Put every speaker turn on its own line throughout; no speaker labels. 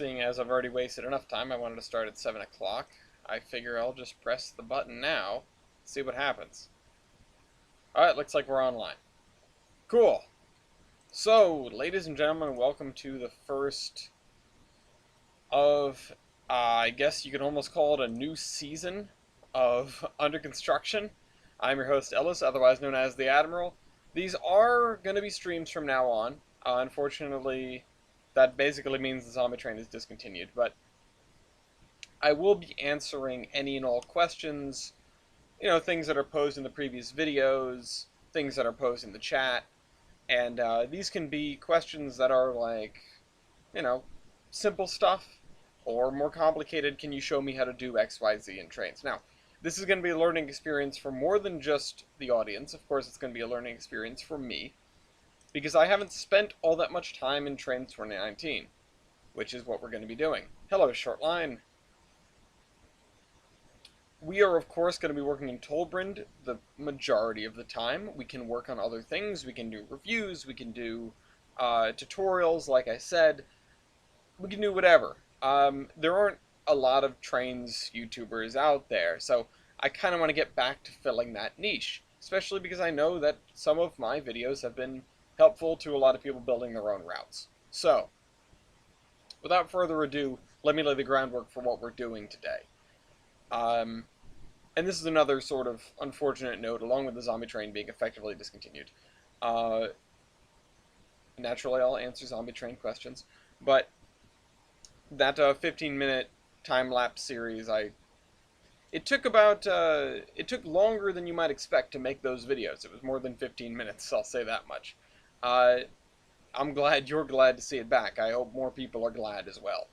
Seeing as I've already wasted enough time, I wanted to start at 7 o'clock. I figure I'll just press the button now, see what happens. Alright, looks like we're online. Cool. So, ladies and gentlemen, welcome to the first of, I guess you could almost call it a new season of Under Construction. I'm your host, Ellis, otherwise known as the Admiral. These are going to be streams from now on. Unfortunately, that basically means the zombie train is discontinued, but I will be answering any and all questions, things that are posed in the previous videos, things that are posed in the chat, and these can be questions that are like, you know, simple stuff, or more complicated, can you show me how to do X, Y, Z in trains? Now, this is going to be a learning experience for more than just the audience. Of course, it's going to be a learning experience for me, because I haven't spent all that much time in Trains 2019, which is what we're going to be doing. Hello, Shortline. We are, of course, going to be working in Tollbrand the majority of the time. We can work on other things. We can do reviews. We can do tutorials, like I said. We can do whatever. There aren't a lot of trains YouTubers out there, so I kind of want to get back to filling that niche, especially because I know that some of my videos have been helpful to a lot of people building their own routes. So, without further ado, let me lay the groundwork for what we're doing today. And this is another sort of unfortunate note, along with the zombie train being effectively discontinued. Naturally, I'll answer zombie train questions, but that 15-minute time-lapse series, it took longer than you might expect to make those videos. It was more than 15 minutes, I'll say that much. I'm glad you're glad to see it back. I hope more people are glad as well.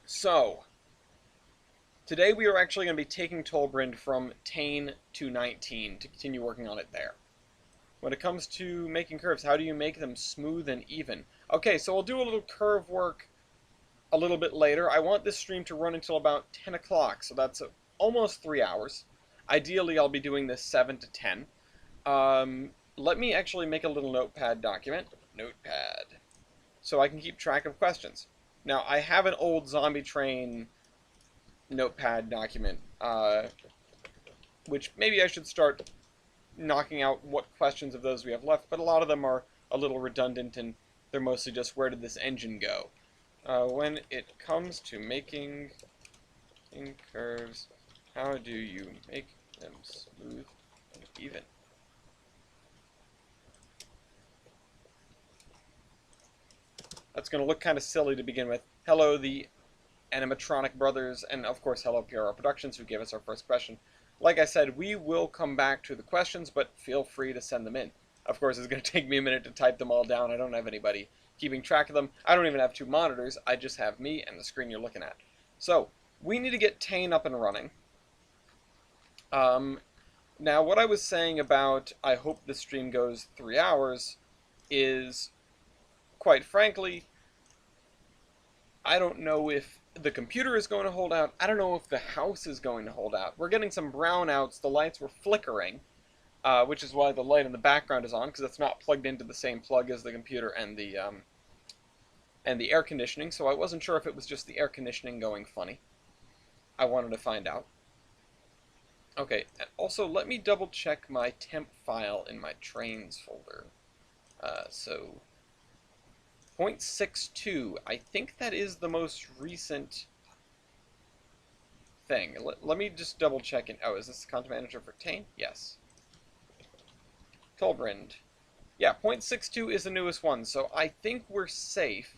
So, today we are actually going to be taking Tollbrand from Tain to 19 to continue working on it there. When it comes to making curves, how do you make them smooth and even? Okay, so we'll do a little curve work a little bit later. I want this stream to run until about 10 o'clock, so that's almost 3 hours. Ideally, I'll be doing this 7 to 10. Let me actually make a little notepad document. Notepad. So I can keep track of questions. Now, I have an old zombie train notepad document, which maybe I should start knocking out what questions of those we have left, but a lot of them are a little redundant, and they're mostly just, where did this engine go? When it comes to making curves, how do you make them smooth and even? That's going to look kind of silly to begin with. Hello, the Animatronic Brothers, and of course, hello, PRR Productions, who gave us our first question. Like I said, we will come back to the questions, but feel free to send them in. Of course, it's going to take me a minute to type them all down. I don't have anybody keeping track of them. I don't even have 2 monitors. I just have me and the screen you're looking at. So, we need to get Tain up and running. Now, what I was saying about I hope the stream goes 3 hours is, quite frankly, I don't know if the computer is going to hold out. I don't know if the house is going to hold out. We're getting some brownouts. The lights were flickering, which is why the light in the background is on, because it's not plugged into the same plug as the computer and the air conditioning, so I wasn't sure if it was just the air conditioning going funny. I wanted to find out. Okay, and also let me double check my temp file in my trains folder. So 0.62, I think that is the most recent thing. Let me just double check it. Oh, is this the content manager for Tain? Yes. Tollbrand. Yeah, 0.62 is the newest one, so I think we're safe.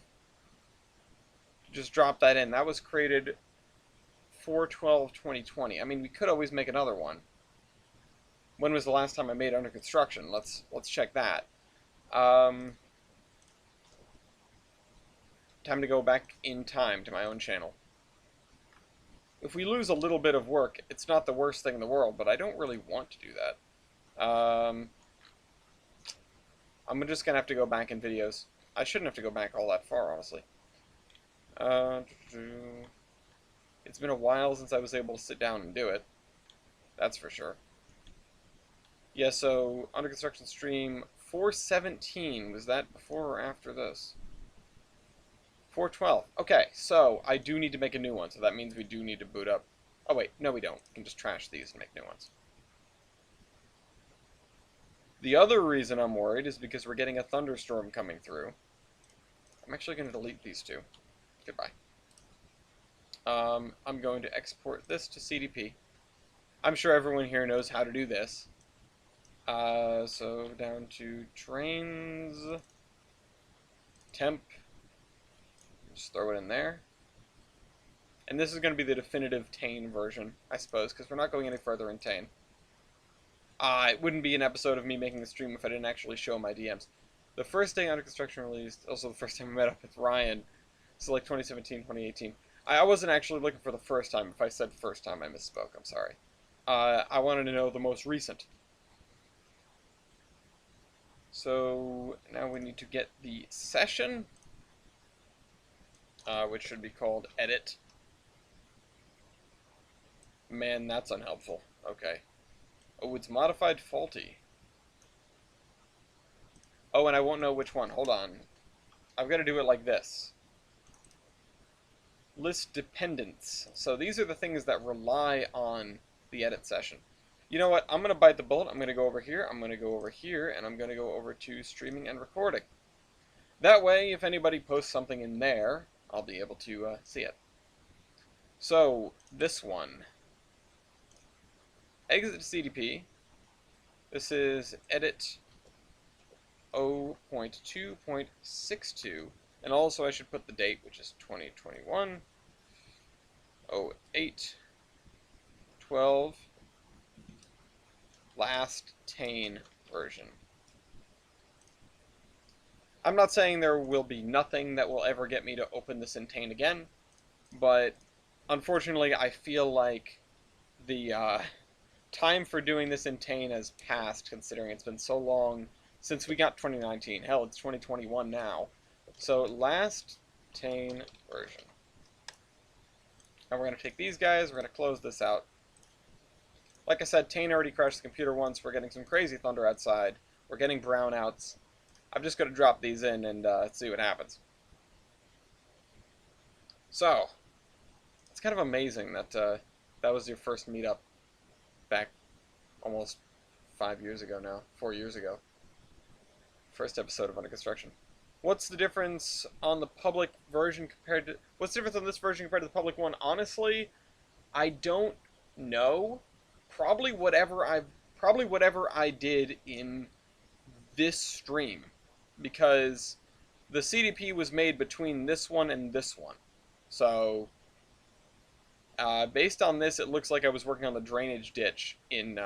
Just drop that in. That was created 4/12/2020. I mean, we could always make another one. When was the last time I made Under Construction? Let's check that. Time to go back in time to my own channel. If we lose a little bit of work, it's not the worst thing in the world, but I don't really want to do that. I'm just going to have to go back in videos. I shouldn't have to go back all that far, honestly. It's been a while since I was able to sit down and do it. That's for sure. Yeah, so Under Construction stream 417, was that before or after this? 412. Okay, so I do need to make a new one, so that means we do need to boot up. Oh wait, no we don't. We can just trash these and make new ones. The other reason I'm worried is because we're getting a thunderstorm coming through. I'm actually going to delete these two. Goodbye. I'm going to export this to CDP. I'm sure everyone here knows how to do this. So down to trains, temp, just throw it in there. And this is going to be the definitive Tane version, I suppose, because we're not going any further in Tane. It wouldn't be an episode of me making a stream if I didn't actually show my DMs. The first day Under Construction released, also the first time I met up with Ryan, so like 2017, 2018. I wasn't actually looking for the first time. If I said first time, I misspoke. I'm sorry. I wanted to know the most recent. So now we need to get the session, which should be called edit. Man, that's unhelpful. Okay. Oh, it's modified faulty. Oh, and I won't know which one. Hold on. I've got to do it like this. List dependents. So these are the things that rely on the edit session. You know what? I'm going to bite the bullet. I'm going to go over here. I'm going to go over here. And I'm going to go over to streaming and recording. That way, if anybody posts something in there, I'll be able to see it. So, this one. Exit CDP. This is edit 0.2.62. And also I should put the date, which is 2021 08/12 last Tane version. I'm not saying there will be nothing that will ever get me to open this in Tane again, but unfortunately I feel like the time for doing this in Tane has passed, considering it's been so long since we got 2019. Hell, it's 2021 now. So, last Tane version. Now we're going to take these guys, we're going to close this out. Like I said, Tane already crashed the computer once, we're getting some crazy thunder outside, we're getting brownouts. I'm just going to drop these in and see what happens. So, it's kind of amazing that that was your first meetup back almost 5 years ago now, 4 years ago. First episode of Under Construction. What's the difference on the public version compared to... What's the difference on this version compared to the public one? Honestly, I don't know. Probably whatever I did in this stream. Because the CDP was made between this one and this one. So... based on this, it looks like I was working on the drainage ditch in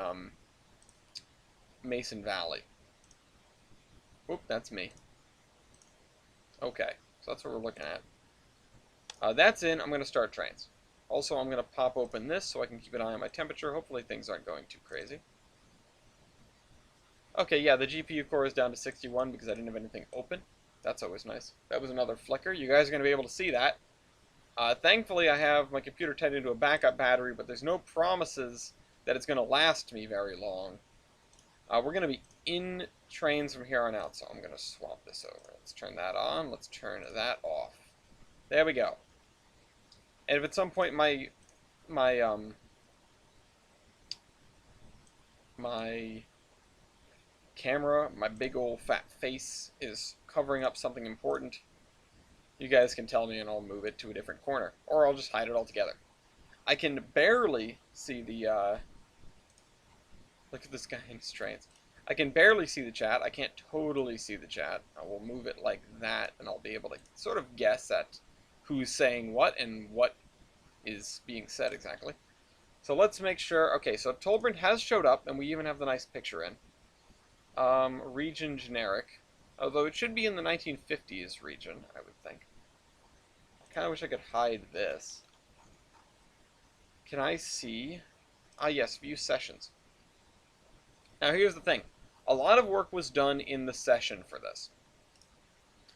Mason Valley. Oop, that's me. Okay, so that's what we're looking at. That's in. I'm going to start trains. Also, I'm going to pop open this so I can keep an eye on my temperature. Hopefully things aren't going too crazy. Okay, yeah, the GPU core is down to 61 because I didn't have anything open. That's always nice. That was another flicker. You guys are going to be able to see that. Thankfully, I have my computer tied into a backup battery, but there's no promises that it's going to last me very long. We're going to be in trains from here on out, so I'm going to swap this over. Let's turn that on. Let's turn that off. There we go. And if at some point my camera, my big old fat face, is covering up something important, you guys can tell me and I'll move it to a different corner. Or I'll just hide it altogether. I can barely see the, look at this guy in his trains. I can barely see the chat. I can't totally see the chat. I will move it like that and I'll be able to sort of guess at who's saying what and what is being said exactly. So let's make sure, okay, so Tolbrand has showed up and we even have the nice picture in. Region generic. Although it should be in the 1950s region, I would think. I kind of wish I could hide this. Can I see? Ah, yes, view sessions. Now, here's the thing. A lot of work was done in the session for this.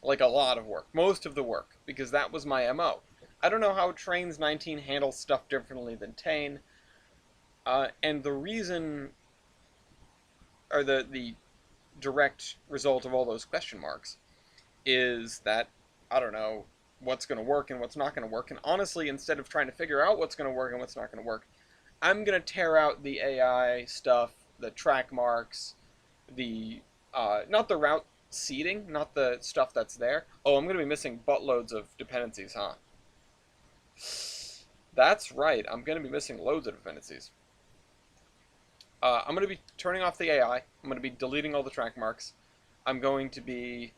Like, a lot of work. Most of the work. Because that was my MO. I don't know how Trains 19 handles stuff differently than Tane. And the reason... or the direct result of all those question marks is that, I don't know, what's going to work and what's not going to work. And honestly, instead of trying to figure out what's going to work and what's not going to work, I'm going to tear out the AI stuff, the track marks, the not the route seeding, not the stuff that's there. Oh, I'm going to be missing buttloads of dependencies, huh? That's right. I'm going to be missing loads of dependencies. I'm going to be turning off the AI. I'm going to be deleting all the track marks. I'm going to be...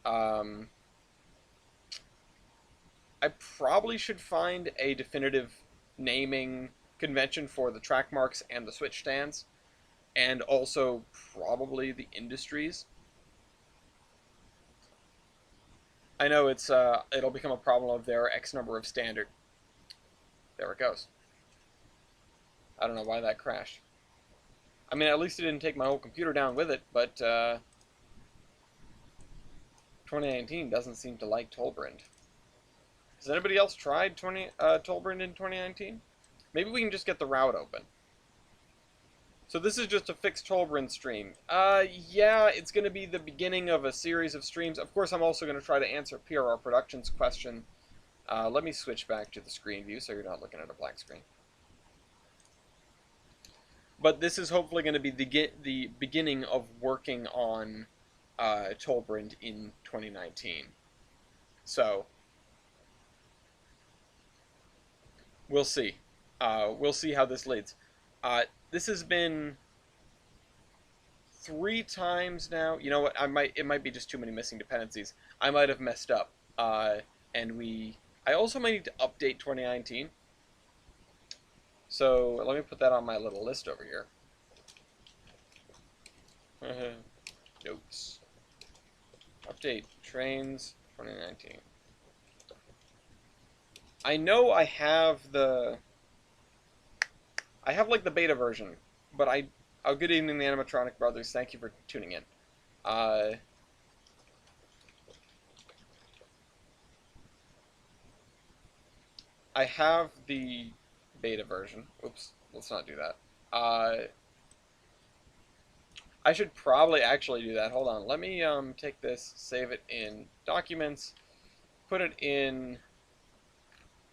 I probably should find a definitive naming convention for the track marks and the switch stands, and also probably the industries. I know it'll become a problem of there are X number of standard. There it goes. I don't know why that crashed. I mean, at least it didn't take my whole computer down with it, but 2019 doesn't seem to like Tollbrand. Has anybody else tried Tollbrand in 2019? Maybe we can just get the route open. So this is just a fixed Tollbrand stream. Yeah, it's going to be the beginning of a series of streams. Of course, I'm also going to try to answer PRR Productions' question. Let me switch back to the screen view so you're not looking at a black screen. But this is hopefully going to be the beginning of working on Tollbrand in 2019. So we'll see. We'll see how this leads. This has been 3 times now. You know what? It might be just too many missing dependencies. I might have messed up. I also might need to update 2019. So let me put that on my little list over here. Notes. Update trains 2019. I know I have like the beta version, but oh, good evening, the Animatronic Brothers. Thank you for tuning in. I have the beta version. Oops, let's not do that. I should probably actually do that. Hold on. Let me take this, save it in Documents, put it in,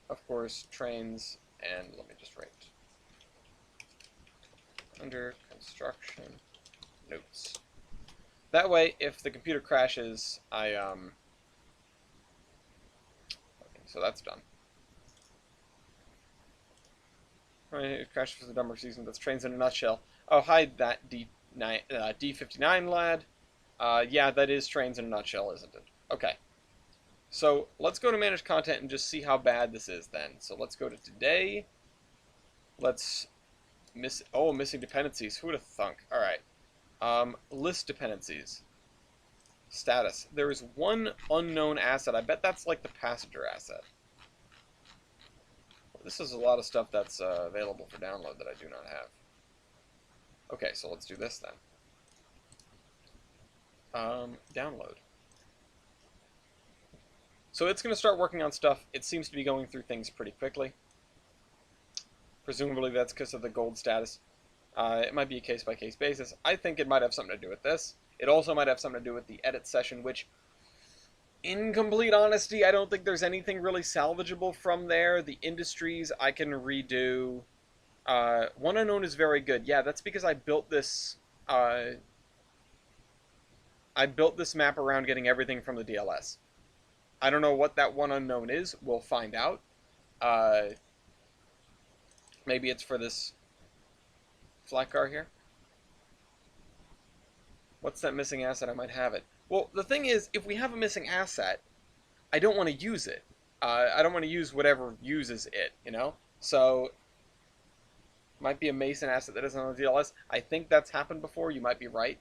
of course, Trains, and let me just write under Construction Notes. That way, if the computer crashes, okay, so that's done. It crashes for the Dumber season. That's Trains in a nutshell. Oh, hide that D59 lad. Yeah, that is Trains in a nutshell, isn't it? Okay. So let's go to Manage Content and just see how bad this is then. So let's go to Today. Let's missing dependencies. Who would have thunk? All right. List dependencies. Status. There is one unknown asset. I bet that's like the passenger asset. This is a lot of stuff that's available for download that I do not have. Okay, so let's do this then. Download. So it's going to start working on stuff. It seems to be going through things pretty quickly. Presumably that's because of the gold status. It might be a case-by-case basis. I think it might have something to do with this. It also might have something to do with the edit session, which, in complete honesty, I don't think there's anything really salvageable from there. The industries I can redo. One unknown is very good. Yeah, that's because I built this. I built this map around getting everything from the DLS. I don't know what that one unknown is. We'll find out. Maybe it's for this flat car here. What's that missing asset? I might have it. Well, the thing is, if we have a missing asset, I don't want to use it. I don't want to use whatever uses it, you know? So, might be a Mason asset that isn't on the DLS. I think that's happened before. You might be right.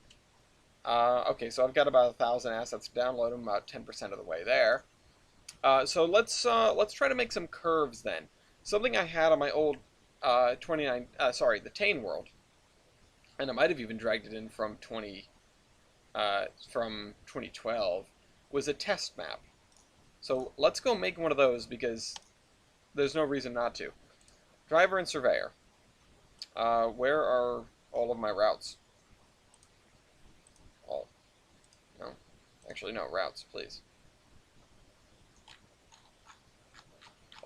Okay, so I've got about 1,000 assets to download. I'm about 10% of the way there. So let's try to make some curves then. Something I had on my old the Tane world, and I might have even dragged it in from 2012, was a test map. So let's go make one of those because there's no reason not to. Driver and surveyor. Where are all of my routes? No, actually no, routes, please.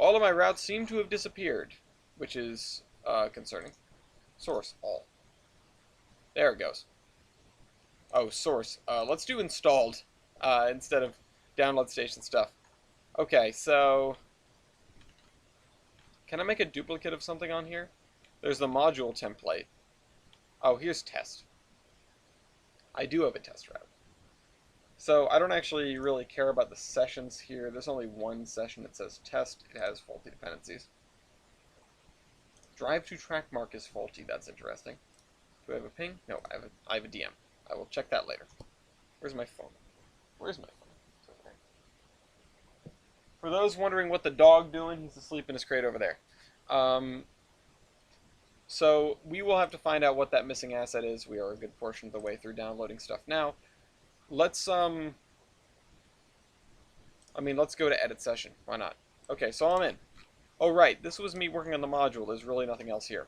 All of my routes seem to have disappeared, which is concerning. Source, all. There it goes. Oh, source. Let's do installed instead of download station stuff. Okay, so can I make a duplicate of something on here? There's the module template. Oh, here's test. I do have a test route. So I don't actually really care about the sessions here. There's only one session that says test. It has faulty dependencies. Drive to track mark is faulty. That's interesting. Do I have a ping? No, I have a DM. I will check that later. Where's my phone? Where's my phone? It's over there. For those wondering what the dog doing, he's asleep in his crate over there. So we will have to find out what that missing asset is. We are a good portion of the way through downloading stuff now. Let's let's go to edit session. Why not? Okay, so I'm in. Oh right, this was me working on the module. There's really nothing else here.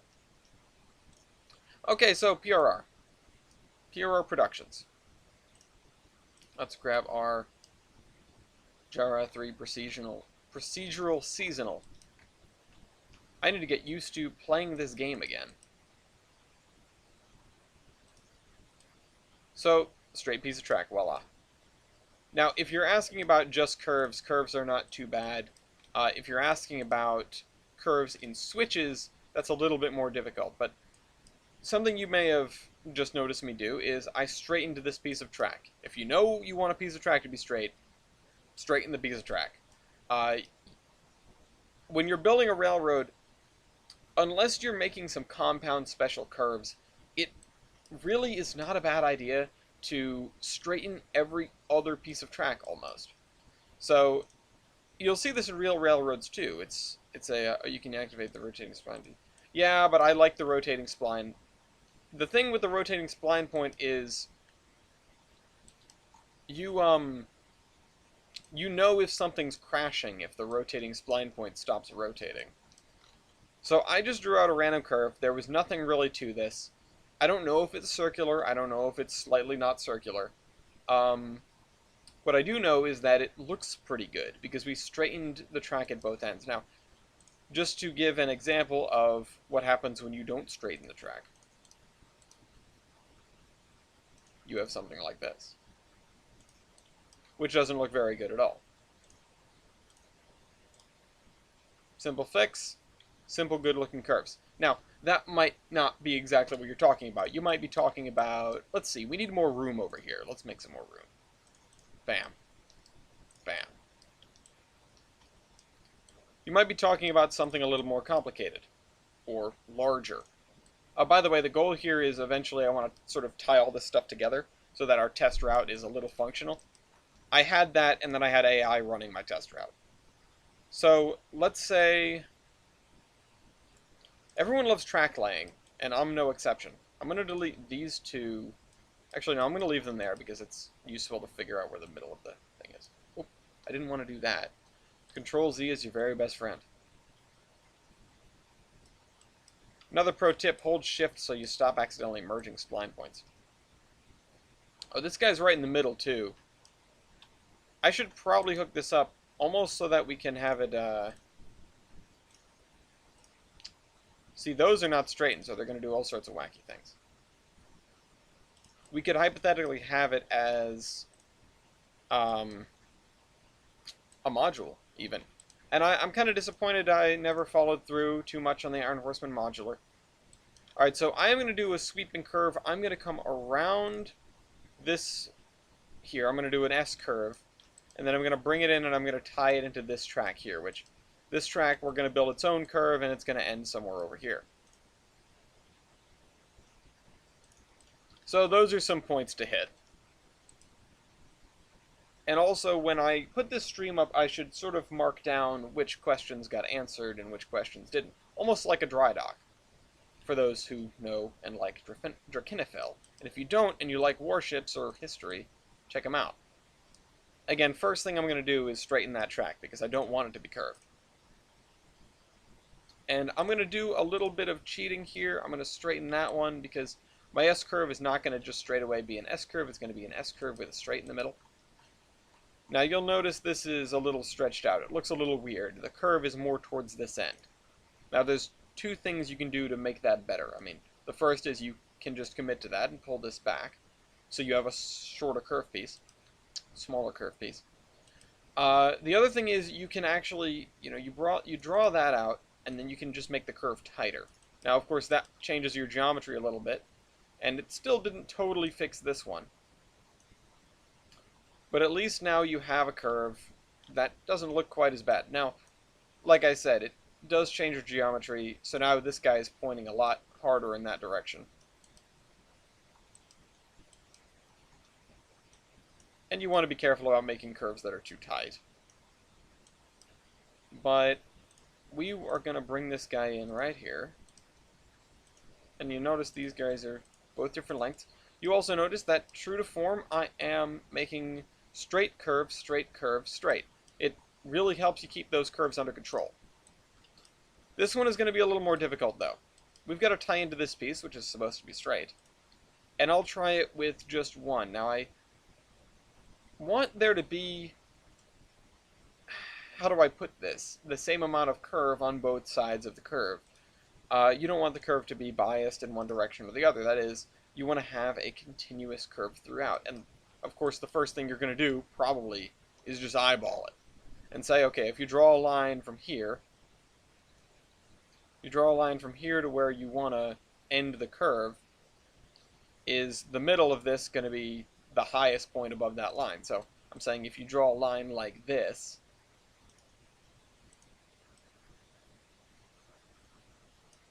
Okay, so PRR. PRR Productions. Let's grab our Jara 3 procedural seasonal. I need to get used to playing this game again. So, straight piece of track, voila. Now, if you're asking about just curves, curves are not too bad. If you're asking about curves in switches, that's a little bit more difficult. But something you may have just noticed me do is I straightened this piece of track. If you know you want a piece of track to be straight, straighten the piece of track. When you're building a railroad, unless you're making some compound special curves, it really is not a bad idea to straighten every other piece of track almost. So you'll see this in real railroads too. It's you can activate the rotating spline. Yeah, but I like the rotating spline. The thing with the rotating spline point is you know if something's crashing if the rotating spline point stops rotating. So I just drew out a random curve. There was nothing really to this. I don't know if it's circular. I don't know if it's slightly not circular. What I do know is that it looks pretty good because we straightened the track at both ends. Now, just to give an example of what happens when you don't straighten the track. You have something like this, which doesn't look very good at all. Simple fix, simple good-looking curves. Now, that might not be exactly what you're talking about. You might be talking about, let's see, we need more room over here. Let's make some more room. Bam. Bam. You might be talking about something a little more complicated, or larger. By the way, the goal here is eventually I want to sort of tie all this stuff together so that our test route is a little functional. I had that, and then I had AI running my test route. So let's say everyone loves track laying, and I'm no exception. I'm going to delete these two. Actually, no, I'm going to leave them there because it's useful to figure out where the middle of the thing is. Oh, I didn't want to do that. Control-Z is your very best friend. Another pro tip, hold shift so you stop accidentally merging spline points. Oh, this guy's right in the middle, too. I should probably hook this up almost so that we can have it, See, those are not straightened, so they're going to do all sorts of wacky things. We could hypothetically have it as a module, even. And I'm kind of disappointed I never followed through too much on the Iron Horseman modular. Alright, so I am going to do a sweeping curve. I'm going to come around this here. I'm going to do an S curve. And then I'm going to bring it in and I'm going to tie it into this track here, which this track we're going to build its own curve and it's going to end somewhere over here. So those are some points to hit. And also, when I put this stream up, I should sort of mark down which questions got answered and which questions didn't. Almost like a dry dock, for those who know and like Drakenophel. And if you don't, and you like warships or history, check them out. Again, first thing I'm going to do is straighten that track, because I don't want it to be curved. And I'm going to do a little bit of cheating here. I'm going to straighten that one, because my S-curve is not going to just straight away be an S-curve. It's going to be an S-curve with a straight in the middle. Now you'll notice this is a little stretched out. It looks a little weird. The curve is more towards this end. Now there's two things you can do to make that better. I mean, the first is you can just commit to that and pull this back, so you have a shorter curve piece, smaller curve piece. The other thing is you can actually, you draw that out, and then you can just make the curve tighter. Now, of course, that changes your geometry a little bit, and it still didn't totally fix this one. But at least now you have a curve that doesn't look quite as bad. Now, like I said, it does change your geometry, so now this guy is pointing a lot harder in that direction. And you want to be careful about making curves that are too tight. But we are going to bring this guy in right here. And you notice these guys are both different lengths. You also notice that, true to form, I am making straight curve, straight curve, straight. It really helps you keep those curves under control. This one is going to be a little more difficult, though. We've got to tie into this piece, which is supposed to be straight. And I'll try it with just one. Now, I want there to be, how do I put this? The same amount of curve on both sides of the curve. You don't want the curve to be biased in one direction or the other. That is, you want to have a continuous curve throughout. And, of course, the first thing you're going to do, probably, is just eyeball it. And say, okay, if you draw a line from here, to where you want to end the curve, is the middle of this going to be the highest point above that line. So I'm saying if you draw a line like this,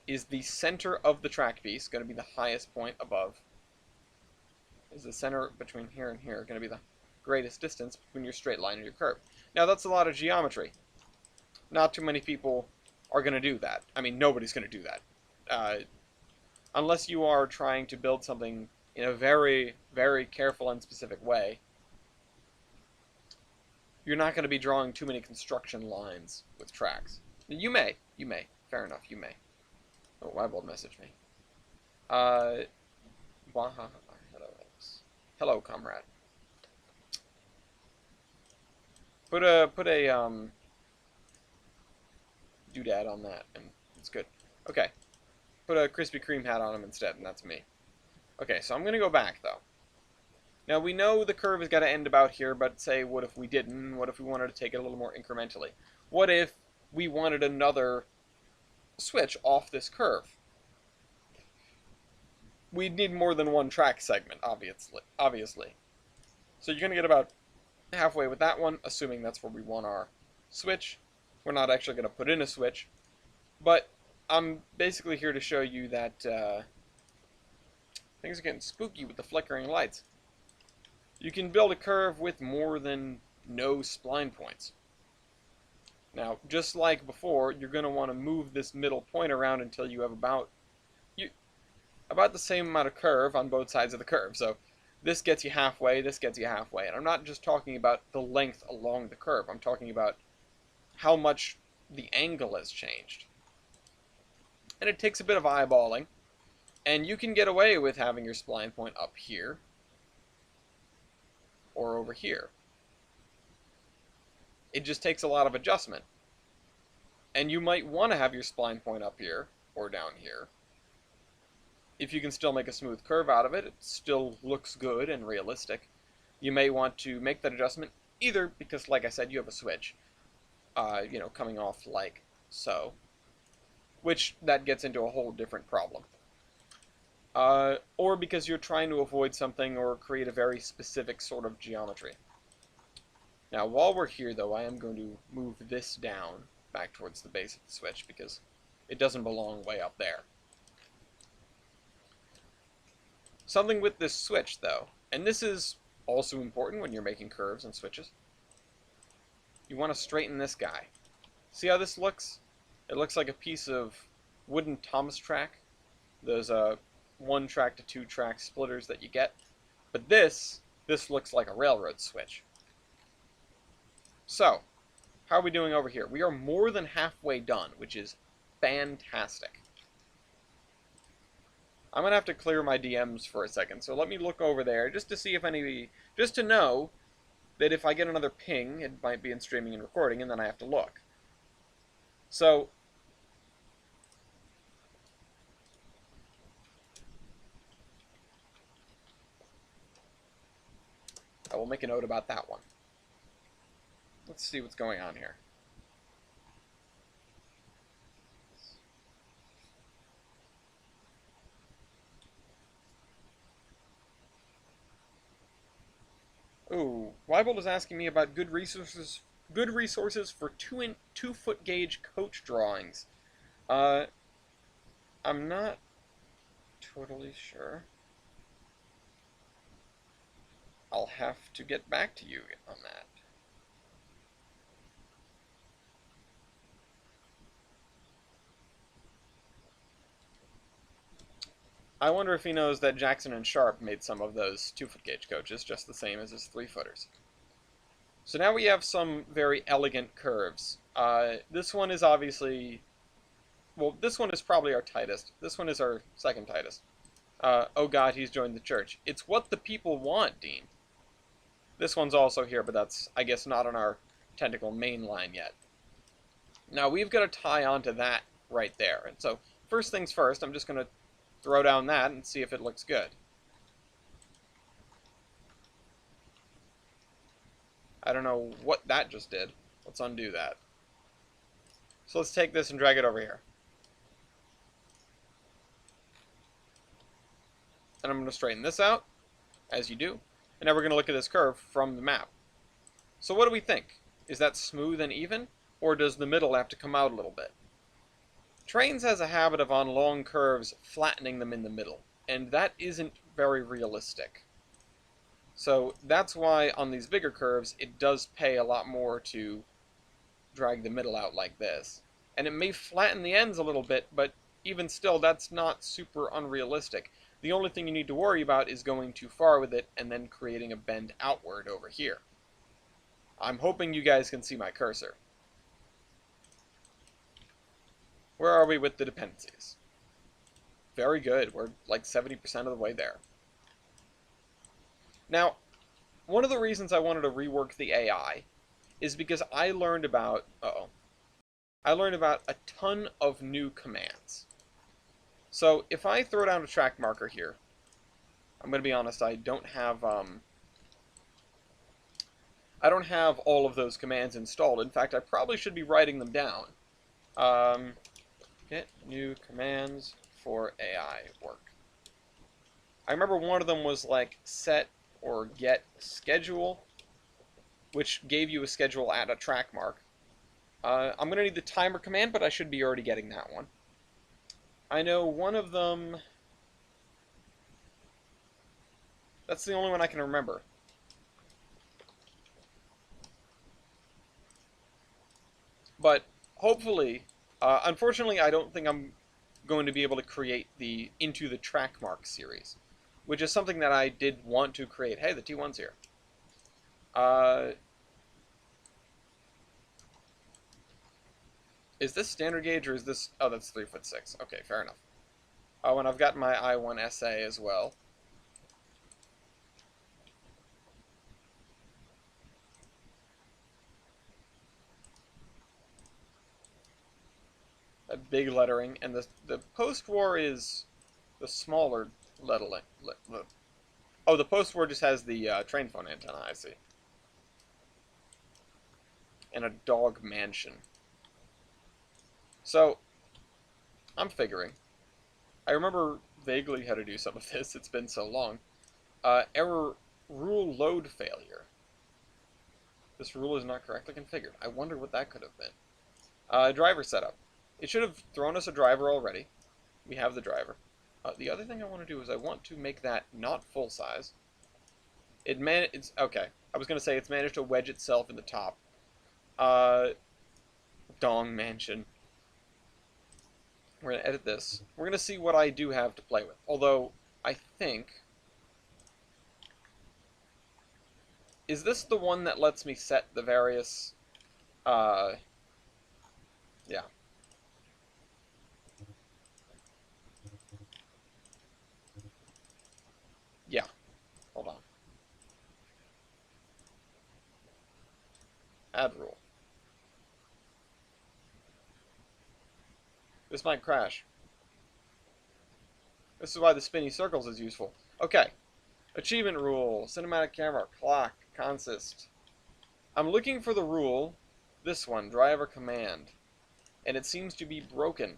is the center of the track piece going to be the highest point above? Is the center between here and here going to be the greatest distance between your straight line and your curve? Now that's a lot of geometry. Not too many people are going to do that. I mean, nobody's going to do that. Unless you are trying to build something in a very, very careful and specific way, you're not going to be drawing too many construction lines with tracks. You may. Fair enough, you may. Oh, Wybold messaged me. Hello, comrade. Put a doodad on that, and it's good. Okay. Put a Krispy Kreme hat on him instead, and that's me. Okay, so I'm going to go back, though. Now, we know the curve has got to end about here, but say, what if we didn't? What if we wanted to take it a little more incrementally? What if we wanted another switch off this curve? We'd need more than one track segment, obviously. So you're going to get about halfway with that one, assuming that's where we want our switch. We're not actually going to put in a switch, but I'm basically here to show you that things are getting spooky with the flickering lights. You can build a curve with more than no spline points. Now, just like before, you're going to want to move this middle point around until you have about the same amount of curve on both sides of the curve. So this gets you halfway, this gets you halfway. And I'm not just talking about the length along the curve. I'm talking about how much the angle has changed. And it takes a bit of eyeballing. And you can get away with having your spline point up here or over here. It just takes a lot of adjustment. And you might want to have your spline point up here or down here. If you can still make a smooth curve out of it, it still looks good and realistic. You may want to make that adjustment either because, like I said, you have a switch, coming off like so, which that gets into a whole different problem. Or because you're trying to avoid something or create a very specific sort of geometry. Now, while we're here, though, I am going to move this down back towards the base of the switch because it doesn't belong way up there. Something with this switch, though, and this is also important when you're making curves and switches. You want to straighten this guy. See how this looks? It looks like a piece of wooden Thomas track. Those 1-track to 2-track splitters that you get. But this looks like a railroad switch. So, how are we doing over here? We are more than halfway done, which is fantastic. I'm going to have to clear my DMs for a second, so let me look over there just to see if just to know that if I get another ping, it might be in streaming and recording, and then I have to look. So I will make a note about that one. Let's see what's going on here. Ooh, Weibold is asking me about good resources for 2-foot gauge coach drawings. I'm not totally sure. I'll have to get back to you on that. I wonder if he knows that Jackson and Sharp made some of those 2-foot gauge coaches just the same as his 3-footers. So now we have some very elegant curves. This one is obviously, well, this one is probably our tightest. This one is our second tightest. Oh God, he's joined the church. It's what the people want, Dean. This one's also here, but that's, I guess, not on our technical main line yet. Now we've got to tie onto that right there. And so first things first, I'm just going to throw down that and see if it looks good. I don't know what that just did. Let's undo that. So let's take this and drag it over here. And I'm going to straighten this out, as you do. And now we're going to look at this curve from the map. So what do we think? Is that smooth and even? Or does the middle have to come out a little bit? Trains has a habit of, on long curves, flattening them in the middle. And that isn't very realistic. So that's why on these bigger curves, it does pay a lot more to drag the middle out like this. And it may flatten the ends a little bit, but even still, that's not super unrealistic. The only thing you need to worry about is going too far with it and then creating a bend outward over here. I'm hoping you guys can see my cursor. Where are we with the dependencies? Very good. We're like 70% of the way there. Now, one of the reasons I wanted to rework the AI is because I learned about, I learned about a ton of new commands. So if I throw down a track marker here, I'm going to be honest, I don't have all of those commands installed. In fact, I probably should be writing them down. Get new commands for AI work. I remember one of them was like set or get schedule, which gave you a schedule at a track mark. I'm going to need the timer command, but I should be already getting that one. I know one of them... That's the only one I can remember. But hopefully, unfortunately, I don't think I'm going to be able to create the Into the Track Mark series, which is something that I did want to create. Hey, the T1's here. Is this standard gauge or is this... Oh, that's 3'6". Okay, fair enough. Oh, and I've got my I1 SA as well. A big lettering, and the post-war is the smaller lettering. Oh, the post-war just has the train phone antenna, I see. And a dog mansion. So, I'm figuring. I remember vaguely how to do some of this, it's been so long. Error rule load failure. This rule is not correctly configured. I wonder what that could have been. Driver setup. It should have thrown us a driver already. We have the driver. The other thing I want to do is I want to make that not full size. It's okay. I was going to say it's managed to wedge itself in the top. Dong Mansion. We're going to edit this. We're going to see what I do have to play with. Although, I think... Is this the one that lets me set the various... Yeah. Yeah. Hold on. Add rule. This might crash. This is why the spinny circles is useful. Okay. Achievement rule, cinematic camera, clock, consist. I'm looking for the rule, this one, driver command, and it seems to be broken.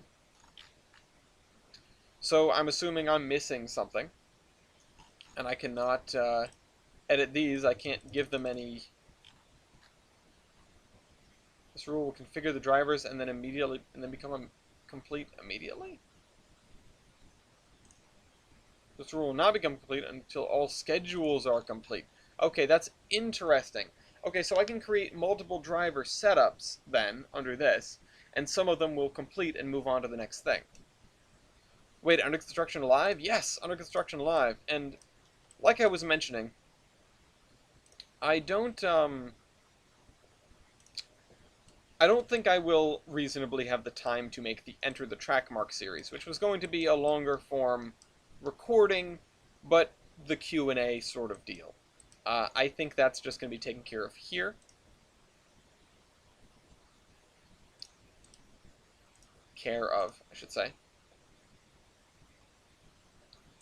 So I'm assuming I'm missing something, and I cannot edit these. I can't give them any. This rule will configure the drivers and then become complete immediately. This rule will not become complete until all schedules are complete. Okay, that's interesting. Okay, so I can create multiple driver setups then under this, and some of them will complete and move on to the next thing. Wait, under construction live? Yes, under construction live. And like I was mentioning, I don't think I will reasonably have the time to make the Enter the Trackmark series, which was going to be a longer form recording, but the Q&A sort of deal. I think that's just going to be taken care of here. I should say.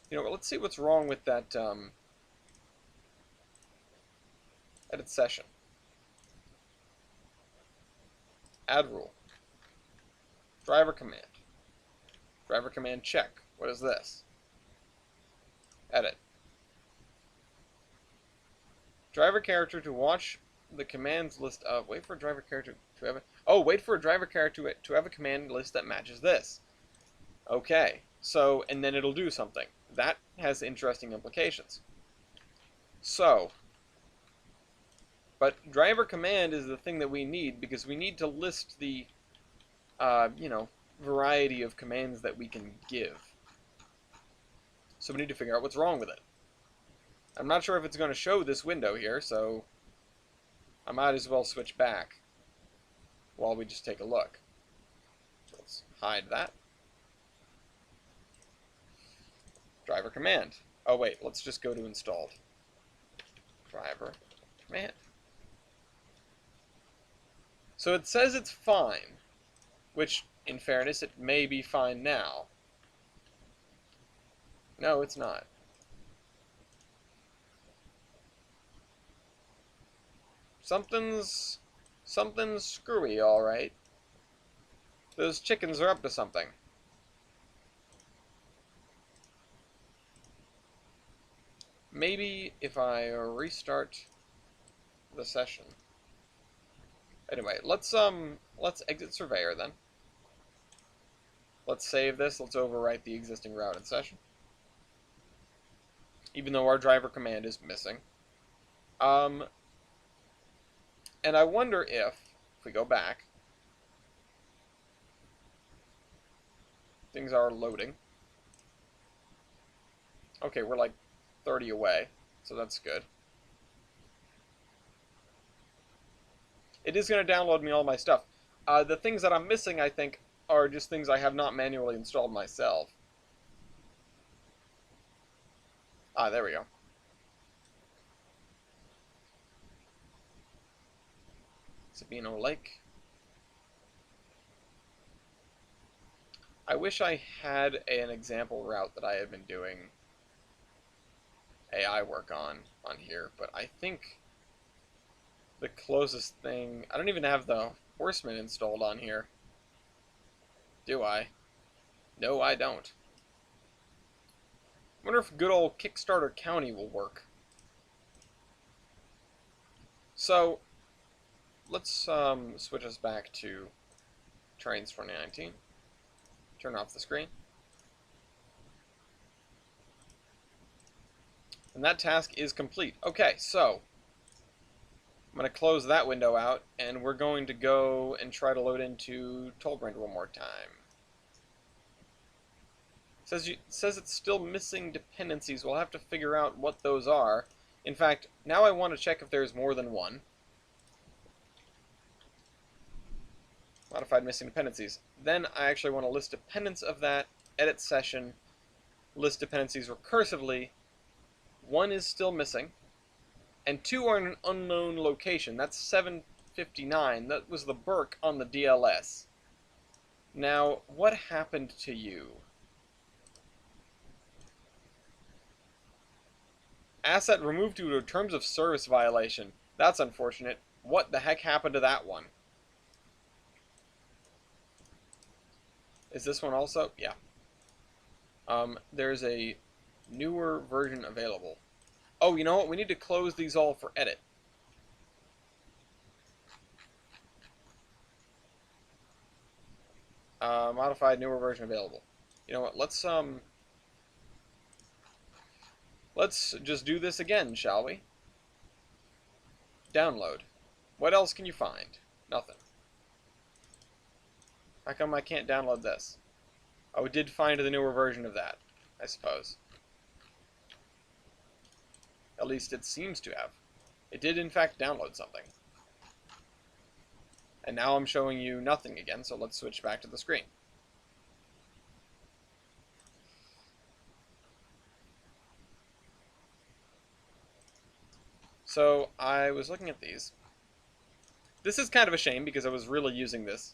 You know what, let's see what's wrong with that edit session. Add rule. Driver command. Driver command check. What is this? Edit. Driver character to watch the commands list of. Wait for a driver character to have a. Oh, wait for a driver character to have a command list that matches this. Okay, so, and then it'll do something. That has interesting implications. So, but driver command is the thing that we need because we need to list the, variety of commands that we can give. So we need to figure out what's wrong with it. I'm not sure if it's going to show this window here, so I might as well switch back while we just take a look. So let's hide that. Driver command. Oh wait, let's just go to installed. Driver command. So it says it's fine, which, in fairness, it may be fine now. No, it's not. Something's screwy, all right. Those chickens are up to something. Maybe if I restart the session. Anyway, let's exit Surveyor then. Let's save this. Let's overwrite the existing route and session. Even though our driver command is missing. And I wonder if we go back, things are loading. Okay, we're like 30 away, so that's good. It is going to download me all my stuff. The things that I'm missing, I think, are just things I have not manually installed myself. Ah, there we go. Sabino Lake. I wish I had an example route that I had been doing AI work on here, but I think the closest thing... I don't even have the Horseman installed on here. Do I? No, I don't. I wonder if good old Kickstarter County will work. So, let's switch us back to Trains 2019. Turn off the screen. And that task is complete. Okay, so I'm going to close that window out, and we're going to go and try to load into Tollbrand one more time. It says it's still missing dependencies. We'll have to figure out what those are. In fact, now I want to check if there's more than one. Modified missing dependencies. Then I actually want to list dependents of that, edit session, list dependencies recursively. One is still missing, and two are in an unknown location. That's 7 59. That was the Burke on the DLS. Now, what happened to you? Asset removed due to a terms of service violation. That's unfortunate. What the heck happened to that one? Is this one also? Yeah. There's a newer version available. Oh, you know what? We need to close these all for edit. Modified newer version available. You know what? Let's just do this again, shall we? Download. What else can you find? Nothing. How come I can't download this? Oh, it did find the newer version of that, I suppose. At least it seems to have. It did, in fact, download something. And now I'm showing you nothing again, so let's switch back to the screen. So, I was looking at these. This is kind of a shame, because I was really using this.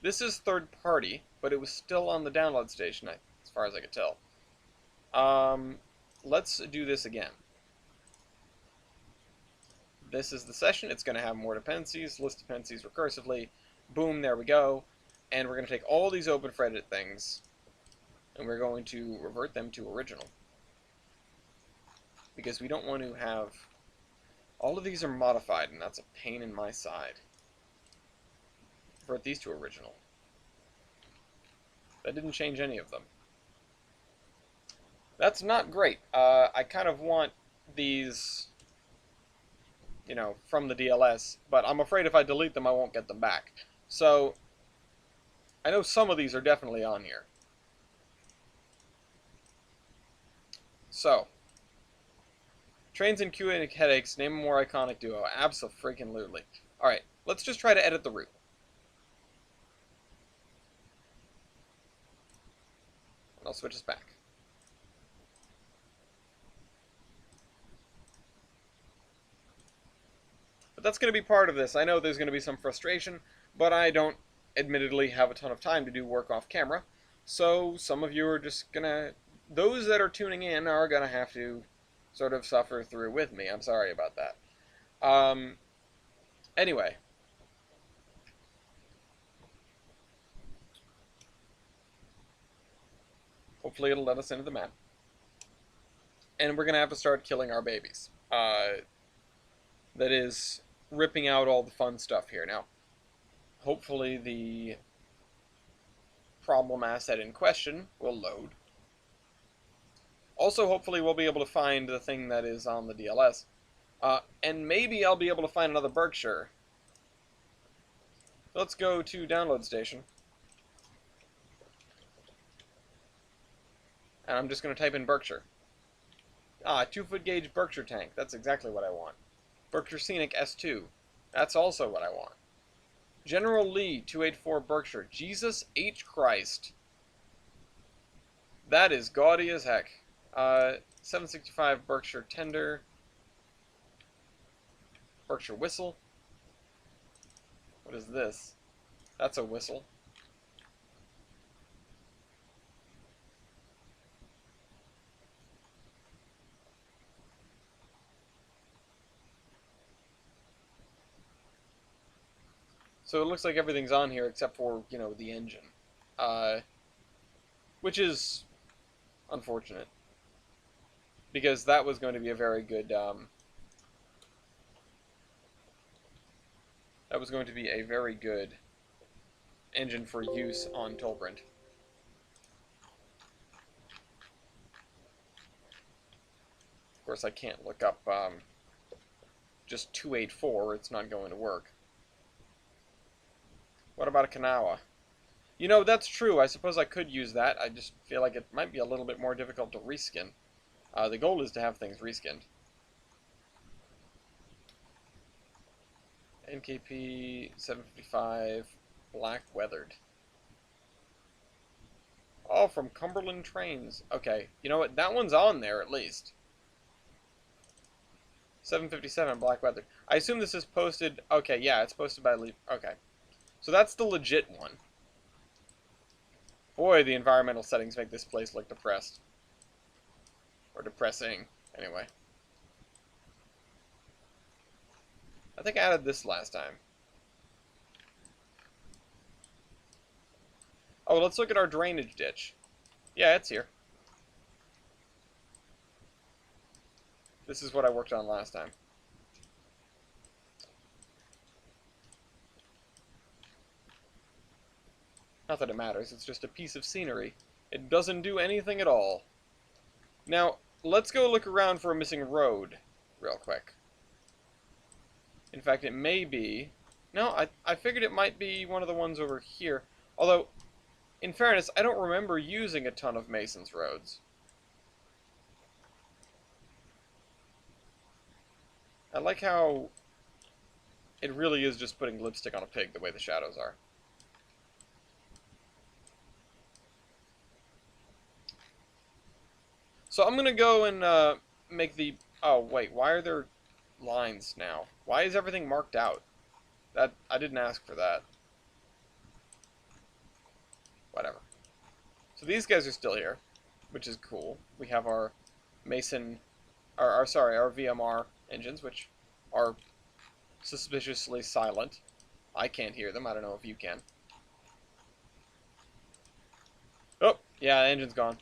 This is third party, but it was still on the download station, as far as I could tell. Let's do this again. This is the session. It's going to have more dependencies, list dependencies recursively. Boom, there we go. And we're going to take all these open for edit things, and we're going to revert them to original. Because we don't want to have... All of these are modified, and that's a pain in my side. Revert these to original. That didn't change any of them. That's not great. I kind of want these, you know, from the DLS, but I'm afraid if I delete them, I won't get them back. So, I know some of these are definitely on here. So, trains and queuing headaches, name a more iconic duo. Abso-freaking-lutely. Alright, let's just try to edit the route. And I'll switch us back. But that's going to be part of this. I know there's going to be some frustration, but I don't admittedly have a ton of time to do work off camera. So some of you are just going to... Those that are tuning in are going to have to sort of suffer through with me. I'm sorry about that. Anyway. Hopefully it'll let us into the map. And we're going to have to start killing our babies. That is, ripping out all the fun stuff here. Now, hopefully the problem asset in question will load. Also, hopefully we'll be able to find the thing that is on the DLS. And maybe I'll be able to find another Berkshire. Let's go to download station. And I'm just going to type in Berkshire. 2-foot gauge Berkshire tank. That's exactly what I want. Berkshire Scenic S2. That's also what I want. General Lee 284 Berkshire. Jesus H. Christ. That is gaudy as heck. 765 Berkshire Tender. Berkshire Whistle. What is this? That's a whistle. So it looks like everything's on here except for, you know, the engine. Which is unfortunate. Because that was going to be a very good, that was going to be a very good engine for use on Tolbrand. Of course, I can't look up, just 284, it's not going to work. What about a Kanawha? You know, that's true. I suppose I could use that. I just feel like it might be a little bit more difficult to reskin. The goal is to have things reskinned. NKP 755 Black Weathered. Oh, from Cumberland Trains. Okay, you know what? That one's on there at least. 7:57 black weather. I assume this is posted. Okay, yeah, it's posted by Leap. Okay. So that's the legit one. Boy, the environmental settings make this place look depressed. Or depressing, anyway. I think I added this last time. Oh, let's look at our drainage ditch. Yeah, it's here. This is what I worked on last time. Not that it matters, it's just a piece of scenery. It doesn't do anything at all. Now, let's go look around for a missing road, real quick. In fact, it may be... No, I figured it might be one of the ones over here. Although, in fairness, I don't remember using a ton of Mason's roads. I like how it really is just putting lipstick on a pig the way the shadows are. So I'm gonna go and make the... Oh, wait, why are there lines now? Why is everything marked out? I didn't ask for that. Whatever. So these guys are still here, which is cool. We have our Mason... our VMR engines, which are suspiciously silent. I can't hear them. I don't know if you can. Oh, yeah, the engine's gone.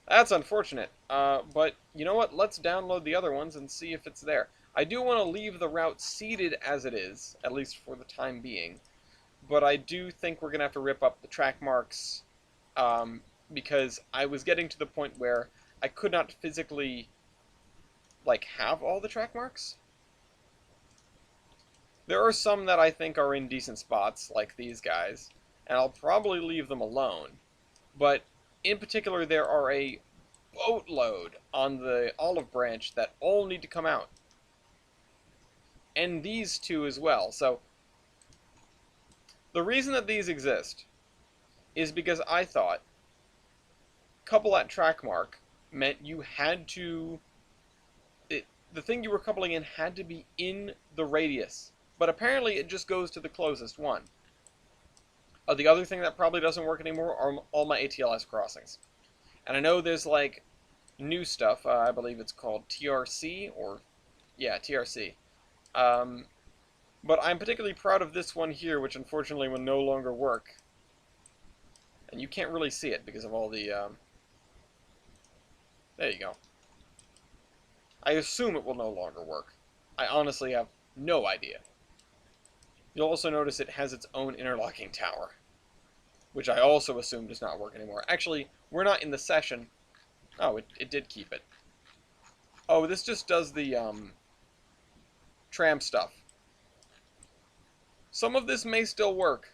That's unfortunate. But you know what? Let's download the other ones and see if it's there. I do want to leave the route seeded as it is, at least for the time being. But I do think we're going to have to rip up the track marks because I was getting to the point where I could not physically, like, have all the track marks. There are some that I think are in decent spots, like these guys, and I'll probably leave them alone. But in particular, there are a boatload on the olive branch that all need to come out. And these two as well. So, the reason that these exist is because I thought couple at track mark meant you had to... the thing you were coupling in had to be in the radius. But apparently it just goes to the closest one. The other thing that probably doesn't work anymore are all my ATLS crossings. And I know there's, like, new stuff. I believe it's called TRC, or... yeah, TRC. But I'm particularly proud of this one here, which unfortunately will no longer work. And you can't really see it because of all the... there you go. I assume it will no longer work. I honestly have no idea. You'll also notice it has its own interlocking tower, which I also assume does not work anymore. Actually, we're not in the session. Oh, it did keep it. Oh, this just does the tram stuff. Some of this may still work,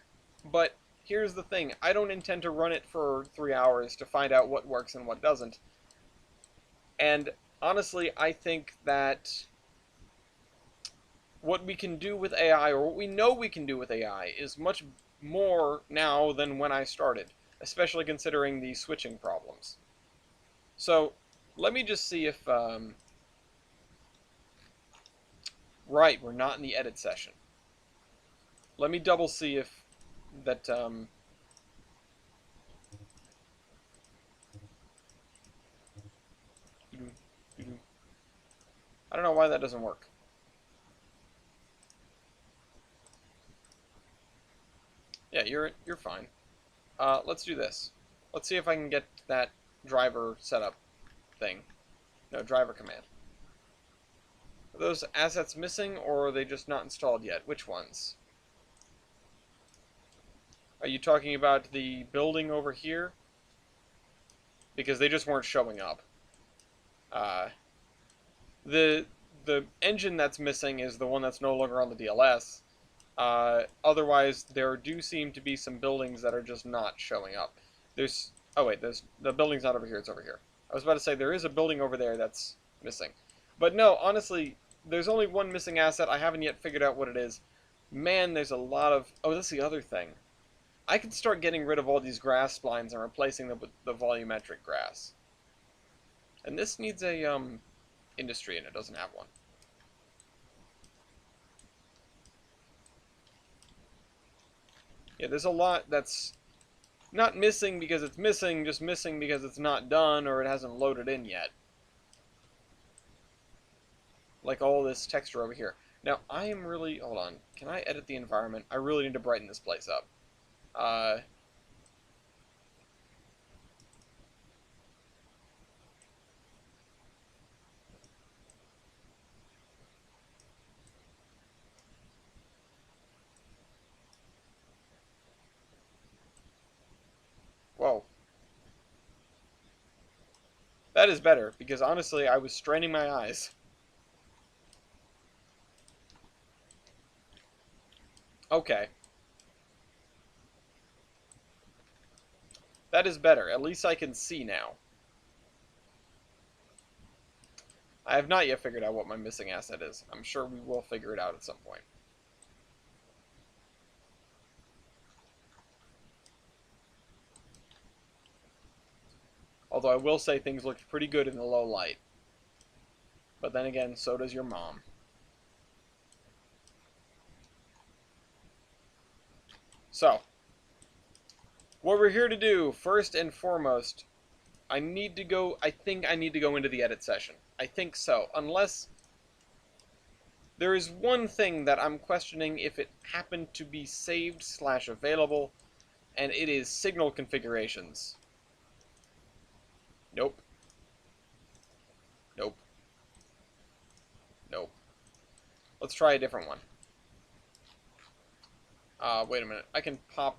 but here's the thing. I don't intend to run it for 3 hours to find out what works and what doesn't. And honestly, I think that what we can do with AI, or what we know we can do with AI, is much more now than when I started, especially considering the switching problems. So, let me just see if... right, we're not in the edit session. Let me double see if that... I don't know why that doesn't work. Yeah, you're fine. Let's do this. Let's see if I can get that driver setup thing. No, driver command. Are those assets missing, or are they just not installed yet? Which ones? Are you talking about the building over here? Because they just weren't showing up. The engine that's missing is the one that's no longer on the DLS. Otherwise, there do seem to be some buildings that are just not showing up. There's... oh wait, the building's not over here, it's over here. I was about to say, there is a building over there that's missing. But no, honestly, there's only one missing asset. I haven't yet figured out what it is. Man, there's a lot of... oh, that's the other thing. I could start getting rid of all these grass splines and replacing them with the volumetric grass. And this needs a industry, and it doesn't have one. Yeah, there's a lot that's not missing because it's missing, just missing because it's not done or it hasn't loaded in yet. Like all this texture over here. Now, I am really... Hold on. Can I edit the environment? I really need to brighten this place up. Whoa. That is better, because honestly, I was straining my eyes. Okay. That is better. At least I can see now. I have not yet figured out what my missing asset is. I'm sure we will figure it out at some point. Although I will say things looked pretty good in the low light. But then again, so does your mom. So, what we're here to do, first and foremost, I think I need to go into the edit session. I think so. Unless there is one thing that I'm questioning if it happened to be saved / available, and it is signal configurations. Nope. Nope. Nope. Let's try a different one. Wait a minute. I can pop...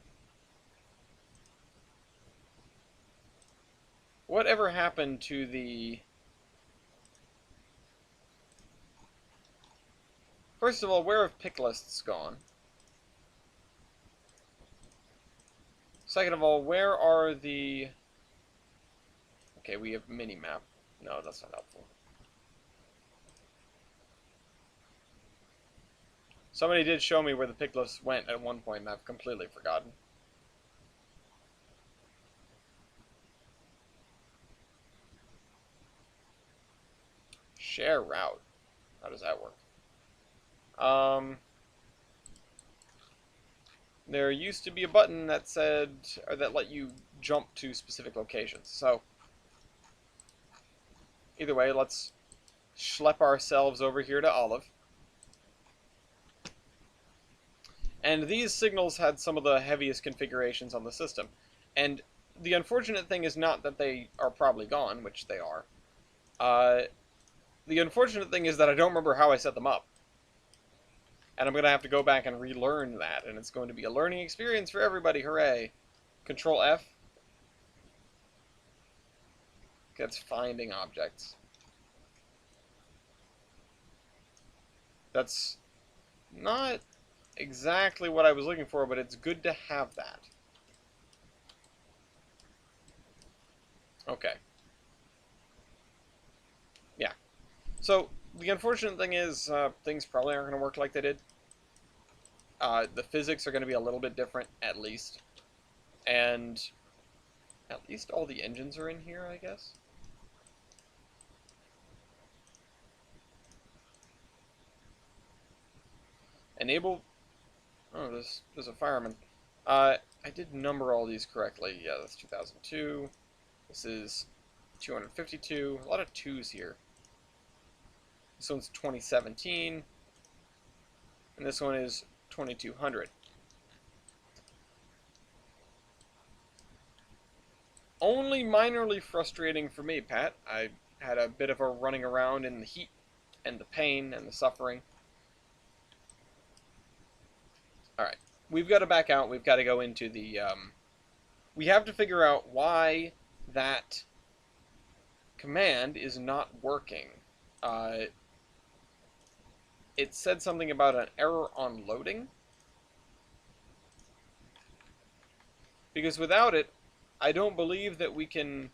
Whatever happened to the... First of all, where have pick lists gone? Second of all, where are the... Okay, we have minimap. No, that's not helpful. Somebody did show me where the pick lists went at one point, and I've completely forgotten. Share route. How does that work? There used to be a button that said, or that let you jump to specific locations. So, either way, let's schlep ourselves over here to Olive. And these signals had some of the heaviest configurations on the system. And the unfortunate thing is not that they are probably gone, which they are. The unfortunate thing is that I don't remember how I set them up. And I'm going to have to go back and relearn that, and it's going to be a learning experience for everybody, hooray. Control F. That's finding objects. That's not exactly what I was looking for, but it's good to have that. Okay. Yeah. So, the unfortunate thing is, things probably aren't going to work like they did. The physics are going to be a little bit different, at least. And at least all the engines are in here, I guess. Enable... Oh, there's a fireman. I did number all these correctly. Yeah, that's 2002. This is 252. A lot of 2s here. This one's 2017. And this one is 2200. Only minorly frustrating for me, Pat. I had a bit of a running around in the heat and the pain and the suffering. Alright, we've got to back out. We've got to go into the... we have to figure out why that command is not working. It said something about an error on loading. Because without it, I don't believe that we can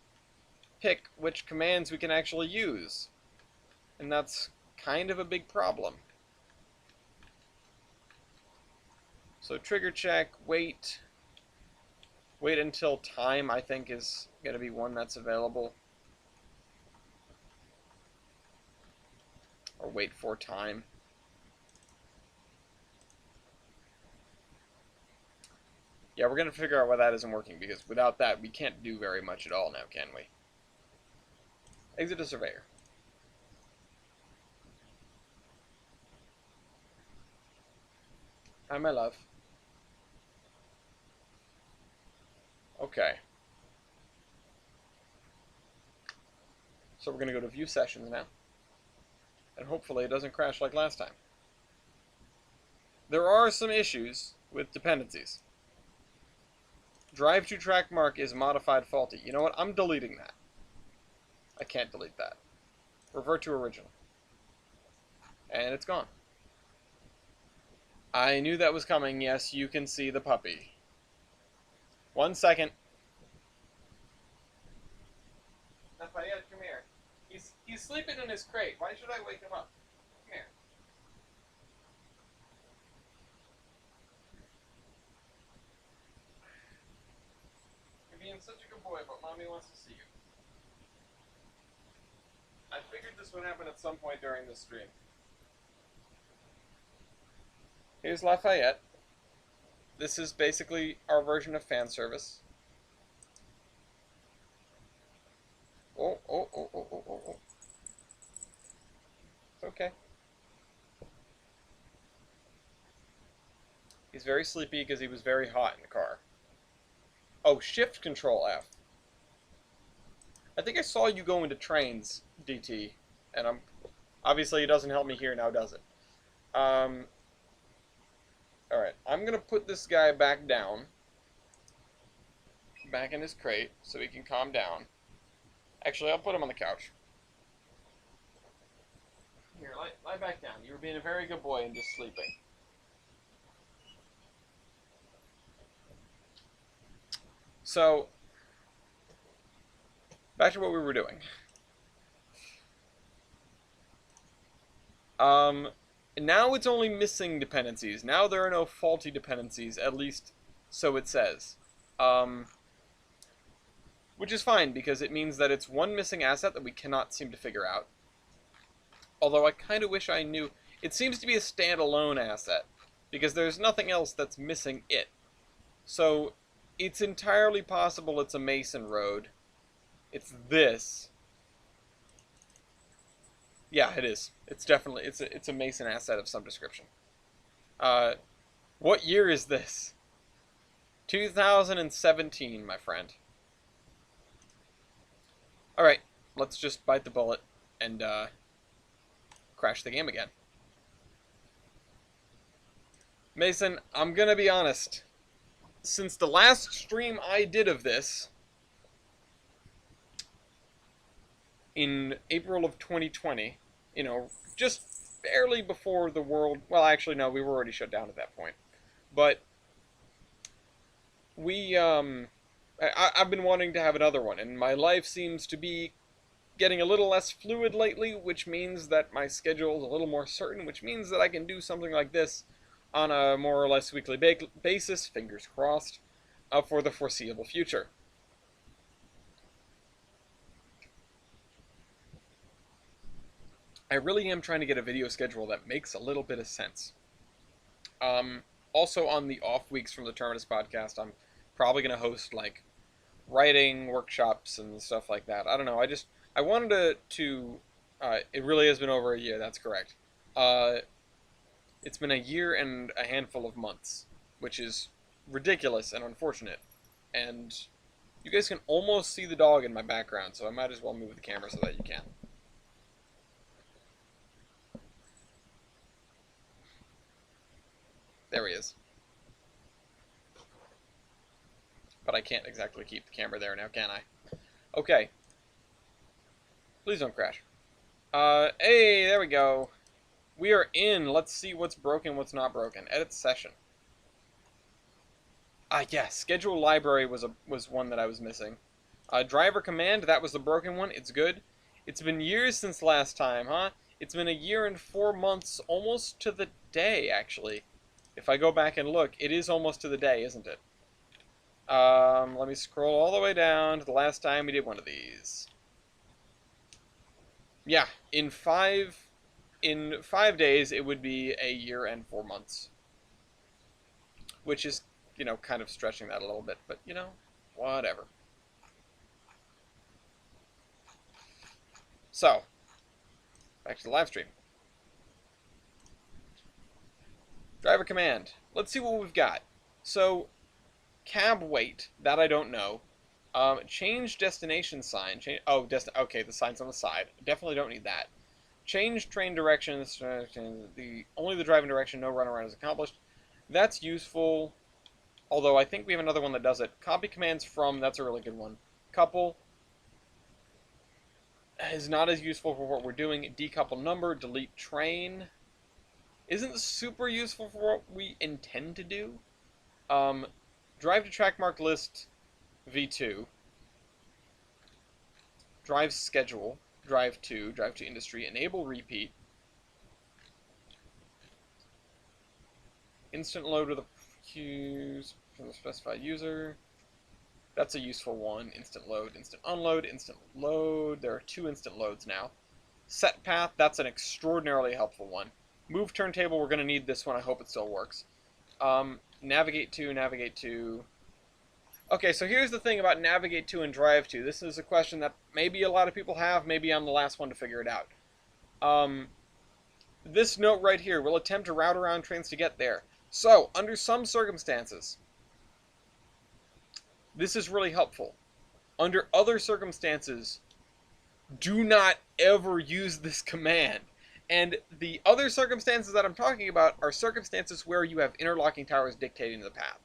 pick which commands we can actually use. And that's kind of a big problem. So trigger check, wait. Wait until time, I think, is going to be one that's available. or wait for time. Yeah, we're going to figure out why that isn't working, because without that, we can't do very much at all now, can we? Exit to Surveyor. Hi, my love. Okay. So we're going to go to View Sessions now. And hopefully it doesn't crash like last time. There are some issues with dependencies. Drive to track mark is modified faulty. You know what? I'm deleting that. I can't delete that. Revert to original. And it's gone. I knew that was coming. Yes, you can see the puppy. 1 second. Lafayette, come here. He's sleeping in his crate. Why should I wake him up? Come here. You're being such a good boy, but Mommy wants to see you. I figured this would happen at some point during this stream. Here's Lafayette. This is basically our version of fan service. Oh. It's okay. He's very sleepy because he was very hot in the car. Oh, shift control F. I think I saw you go into trains, DT, and obviously it doesn't help me here now, does it? Alright, I'm gonna put this guy back down. Back in his crate, so he can calm down. Actually, I'll put him on the couch. Here, lie back down. You were being a very good boy and just sleeping. So, back to what we were doing. Now it's only missing dependencies. Now there are no faulty dependencies, at least so it says. Which is fine, because it means that it's one missing asset that we cannot seem to figure out. Although I kind of wish I knew. It seems to be a standalone asset, because there's nothing else that's missing it. So, it's entirely possible it's a Mason road. It's this. Yeah, it is. It's definitely, it's a Mason asset of some description. What year is this? 2017, my friend. Alright, let's just bite the bullet and crash the game again. Mason, I'm gonna be honest. Since the last stream I did of this, in April of 2020, you know, just barely before the world, well, actually, no, we were already shut down at that point, but I've been wanting to have another one, and my life seems to be getting a little less fluid lately, which means that my schedule is a little more certain, which means that I can do something like this on a more or less weekly basis, fingers crossed, for the foreseeable future. I really am trying to get a video schedule that makes a little bit of sense. Also, on the off weeks from the Terminus podcast, I'm probably going to host, like, writing workshops and stuff like that. I don't know, I wanted to it really has been over a year, that's correct. It's been a year and a handful of months, which is ridiculous and unfortunate. And you guys can almost see the dog in my background, so I might as well move the camera so that you can. There he is. But I can't exactly keep the camera there now, can I? Okay. Please don't crash. Hey, there we go. We are in. Let's see what's broken, what's not broken. Edit session. Yeah, schedule library was one that I was missing. Driver command, that was the broken one. It's good. It's been years since last time, huh? It's been a year and 4 months, almost to the day, actually. If I go back and look, it is almost to the day, isn't it? Let me scroll all the way down to the last time we did one of these. Yeah, in 5... in 5 days, it would be a year and 4 months. Which is, kind of stretching that a little bit, but, whatever. So, back to the live stream. Driver command. Let's see what we've got. So, cab wait. That I don't know. Change destination sign. Okay, the sign's on the side. Definitely don't need that. Change train direction. Only the driving direction, no runaround is accomplished. That's useful. Although I think we have another one that does it. Copy commands from, that's a really good one. Couple is not as useful for what we're doing. Decouple number, delete train. Isn't super useful for what we intend to do. Drive to track marked list V2. Drive schedule, drive to industry, enable repeat. Instant load with the queues from the specified user. That's a useful one. Instant load, instant unload, instant load. There are 2 instant loads now. Set path, that's an extraordinarily helpful one. Move turntable, we're going to need this one. I hope it still works. Navigate to. Okay, so here's the thing about navigate to and drive to. This is a question that maybe a lot of people have. Maybe I'm the last one to figure it out. This note right here will attempt to route around trains to get there. So, under some circumstances, this is really helpful. Under other circumstances, do not ever use this command. And the other circumstances that I'm talking about are circumstances where you have interlocking towers dictating the path.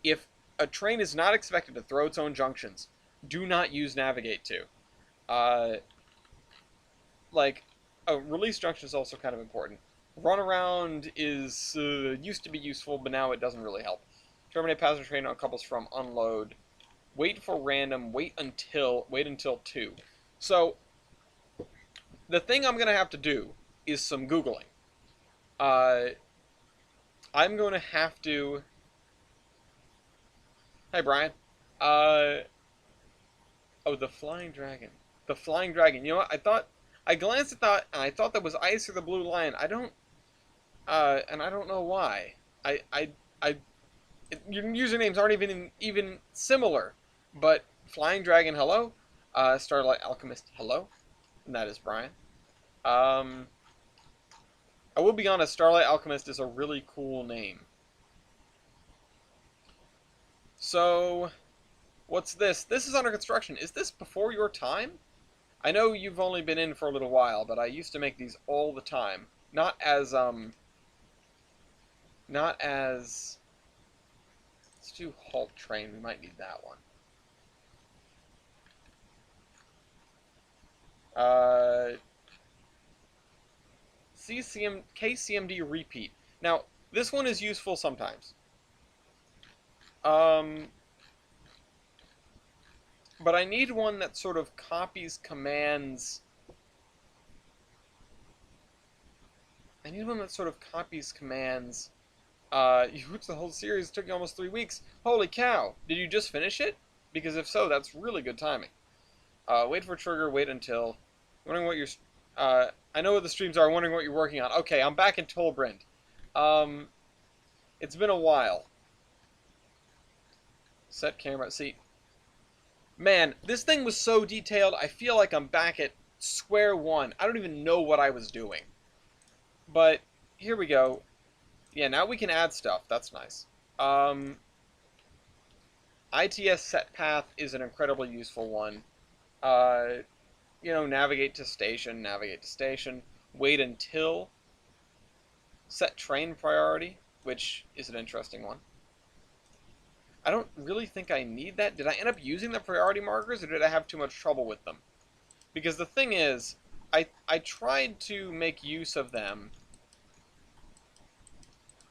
If a train is not expected to throw its own junctions, do not use navigate to. Release junction is also kind of important. Runaround is used to be useful, but now it doesn't really help. Terminate passenger train on couples from unload. Wait for random. Wait until 2. So the thing I'm going to have to do is some Googling. I'm going to have to... Hi, Brian. Oh, the Flying Dragon. The Flying Dragon. You know what? I glanced at that, and I thought that was Ice or the Blue Lion. I don't know why. Your usernames aren't even similar. But Flying Dragon, hello. Starlight Alchemist, hello. And that is Brian. I will be honest, Starlight Alchemist is a really cool name. So, what's this? This is under construction. Is this before your time? I know you've only been in for a little while, but I used to make these all the time. Not as, let's do halt train. We might need that one. KCMD repeat. Now, this one is useful sometimes. But I need one that sort of copies commands. You hooked the whole series. It took you almost 3 weeks. Holy cow! Did you just finish it? Because if so, that's really good timing. Wait for trigger. Wait until. Wondering what you're. I know what the streams are. Wondering what you're working on. Okay, I'm back in Tolbrand. It's been a while. Set camera. See, man, this thing was so detailed. I feel like I'm back at square one. I don't even know what I was doing. But here we go. Yeah, now we can add stuff. That's nice. ITS set path is an incredibly useful one. Navigate to station, wait until, set train priority, which is an interesting one. I don't really think I need that. Did I end up using the priority markers, or did I have too much trouble with them? Because the thing is, I tried to make use of them.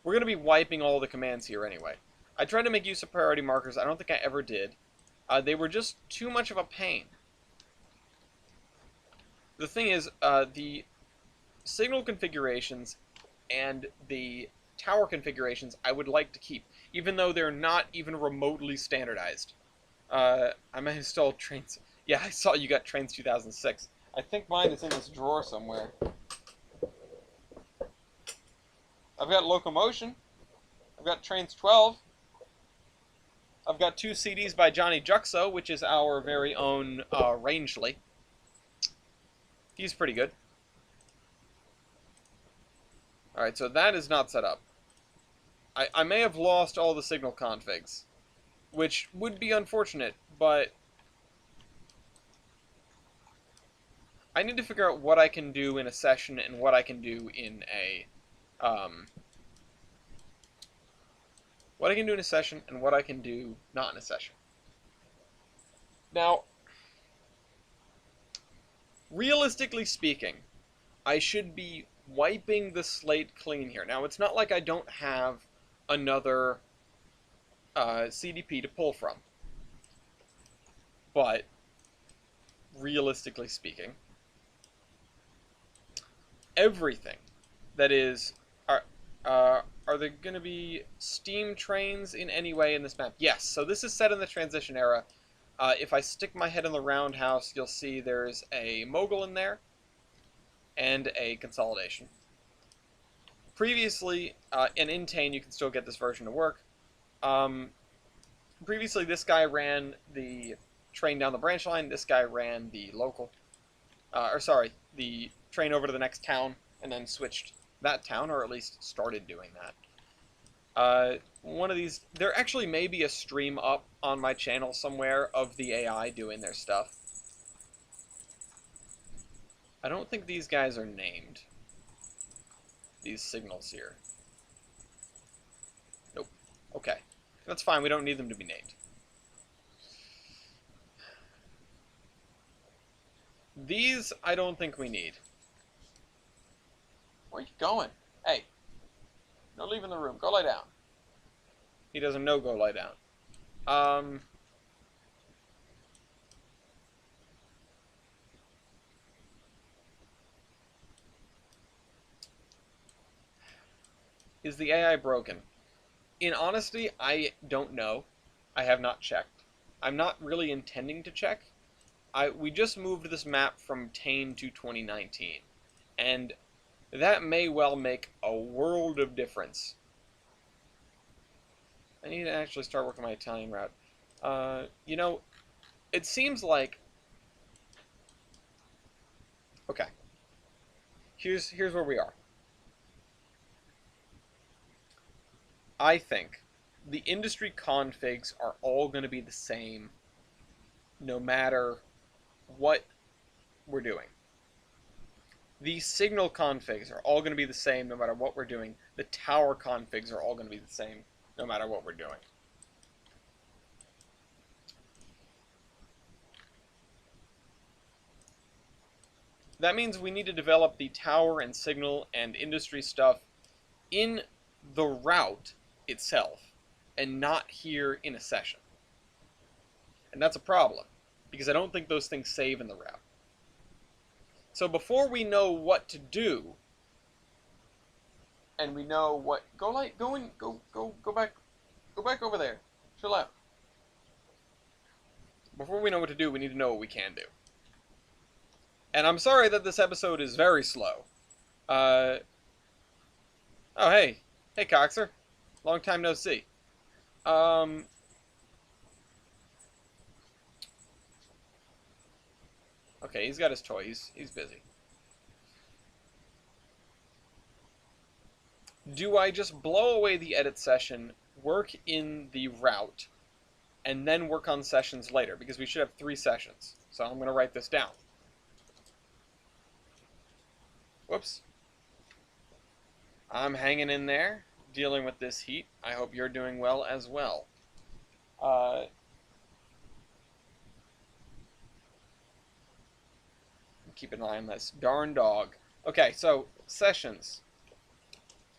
We're going to be wiping all the commands here anyway. I tried to make use of priority markers. I don't think I ever did. They were just too much of a pain. The thing is, the signal configurations and the tower configurations I would like to keep, even though they're not even remotely standardized. I might install Trains. Yeah, I saw you got Trains 2006. I think mine is in this drawer somewhere. I've got Locomotion. I've got Trains 12. I've got 2 CDs by Johnny Juxo, which is our very own Rangeley. He's pretty good. Alright, so that is not set up. I may have lost all the signal configs, which would be unfortunate, but I need to figure out what I can do in a session and what I can do in a what I can do in a session and what I can do not in a session. Now, realistically speaking, I should be wiping the slate clean here. Now, it's not like I don't have another CDP to pull from, but realistically speaking, everything that is... Are there going to be steam trains in any way in this map? Yes, so this is set in the transition era. If I stick my head in the roundhouse, you'll see there's a mogul in there and a consolidation. Previously, and in Tane you can still get this version to work. Previously this guy ran the train down the branch line, this guy ran the local, the train over to the next town, and then switched that town, or at least started doing that. One of these, there actually may be a stream up on my channel somewhere of the AI doing their stuff. I don't think these guys are named. These signals here. Nope. Okay. That's fine, we don't need them to be named. These, I don't think we need. Where are you going? Hey. No leaving the room. Go lie down. He doesn't know go lie down. Is the AI broken? In honesty, I don't know. I have not checked. I'm not really intending to check. We just moved this map from Tane to 2019, and that may well make a world of difference. I need to actually start working my Italian route. You know, it seems like... Okay. Here's where we are. I think the industry configs are all going to be the same no matter what we're doing. The signal configs are all going to be the same no matter what we're doing. The tower configs are all going to be the same no matter what we're doing. That means we need to develop the tower and signal and industry stuff in the route itself and not here in a session. And that's a problem, because I don't think those things save in the route. So before we know what to do, and we know what... Go back over there. Chill out. Before we know what to do, we need to know what we can do. And I'm sorry that this episode is very slow. Oh, hey. Hey, Coxer. Long time no see. Okay, he's got his toy. He's busy. Do I just blow away the edit session, work in the route, and then work on sessions later? Because we should have 3 sessions. So I'm going to write this down. Whoops. I'm hanging in there, dealing with this heat. I hope you're doing well as well. Keep an eye on this darn dog. Okay, so sessions.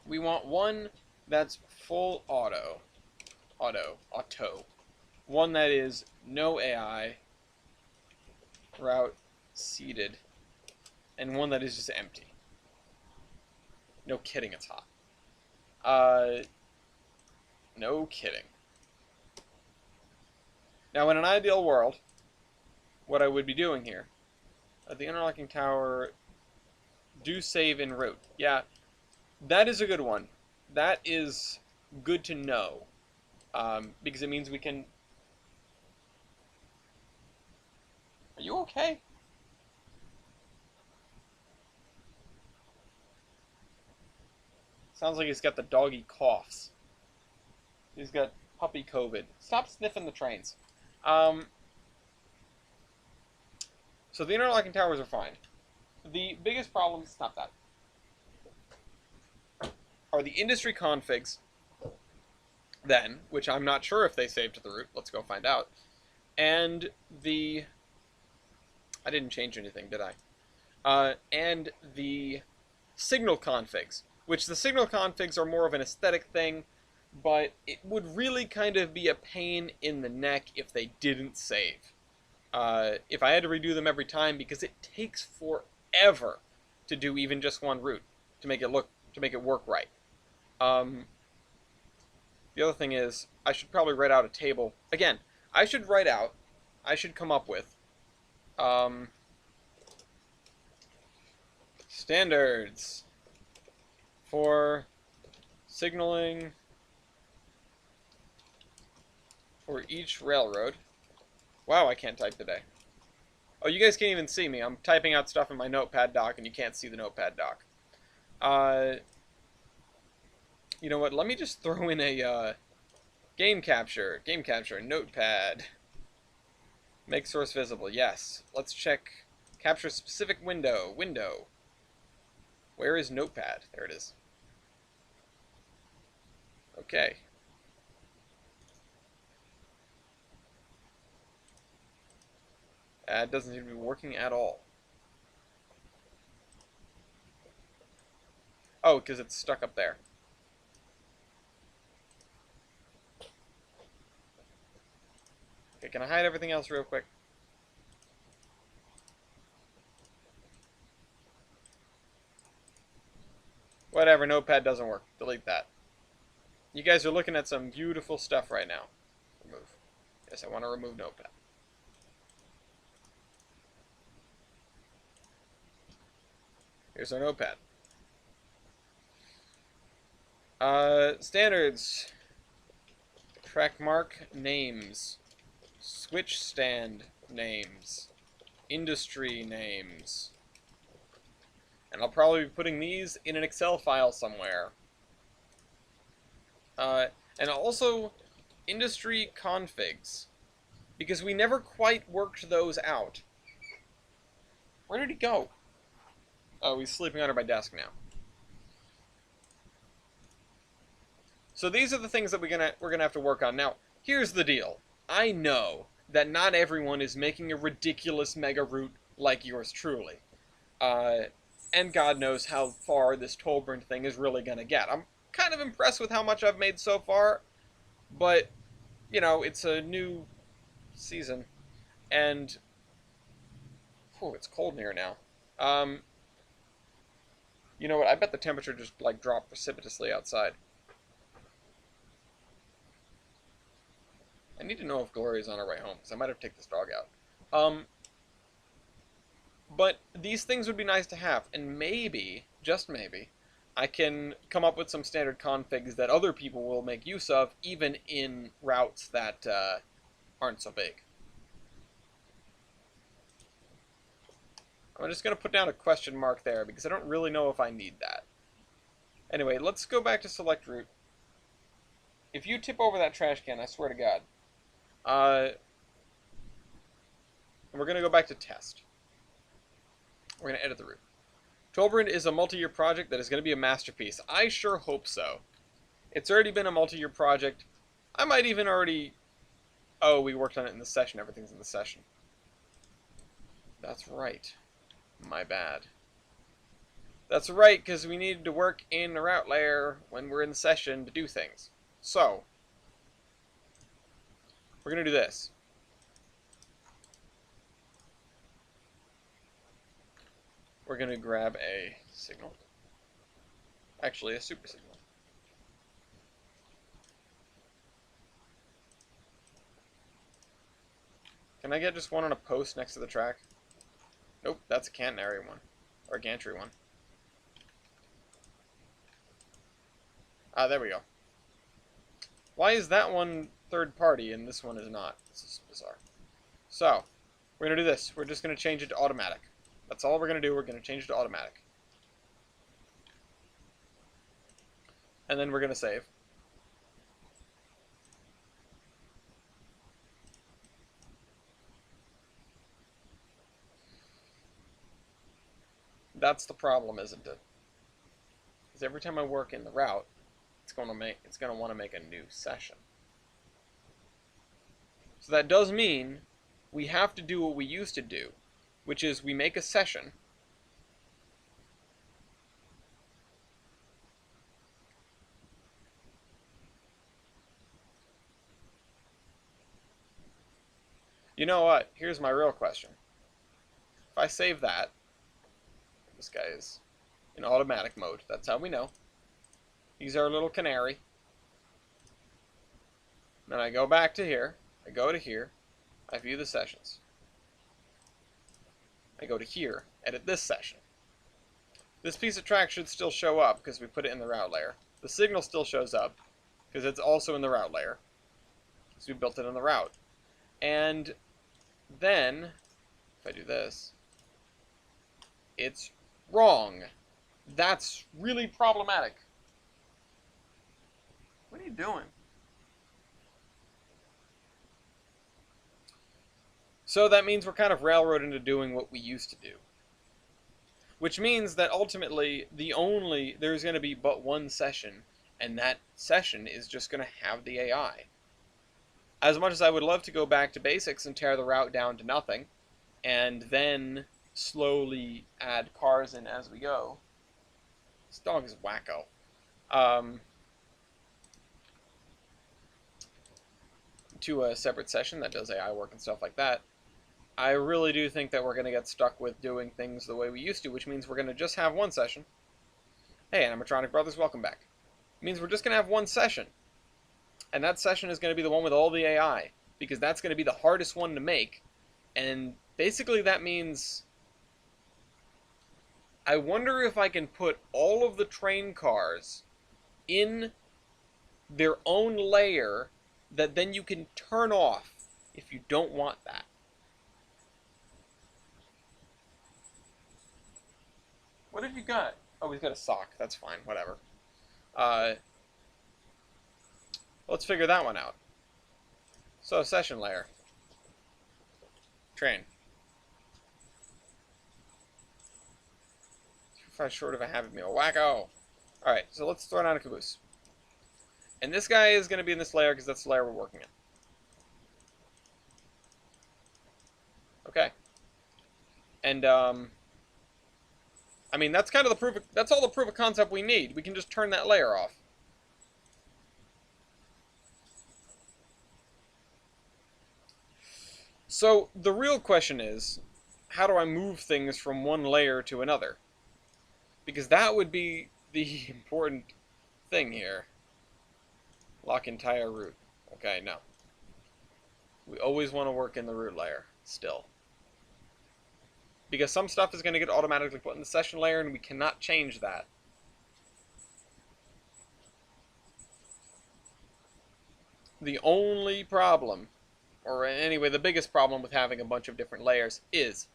We want one that's full auto. One that is no AI, route seated, and one that is just empty. No kidding, it's hot. No kidding. Now, in an ideal world, what I would be doing here, the interlocking tower, do save en route. Yeah, that is a good one. that is good to know, because it means we can... Are you okay? Sounds like he's got the doggy coughs. He's got puppy COVID. Stop sniffing the trains. Um, so the interlocking towers are fine. The biggest problem, stop that, are the industry configs, then, which I'm not sure if they saved to the root. Let's go find out. And the... I didn't change anything, did I? And the signal configs, which the signal configs are more of an aesthetic thing, but it would really kind of be a pain in the neck if they didn't save. If I had to redo them every time, because it takes forever to do even just one route to make it work right. The other thing is, I should probably write out a table. Again, I should come up with standards for signaling for each railroad. Wow, I can't type today. Oh, you guys can't even see me. I'm typing out stuff in my notepad doc, and you can't see the notepad doc. You know what? Let me just throw in a game capture, notepad. Make source visible. Yes. Let's check capture specific window. Where is notepad? There it is. Okay. It doesn't seem to be working at all. Oh, because it's stuck up there. Okay, can I hide everything else real quick? Whatever, notepad doesn't work. Delete that. You guys are looking at some beautiful stuff right now. Remove. Yes, I want to remove notepad. Here's our notepad. Standards. Track mark names. Switch stand names. Industry names. And I'll probably be putting these in an Excel file somewhere. And also industry configs, because we never quite worked those out. Where did he go? Oh, he's sleeping under my desk now. So these are the things that we're gonna have to work on. Now, here's the deal. I know that not everyone is making a ridiculous mega route like yours truly. And God knows how far this Tollburned thing is really gonna get. I'm kind of impressed with how much I've made so far, but, you know, it's a new season, and, whew, it's cold in here now. You know what, I bet the temperature just, like, dropped precipitously outside. I need to know if Gloria's on her way home, because I might have to take this dog out. But these things would be nice to have, and maybe, just maybe, I can come up with some standard configs that other people will make use of, even in routes that aren't so big. I'm just going to put down a question mark there, because I don't really know if I need that. Anyway, let's go back to select route. If you tip over that trash can, I swear to God. And we're going to go back to test. We're going to edit the route. Tollburned is a multi-year project that is going to be a masterpiece. I sure hope so. It's already been a multi-year project. I might even already... Oh, we worked on it in the session. Everything's in the session. That's right. My bad. That's right, because we needed to work in the route layer when we're in the session to do things. So, we're going to do this. We're going to grab a signal. Actually, a super signal. Can I get just one on a post next to the track? Nope, that's a catenary one. Or a gantry one. Ah, there we go. Why is that one third party and this one is not? This is bizarre. So, we're going to do this. We're just going to change it to automatic. That's all we're going to do. We're going to change it to automatic. And then we're going to save. That's the problem, isn't it? Because every time I work in the route, it's going to want to make a new session. So that does mean we have to do what we used to do, which is we make a session. You know what? Here's my real question. If I save that, this guy is in automatic mode. That's how we know. He's our little canary. Then I go back to here. I go to here. I view the sessions. I go to here. Edit this session. This piece of track should still show up because we put it in the route layer. The signal still shows up because it's also in the route layer. So we built it in the route. And then, if I do this, it's wrong. That's really problematic. What are you doing? So that means we're kind of railroaded into doing what we used to do. Which means that ultimately, there's going to be but one session, and that session is just going to have the AI. As much as I would love to go back to basics and tear the route down to nothing, and then slowly add cars in as we go. This dog is wacko. To a separate session that does AI work and stuff like that, I really do think that we're going to get stuck with doing things the way we used to, which means we're going to just have one session. Hey, Animatronic Brothers, welcome back. It means we're just going to have one session. And that session is going to be the one with all the AI, because that's going to be the hardest one to make. And basically that means I wonder if I can put all of the train cars in their own layer that then you can turn off if you don't want that. What have you got? Oh, he's got a sock. That's fine. Whatever. Let's figure that one out. So, session layer. Train. 5 short of a Happy Meal. Wacko! Alright, so let's throw down a caboose. And this guy is going to be in this layer because that's the layer we're working in. Okay. And, I mean, that's kind of the proof of, that's all the proof of concept we need. We can just turn that layer off. So, the real question is, how do I move things from one layer to another? Because that would be the important thing here. Lock entire route. Okay, no. We always want to work in the root layer, still. Because some stuff is going to get automatically put in the session layer, and we cannot change that. The only problem, or anyway, the biggest problem with having a bunch of different layers is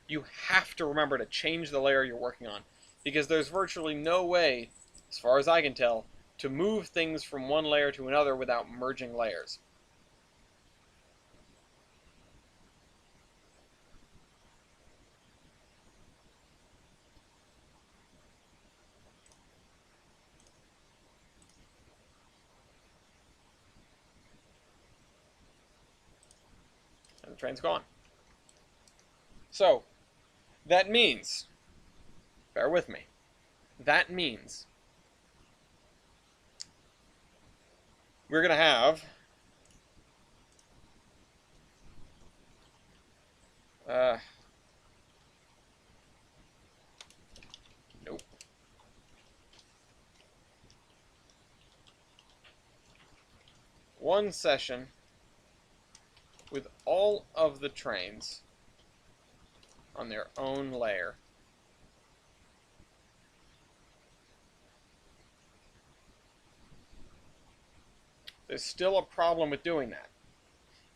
you have to remember to change the layer you're working on. Because there's virtually no way, as far as I can tell, to move things from one layer to another without merging layers. And the train's gone. So, that means, bear with me, that means we're going to have nope. One session with all of the trains on their own layer. There's still a problem with doing that.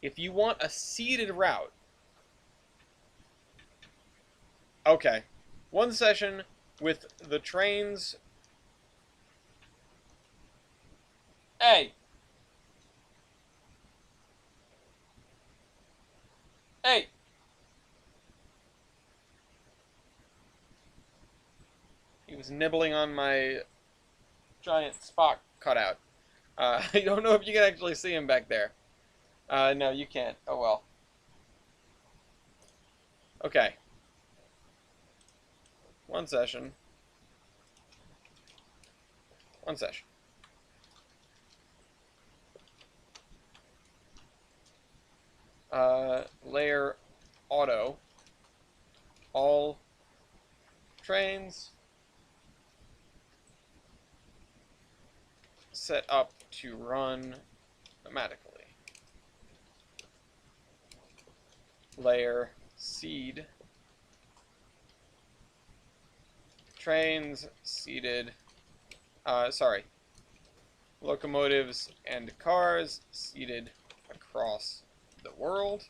If you want a seeded route, okay, one session with the trains. Hey! Hey! He was nibbling on my giant Spock cutout. I don't know if you can actually see him back there. No, you can't. Oh well. Okay. One session. One session. Layer auto. All trains set up to run automatically. Layer seed. Trains seeded. Sorry. Locomotives and cars seeded across the world.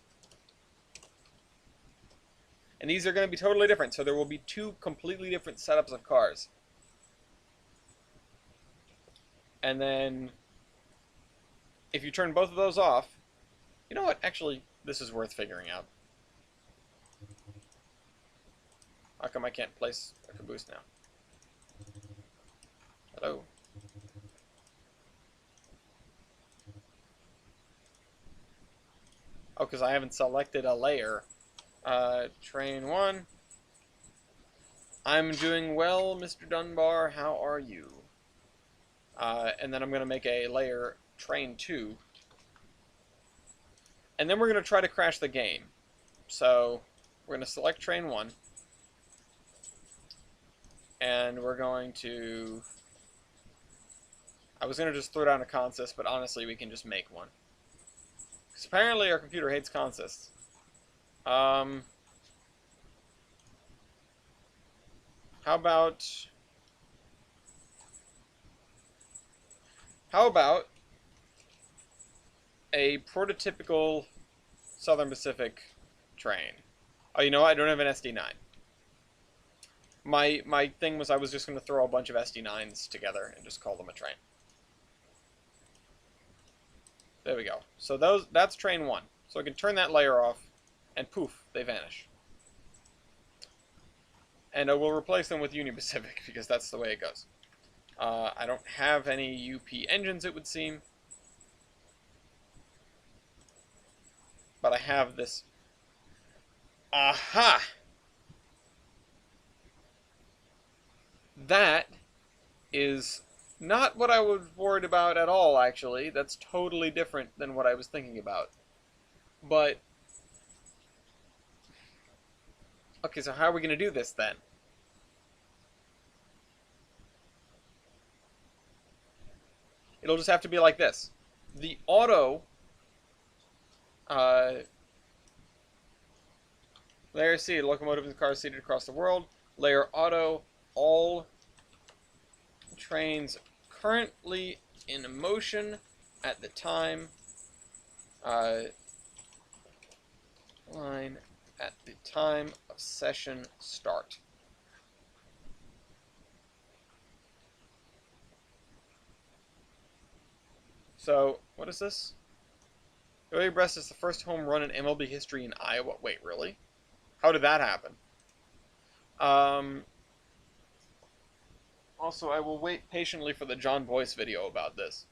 And these are going to be totally different, so there will be two completely different setups of cars. And then, if you turn both of those off, you know what? Actually, this is worth figuring out. How come I can't place a caboose now? Hello? Oh, because I haven't selected a layer. Train 1. I'm doing well, Mr. Dunbar. How are you? And then I'm going to make a layer train 2. And then we're going to try to crash the game. So we're going to select train 1. And we're going to... I was going to just throw down a consist, but honestly we can just make one. Because apparently our computer hates consists. How about a prototypical Southern Pacific train? Oh, you know what? I don't have an SD9. My thing was I was just going to throw a bunch of SD9s together and just call them a train. There we go. So that's train 1. So I can turn that layer off, and poof, they vanish. And we'll replace them with Union Pacific, because that's the way it goes. I don't have any UP engines, it would seem. But I have this. Aha! That is not what I was worried about at all, actually. That's totally different than what I was thinking about. But... okay, so how are we going to do this, then? It'll just have to be like this. The auto... layer C, locomotives and cars seated across the world. Layer auto, all trains currently in motion at the time. Line at the time of session start. So, what is this? Joey Brest is the first home run in MLB history in Iowa. Wait, really? How did that happen? Also, I will wait patiently for the John Boyce video about this.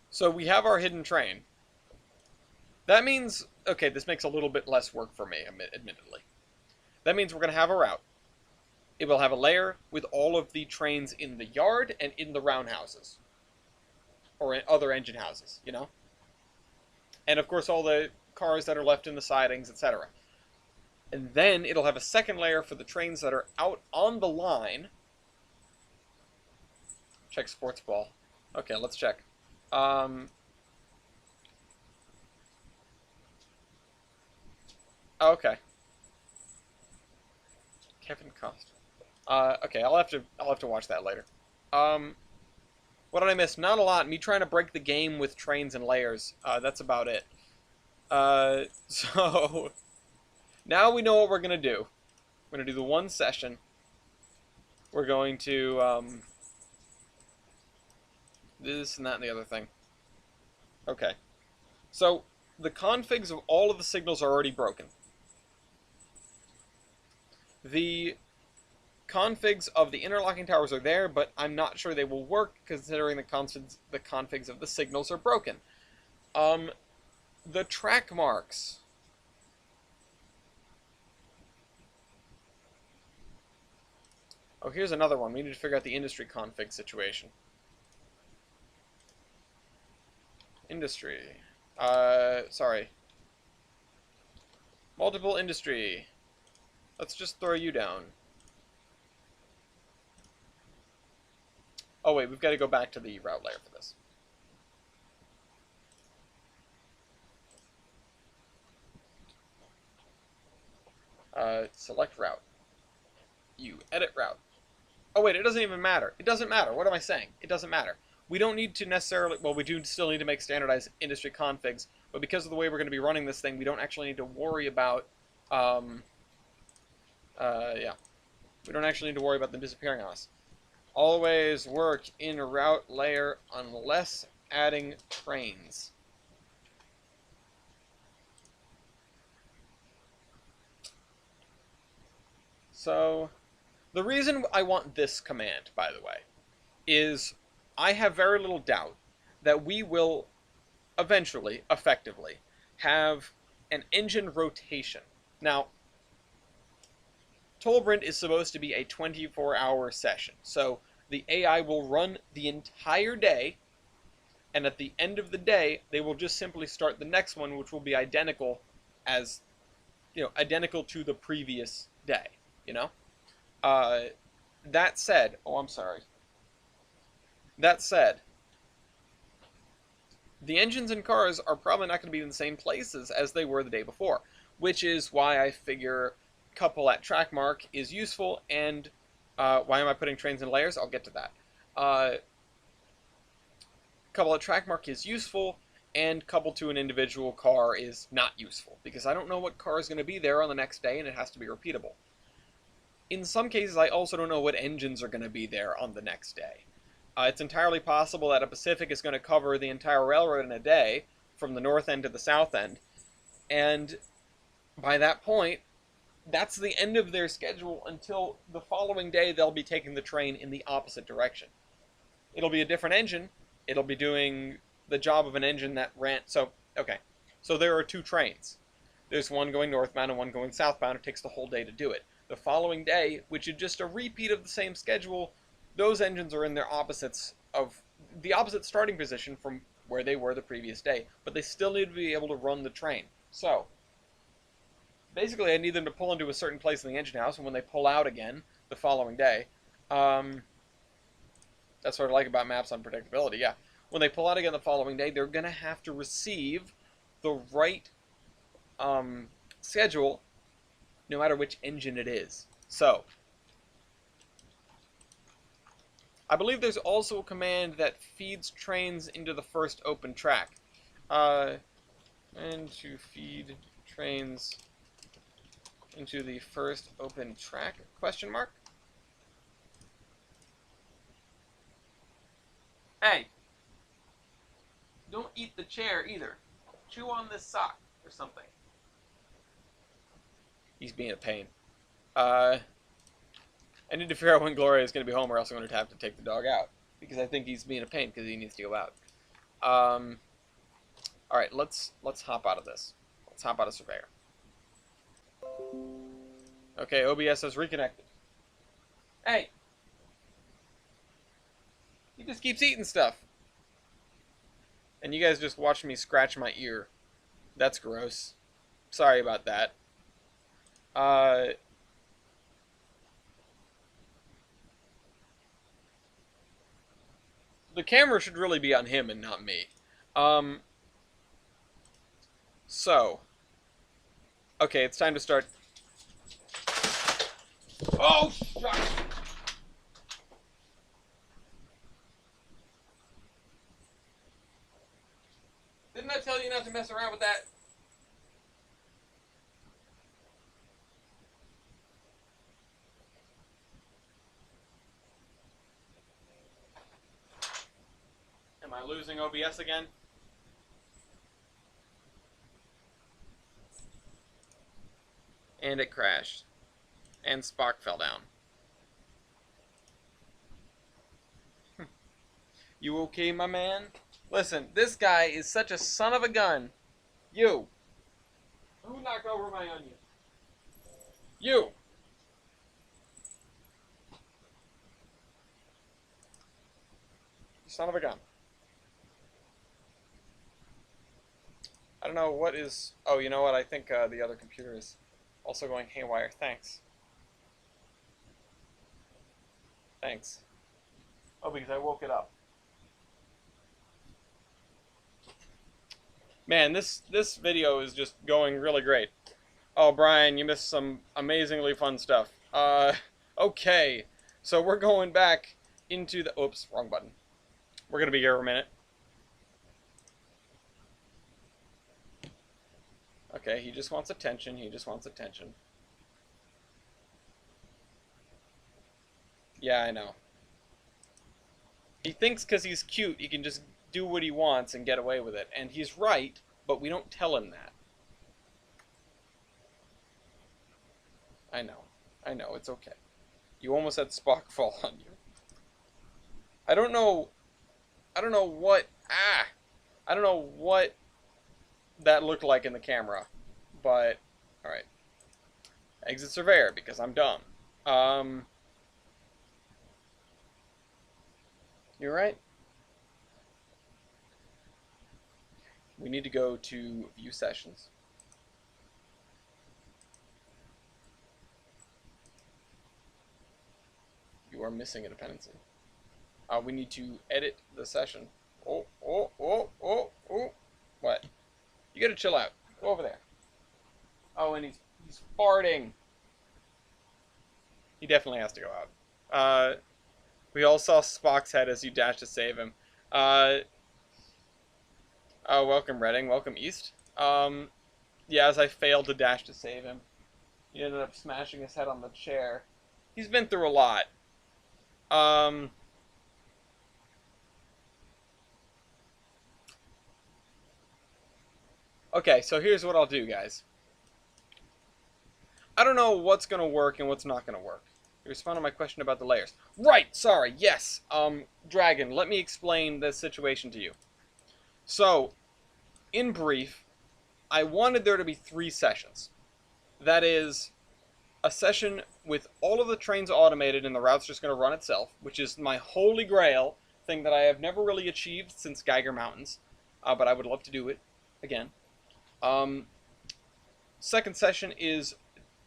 So we have our hidden train. That means, okay, this makes a little bit less work for me, admittedly. That means we're going to have a route. It will have a layer with all of the trains in the yard and in the roundhouses. Or in other engine houses, you know? And of course all the cars that are left in the sidings, etc. And then it'll have a second layer for the trains that are out on the line. Check sports ball. Okay, let's check. Okay. Kevin Costner. Okay, I'll have to watch that later. What did I miss? Not a lot. Me trying to break the game with trains and layers. That's about it. So now we know what we're gonna do. We're gonna do the one session. We're going to this and that and the other thing. Okay. So the configs of all of the signals are already broken. The configs of the interlocking towers are there, but I'm not sure they will work considering the configs of the signals are broken. The track marks. Oh, here's another one. We need to figure out the industry config situation. Industry. Sorry. Multiple industry. Let's just throw you down. Oh wait, we've got to go back to the route layer for this. Select route. You edit route. Oh wait, it doesn't even matter. It doesn't matter. What am I saying? It doesn't matter. We don't need to necessarily, well, we do still need to make standardized industry configs, but because of the way we're going to be running this thing, we don't actually need to worry about, yeah. We don't actually need to worry about them disappearing on us. Always work in route layer unless adding trains. So, the reason I want this command, by the way, is I have very little doubt that we will eventually, effectively, have an engine rotation. Now, Tolbrand is supposed to be a 24-hour session, so the AI will run the entire day, and at the end of the day, they will just simply start the next one, which will be identical as, identical to the previous day, That said, oh, I'm sorry. That said, the engines and cars are probably not going to be in the same places as they were the day before, which is why I figure couple at track mark is useful, and why am I putting trains in layers? I'll get to that. Couple at track mark is useful, and couple to an individual car is not useful, because I don't know what car is going to be there on the next day, and it has to be repeatable. In some cases, I also don't know what engines are going to be there on the next day. It's entirely possible that a Pacific is going to cover the entire railroad in a day, from the north end to the south end, and by that point, that's the end of their schedule until the following day they'll be taking the train in the opposite direction. It'll be a different engine. It'll be doing the job of an engine that ran... So there are two trains. There's one going northbound and one going southbound. It takes the whole day to do it. The following day, which is just a repeat of the same schedule, those engines are in their opposite starting position from where they were the previous day, but they still need to be able to run the train. So, basically I need them to pull into a certain place in the engine house, and when they pull out again the following day, that's what I like about maps unpredictability, yeah. When they pull out again the following day, they're going to have to receive the right schedule, no matter which engine it is. So, I believe there's also a command that feeds trains into the first open track. And to feed trains into the first open track, question mark? Hey, don't eat the chair either. Chew on this sock or something. He's being a pain. I need to figure out when Gloria is going to be home, or else I'm going to have to take the dog out. Because I think he's being a pain because he needs to go out. Alright, let's hop out of this. Let's hop out of Surveyor. Okay, OBS has reconnected. Hey! He just keeps eating stuff. And you guys just watched me scratch my ear. That's gross. Sorry about that. The camera should really be on him and not me. Okay, it's time to start. Oh, shit! Didn't I tell you not to mess around with that? Am I losing OBS again? And it crashed. And Spock fell down. You okay, my man? Listen, this guy is such a son of a gun. You. Who knocked over my onion? You. Son of a gun. I don't know what is... Oh, you know what? I think the other computer is also going haywire. Thanks. Thanks. Oh, because I woke it up. Man, this video is just going really great. Oh, Brian, you missed some amazingly fun stuff. Okay. So we're going back into the... Oops, wrong button. We're going to be here for a minute. Okay, he just wants attention. He just wants attention. Yeah, I know. He thinks because he's cute, he can just do what he wants and get away with it. And he's right, but we don't tell him that. I know. I know, it's okay. You almost had Spock fall on you. I don't know what... I don't know what that looked like in the camera. But, alright. Exit Surveyor, because I'm dumb. You're right. We need to go to View Sessions. You are missing a dependency. We need to edit the session. Oh. What? You gotta chill out. Go over there. Oh, and he's farting. He definitely has to go out. We all saw Spock's head as you dashed to save him. Oh, welcome, Redding. Welcome, East. Yeah, as I failed to dash to save him, he ended up smashing his head on the chair. He's been through a lot. Okay, so here's what I'll do, guys. I don't know what's going to work and what's not going to work. You respond to my question about the layers. Right, sorry, yes. Dragon, let me explain the situation to you. So, in brief, I wanted there to be 3 sessions. That is, a session with all of the trains automated and the route's just going to run itself, which is my holy grail thing that I have never really achieved since Geiger Mountains, but I would love to do it again. Second session is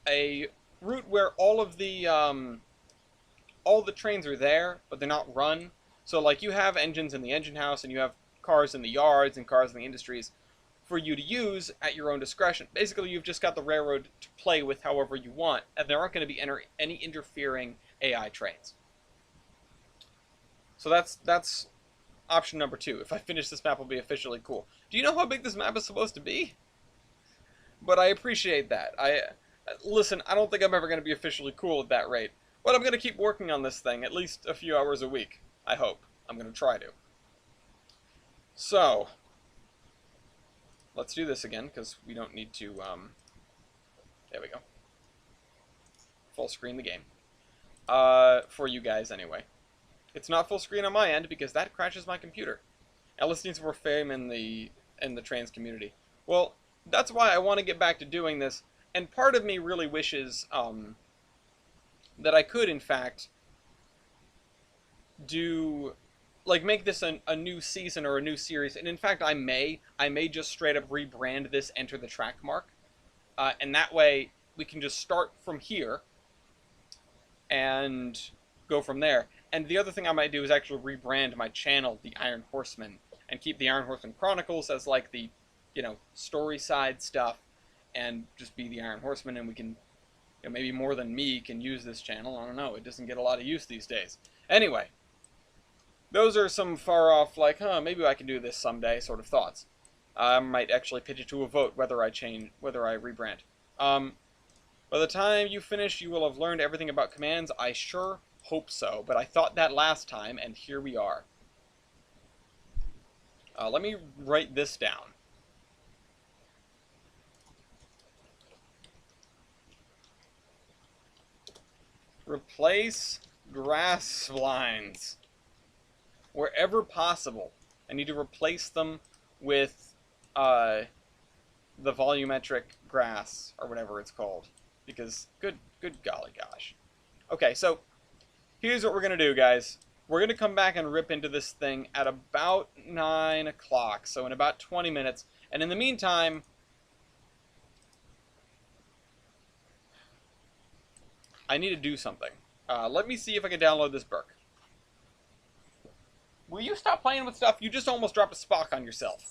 a route where all the trains are there, but they're not run. So, like, you have engines in the engine house, and you have cars in the yards and cars in the industries for you to use at your own discretion. Basically, you've just got the railroad to play with however you want, and there aren't going to be any interfering AI trains. So that's option number 2. If I finish this map, will be officially cool. Do you know how big this map is supposed to be? But I appreciate that. Listen, I don't think I'm ever going to be officially cool at that rate. But I'm going to keep working on this thing, at least a few hours a week. I hope. I'm going to try to. So, let's do this again, because we don't need to, there we go. Full screen the game. For you guys, anyway. It's not full screen on my end, because that crashes my computer. Ellis needs more fame in the trans community. Well, that's why I want to get back to doing this, and part of me really wishes, that I could, in fact, make this a new season or a new series. And in fact, I may just straight up rebrand this Enter the Track Mark. And that way, we can just start from here and go from there. And the other thing I might do is actually rebrand my channel, The Iron Horseman, and keep The Iron Horseman Chronicles as, like, the, story side stuff, and just be The Iron Horseman, and we can... maybe more than me can use this channel. I don't know. It doesn't get a lot of use these days. Anyway, those are some far off, like, maybe I can do this someday sort of thoughts. I might actually pitch it to a vote whether I rebrand. By the time you finish, you will have learned everything about commands. I sure hope so, but I thought that last time, and here we are. Let me write this down. Replace grass blinds. Wherever possible, I need to replace them with the volumetric grass, or whatever it's called. Because, good golly gosh. Okay, so, here's what we're going to do, guys. We're going to come back and rip into this thing at about 9 o'clock, so in about 20 minutes. And in the meantime, I need to do something. Let me see if I can download this Burk. Will you stop playing with stuff? You just almost dropped a Spock on yourself.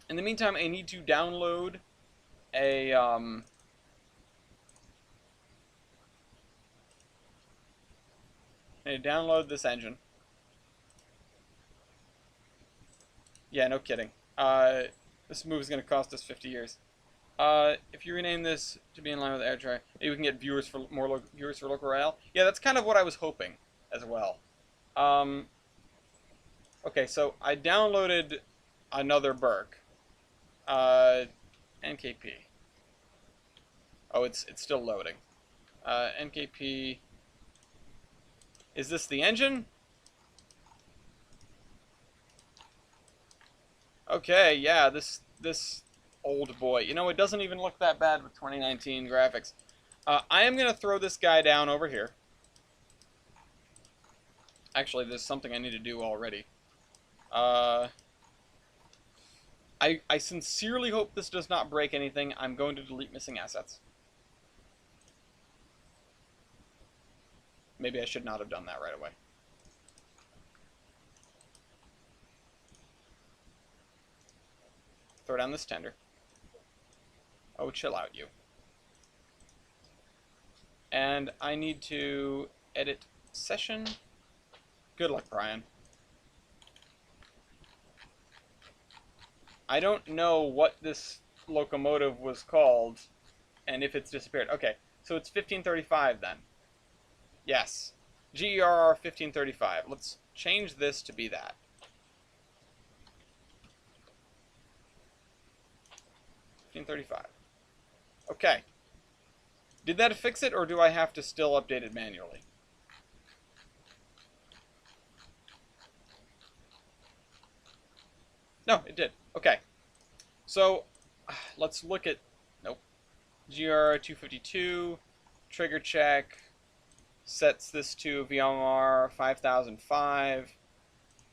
In the meantime, I need to download a... I need to download this engine. Yeah, no kidding. This move is going to cost us 50 years. If you rename this to be in line with AirTry, maybe we can get viewers for more viewers for local rail. Yeah, that's kind of what I was hoping as well. Okay, so I downloaded another Burk. NKP. Oh, it's still loading. NKP. Is this the engine? Okay, yeah, this old boy. You know, it doesn't even look that bad with 2019 graphics. I am going to throw this guy down over here. Actually, there's something I need to do already. I sincerely hope this does not break anything. I'm going to delete missing assets. Maybe I should not have done that right away. Throw down this tender. Oh, chill out, you. And I need to edit session. Good luck, Brian. I don't know what this locomotive was called, and if it's disappeared. Okay, so it's 1535 then. Yes. GERR 1535. Let's change this to be that. 1535. Okay. Did that fix it, or do I have to still update it manually? No, it did. Okay. So, let's look at... Nope. GR 252. Trigger check. Sets this to VMR 5005,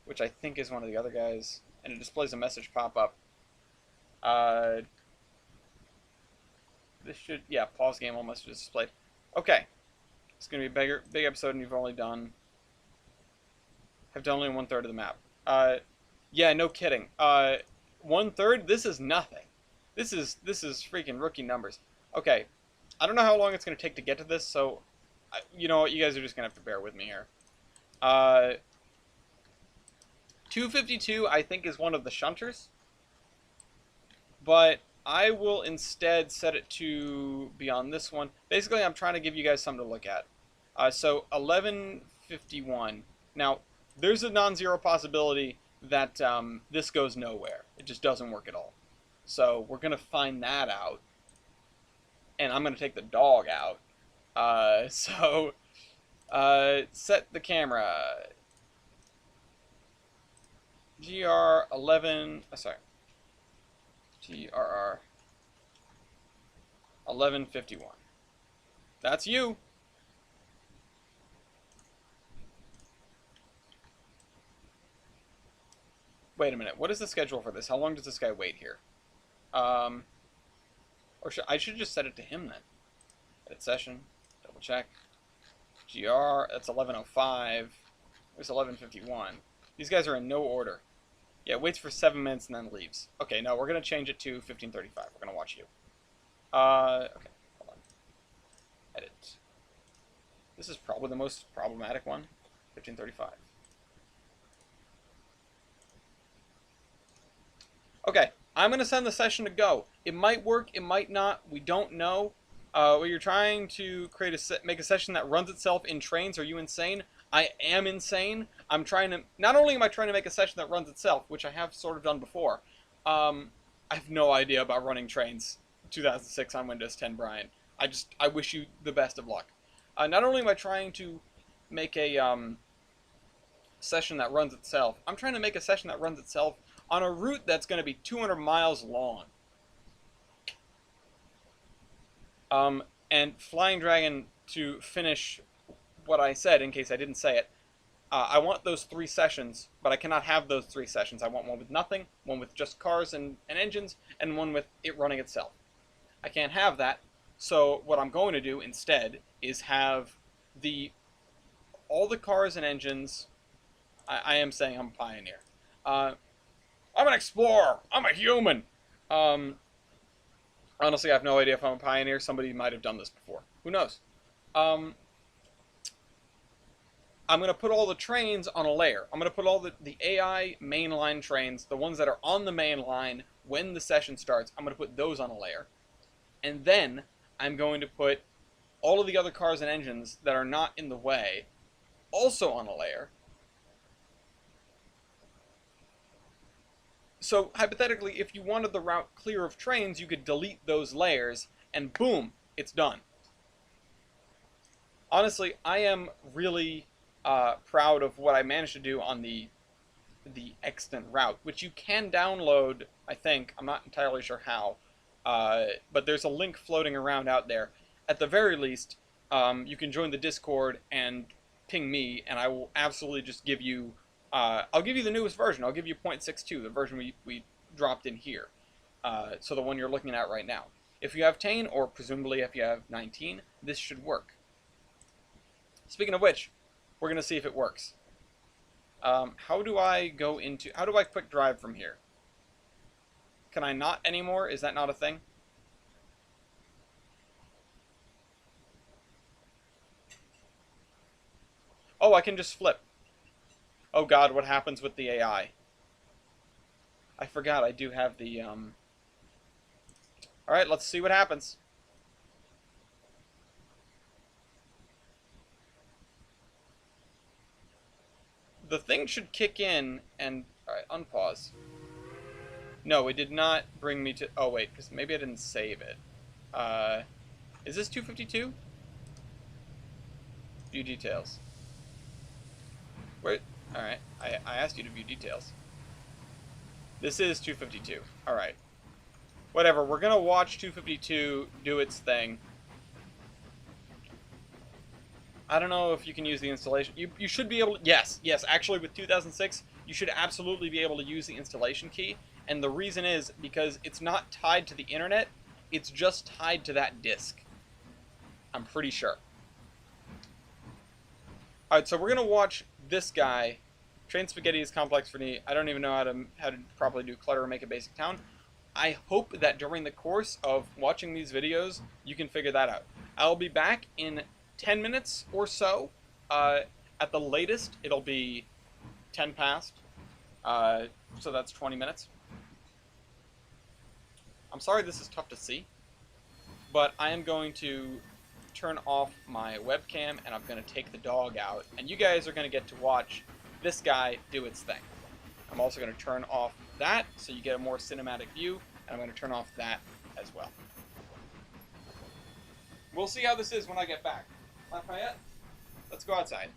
which I think is one of the other guys. And it displays a message pop up. This should... Yeah, pause game, all messages displayed. Okay. It's going to be a big episode, and you've only done... Have done only 1/3 of the map. Yeah, no kidding. 1/3? This is nothing. This is freaking rookie numbers. Okay. I don't know how long it's going to take to get to this, so... You know what? You guys are just going to have to bear with me here. 252, I think, is one of the shunters. But I will instead set it to be on this one. Basically, I'm trying to give you guys something to look at. So 1151. Now, there's a non-zero possibility that this goes nowhere. It just doesn't work at all. So we're going to find that out. And I'm going to take the dog out. Set the camera. GR11, sorry. GRR 1151. That's you. Wait a minute. What is the schedule for this? How long does this guy wait here? Or I should just set it to him then. Edit session. Double check. GR. That's 1105. There's 1151. These guys are in no order. Yeah, waits for 7 minutes and then leaves. Okay, no, we're going to change it to 1535. We're going to watch you. Okay, hold on. Edit. This is probably the most problematic one. 1535. I'm going to send the session to go. It might work, it might not, we don't know. When you're trying to make a session that runs itself in trains, are you insane? I am insane. Not only am I trying to make a session that runs itself, which I have sort of done before, I have no idea about running trains 2006 on Windows 10, Brian. I wish you the best of luck. Not only am I trying to make a session that runs itself, I'm trying to make a session that runs itself on a route that's going to be 200 miles long. And Flying Dragon, to finish what I said, in case I didn't say it, I want those 3 sessions, but I cannot have those 3 sessions. I want one with nothing, one with just cars and engines, and one with it running itself. I can't have that, so what I'm going to do instead is have all the cars and engines. I am saying I'm a pioneer. I'm an explorer. I'm a human. Honestly, I have no idea if I'm a pioneer. Somebody might have done this before. Who knows? I'm going to put all the trains on a layer. I'm going to put all the AI mainline trains, the ones that are on the main line when the session starts, I'm going to put those on a layer. And then I'm going to put all of the other cars and engines that are not in the way also on a layer. So hypothetically, if you wanted the route clear of trains, you could delete those layers, and boom, it's done. Honestly, I am really proud of what I managed to do on the extant route, which you can download, I think. I'm not entirely sure how, but there's a link floating around out there. At the very least, you can join the Discord and ping me, and I will absolutely just give you I'll give you the newest version. I'll give you 0.62, the version we dropped in here. So the one you're looking at right now. If you have 10, or presumably if you have 19, this should work. Speaking of which, we're going to see if it works. How do I quick drive from here? Can I not anymore? Is that not a thing? Oh, I can just flip. Oh god, what happens with the AI? I forgot I do have the, Alright, let's see what happens. The thing should kick in and... Alright, unpause. No, it did not bring me to... Oh, wait, because maybe I didn't save it. Is this 252? View details. Wait... Alright, I asked you to view details. This is 252. Alright. Whatever, we're gonna watch 252 do its thing. I don't know if you can use the installation. You should be able to... Yes, actually with 2006, you should absolutely be able to use the installation key. And the reason is because it's not tied to the internet, it's just tied to that disk. I'm pretty sure. Alright, so we're gonna watch this guy. Train Spaghetti is complex for me. I don't even know how to properly do clutter or make a basic town. I hope that during the course of watching these videos, you can figure that out. I'll be back in 10 minutes or so. At the latest, it'll be 10 past. So that's 20 minutes. I'm sorry this is tough to see, but I am going to turn off my webcam and I'm going to take the dog out, and you guys are going to get to watch this guy do its thing. I'm also going to turn off that so you get a more cinematic view, and I'm going to turn off that as well. We'll see how this is when I get back. Lafayette, let's go outside.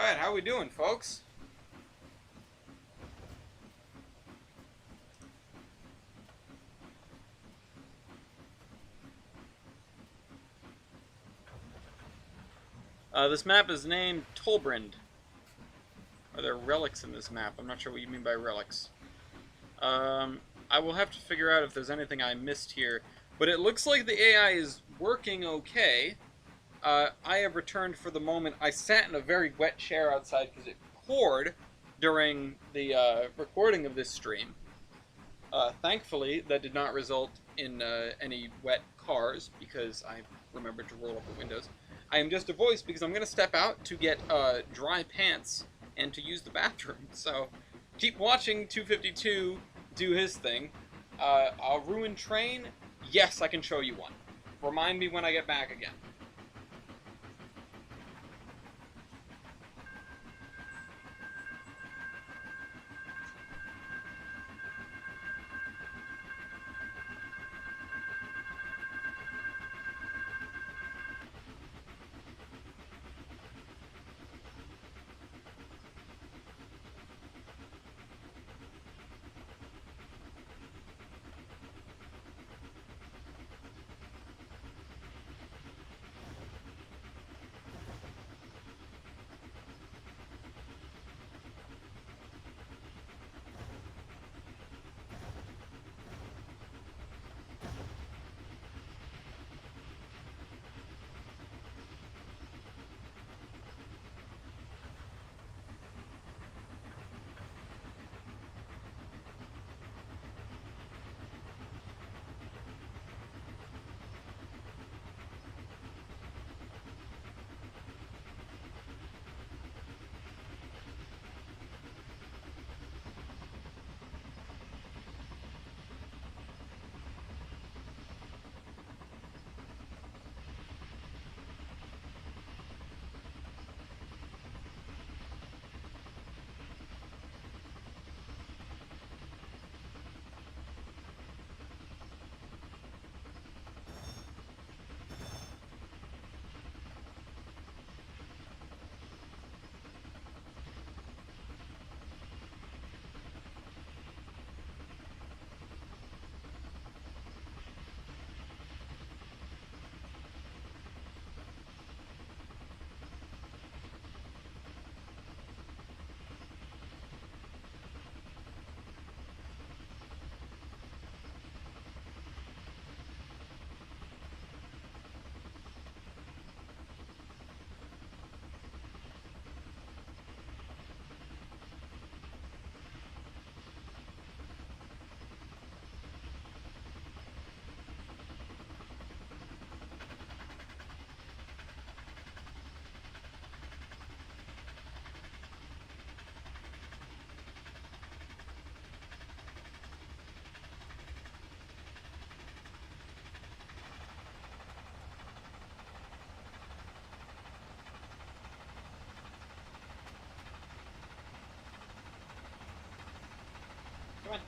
Alright, how we doing, folks? This map is named Tolbrand. Are there relics in this map? I'm not sure what you mean by relics. I will have to figure out if there's anything I missed here. But it looks like the AI is working okay. I have returned for the moment. I sat in a very wet chair outside because it poured during the recording of this stream. Thankfully, that did not result in any wet cars because I remembered to roll up the windows. I am just a voice because I'm going to step out to get dry pants and to use the bathroom. So keep watching 252 do his thing. A ruined train? Yes, I can show you one. Remind me when I get back again. Come on.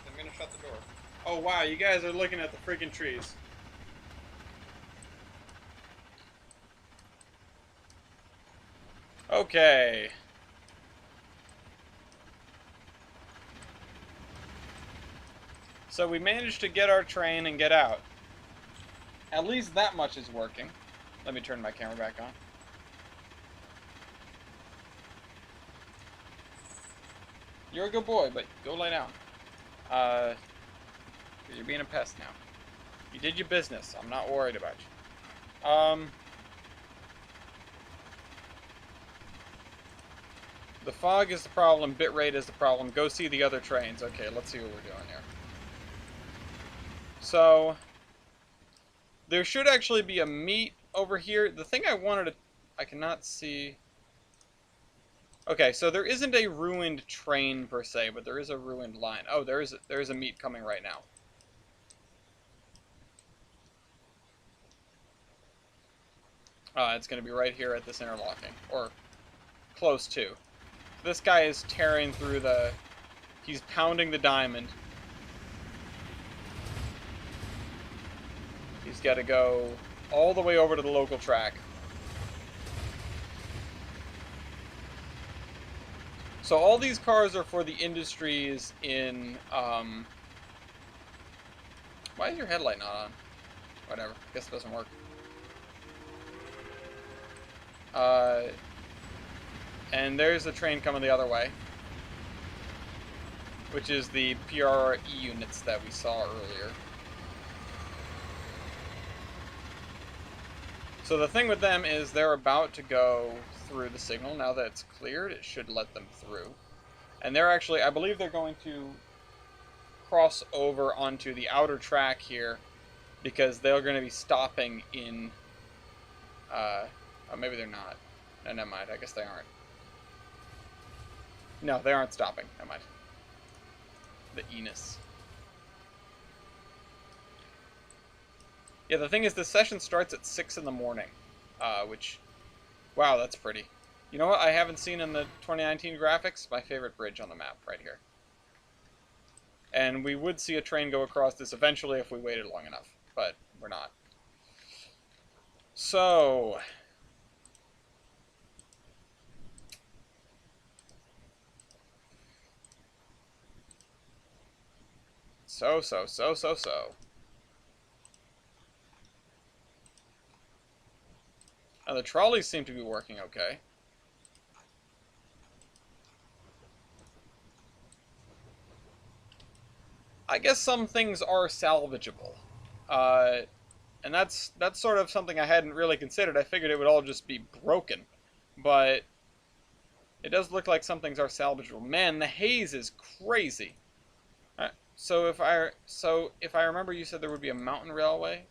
I'm gonna shut the door. Oh wow, you guys are looking at the freaking trees. Okay. So we managed to get our train and get out. At least that much is working. Let me turn my camera back on. You're a good boy, but go lay down. Because you're being a pest now. You did your business. I'm not worried about you. The fog is the problem. Bitrate is the problem. Go see the other trains. Okay, let's see what we're doing here. So, there should actually be a meet over here. The thing I wanted to... I cannot see... Okay, so there isn't a ruined train per se, but there is a ruined line. Oh, there is a meet coming right now. It's going to be right here at this interlocking, or close to. This guy is tearing through the... He's pounding the diamond. He's got to go all the way over to the local track. So all these cars are for the industries in, why is your headlight not on? Whatever, guess it doesn't work. And there's the train coming the other way, which is the PRE units that we saw earlier. So the thing with them is they're about to go through the signal. Now that it's cleared, it should let them through. And they're actually, I believe they're going to cross over onto the outer track here because they're going to be stopping in, oh, maybe they're not. No, never mind. I guess they aren't. No, they aren't stopping. Never mind. The Enos. Yeah, the thing is, the session starts at 6 in the morning, which, wow, that's pretty. You know what I haven't seen in the 2019 graphics? My favorite bridge on the map, right here. And we would see a train go across this eventually if we waited long enough, but we're not. So... So. Now, the trolleys seem to be working okay. I guess some things are salvageable. And that's sort of something I hadn't really considered. I figured it would all just be broken. But it does look like some things are salvageable. Man, the haze is crazy. So if I remember, you said there would be a mountain railway.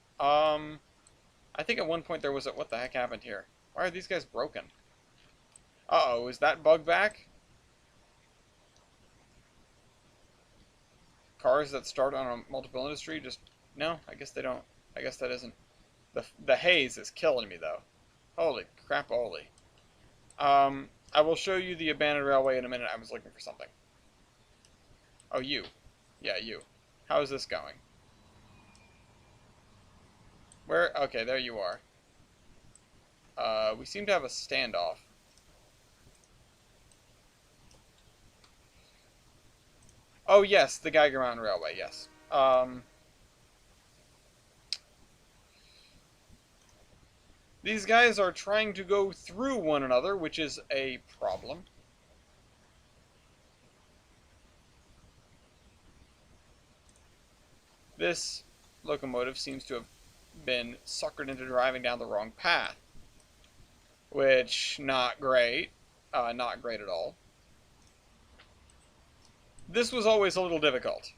I think at one point there was a... What the heck happened here? Why are these guys broken? Uh-oh, is that bug back? Cars that start on a multiple industry just... No, I guess they don't. I guess that isn't... The haze is killing me, though. Holy crap-oly. I will show you the abandoned railway in a minute. I was looking for something. Oh, you. Yeah, you. How is this going? Where? Okay, there you are. We seem to have a standoff. Oh, yes, the Geiger Mountain Railway, yes. These guys are trying to go through one another, which is a problem. This locomotive seems to have been suckered into driving down the wrong path. Which, not great. Not great at all. This was always a little difficult.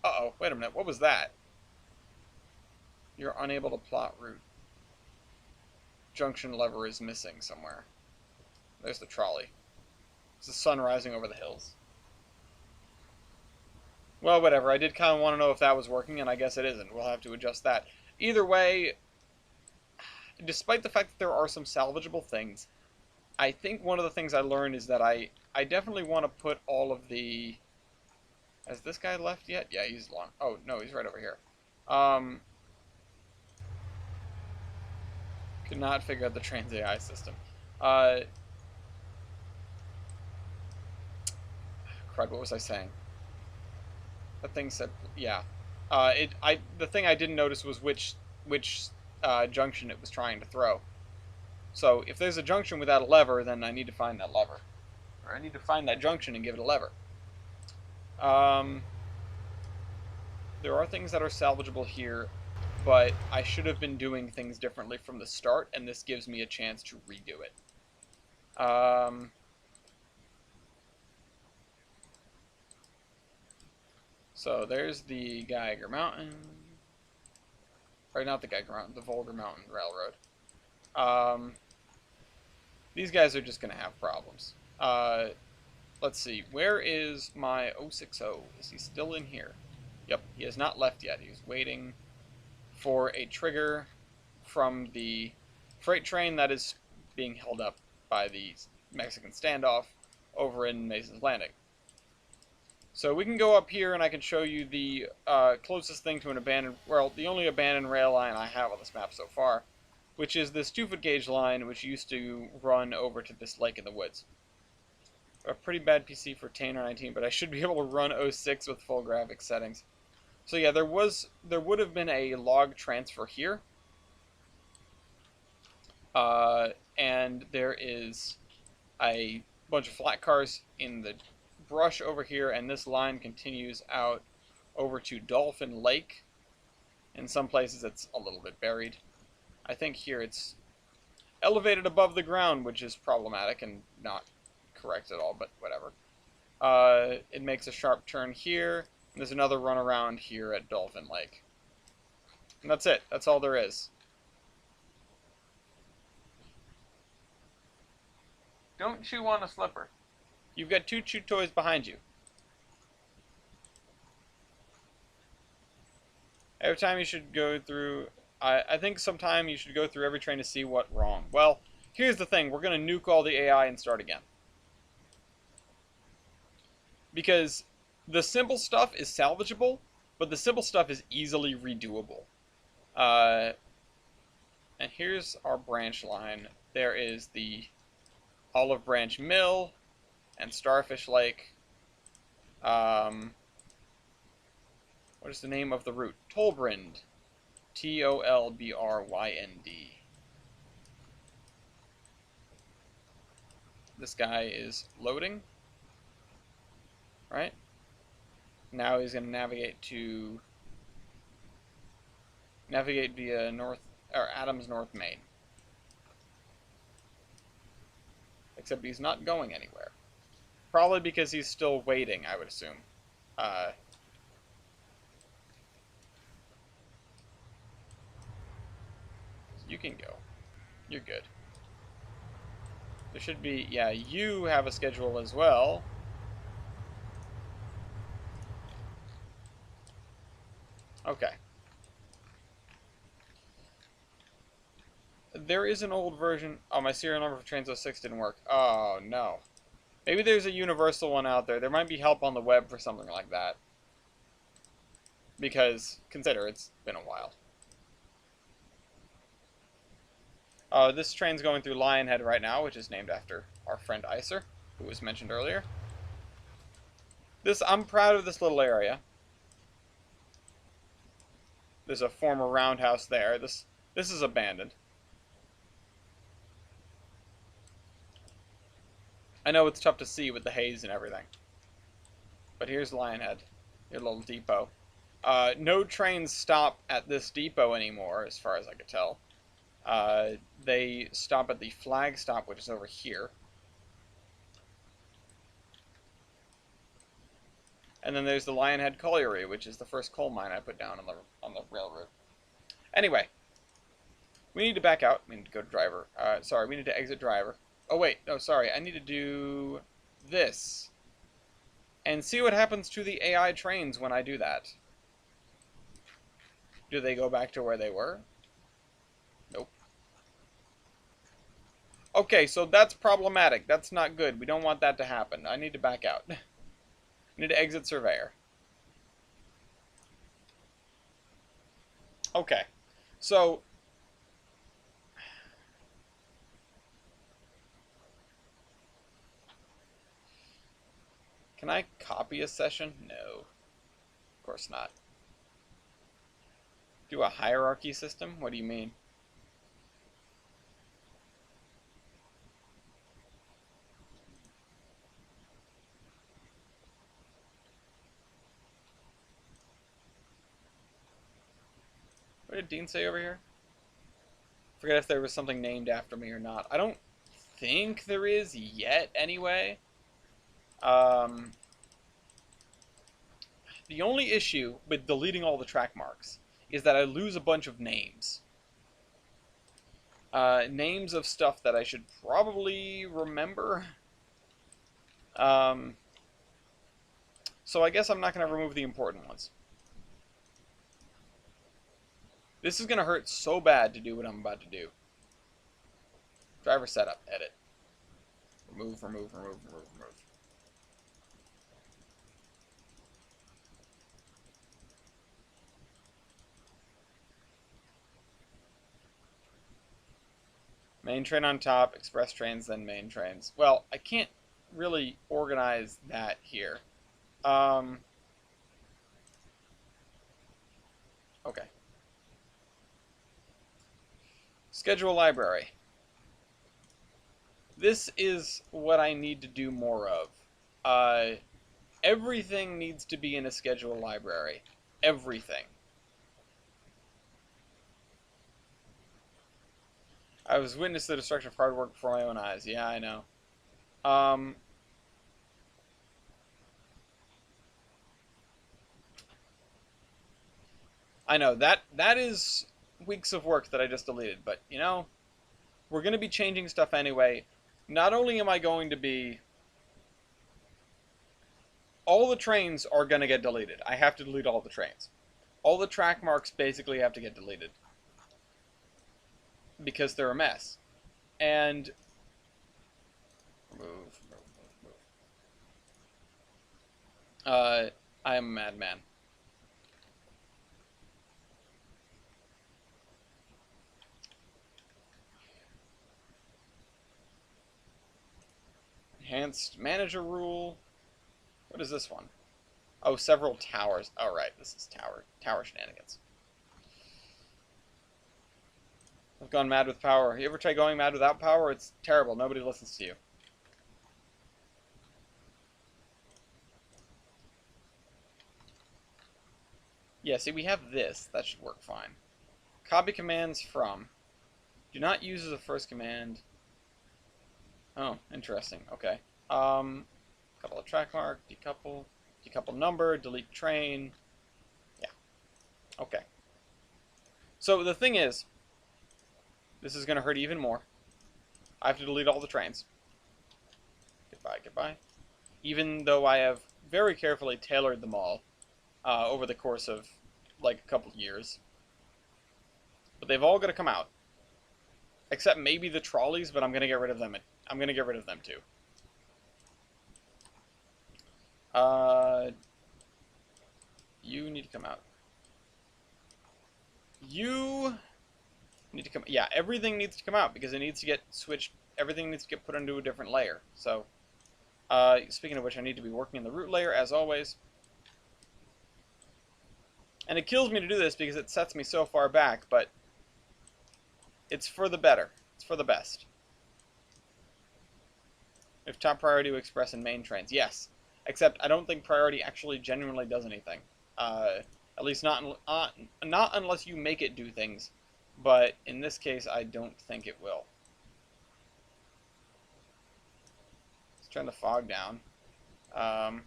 Uh-oh, wait a minute, what was that? You're unable to plot route. Junction lever is missing somewhere. There's the trolley. It's the sun rising over the hills. Well, whatever. I did kind of want to know if that was working, and I guess it isn't. We'll have to adjust that. Either way, despite the fact that there are some salvageable things, I think one of the things I learned is that I definitely want to put all of the... Has this guy left yet? Yeah, he's long. Oh, no, he's right over here. Could not figure out the Trans AI system. Crud, what was I saying? That thing said, yeah. The thing I didn't notice was which junction it was trying to throw. So if there's a junction without a lever, then I need to find that lever. Or I need to find that junction and give it a lever. There are things that are salvageable here, but I should have been doing things differently from the start, and this gives me a chance to redo it. So there's the Geiger Mountain. Or not the Geiger Mountain, the Volga Mountain Railroad. These guys are just going to have problems. Let's see, where is my 060? Is he still in here? Yep, he has not left yet. He's waiting for a trigger from the freight train that is being held up by the Mexican standoff over in Mason's Landing. So we can go up here and I can show you the closest thing to an abandoned, well, the only abandoned rail line I have on this map so far, which is this 2-foot gauge line which used to run over to this lake in the woods. a pretty bad PC for Tainer 19, but I should be able to run 06 with full graphics settings. So yeah, there would have been a log transfer here, and there is a bunch of flat cars in the brush over here, and this line continues out over to Dolphin Lake. In some places it's a little bit buried. I think here it's elevated above the ground, which is problematic and not correct at all, but whatever. It makes a sharp turn here, and there's another run around here at Dolphin Lake. And that's it. That's all there is. Don't chew on a slipper. You've got 2 chew toys behind you. Every time you should go through... I think sometime you should go through every train to see what's wrong. Well, here's the thing. We're going to nuke all the AI and start again. Because the simple stuff is salvageable, but the simple stuff is easily redoable. And here's our branch line. There is the Olive Branch Mill and Starfish Lake. What is the name of the route? Tolbrynd. Tolbrynd. This guy is loading. Right? Now he's going to navigate via Adams North Main. Except he's not going anywhere. Probably because he's still waiting, I would assume. You can go. You're good. There should be... Yeah, you have a schedule as well. Okay. There is an old version... Oh, my serial number for Trains 06 didn't work. Oh, no. Maybe there's a universal one out there. There might be help on the web for something like that. Because, consider, it's been a while. This train's going through Lionhead right now, which is named after our friend Icer, who was mentioned earlier. I'm proud of this little area. There's a former roundhouse there. This is abandoned. I know it's tough to see with the haze and everything. But here's Lionhead, your little depot. No trains stop at this depot anymore, as far as I could tell. They stop at the flag stop, which is over here. And then there's the Lionhead Colliery, which is the first coal mine I put down on the railroad. Anyway, we need to back out. We need to go to driver. Sorry, we need to exit driver. Oh wait, no, sorry. I need to do this. And see what happens to the AI trains when I do that. Do they go back to where they were? Nope. Okay, so that's problematic. That's not good. We don't want that to happen. I need to back out. I need to exit Surveyor. Okay, so... Can I copy a session? No. Of course not. Do a hierarchy system? What do you mean? What did Dean say over here? Forget if there was something named after me or not. I don't think there is yet, anyway. The only issue with deleting all the track marks is that I lose a bunch of names. Names of stuff that I should probably remember. So I guess I'm not going to remove the important ones. This is going to hurt so bad to do what I'm about to do. Driver setup, edit. Remove, remove, remove, remove, remove. Main train on top, express trains, then main trains. Well, I can't really organize that here. Okay. Schedule library. This is what I need to do more of. Uh, Everything needs to be in a schedule library. Everything. I was witness to the destruction of hard work before my own eyes. Yeah, I know. Um, I know that is weeks of work that I just deleted, but you know, we're going to be changing stuff anyway. Not only am I going to be all the trains are going to get deleted. I have to delete all the trains. All the track marks basically have to get deleted because they're a mess. And move. I am a madman. Enhanced manager rule. What is this one? Oh, several towers. Oh, right. This is tower shenanigans. I've gone mad with power. You ever try going mad without power? It's terrible. Nobody listens to you. Yeah, see, we have this. That should work fine. Copy commands from. Do not use as a first command. Oh, interesting. Okay. Couple of track mark, decouple number, delete train. Yeah. Okay. So the thing is, this is going to hurt even more. I have to delete all the trains. Goodbye, goodbye. Even though I have very carefully tailored them all over the course of like a couple years. But they've all got to come out. Except maybe the trolleys, but I'm going to get rid of them. I'm going to get rid of them too. You need to come out. You need to come. Yeah, everything needs to come out because it needs to get switched. Everything needs to get put into a different layer. So, speaking of which, I need to be working in the root layer as always. And it kills me to do this because it sets me so far back, but it's for the better. It's for the best. If top priority to express in main trains, yes. Except I don't think priority actually genuinely does anything. At least not unless you make it do things. But in this case, I don't think it will. Let's turn the fog down. I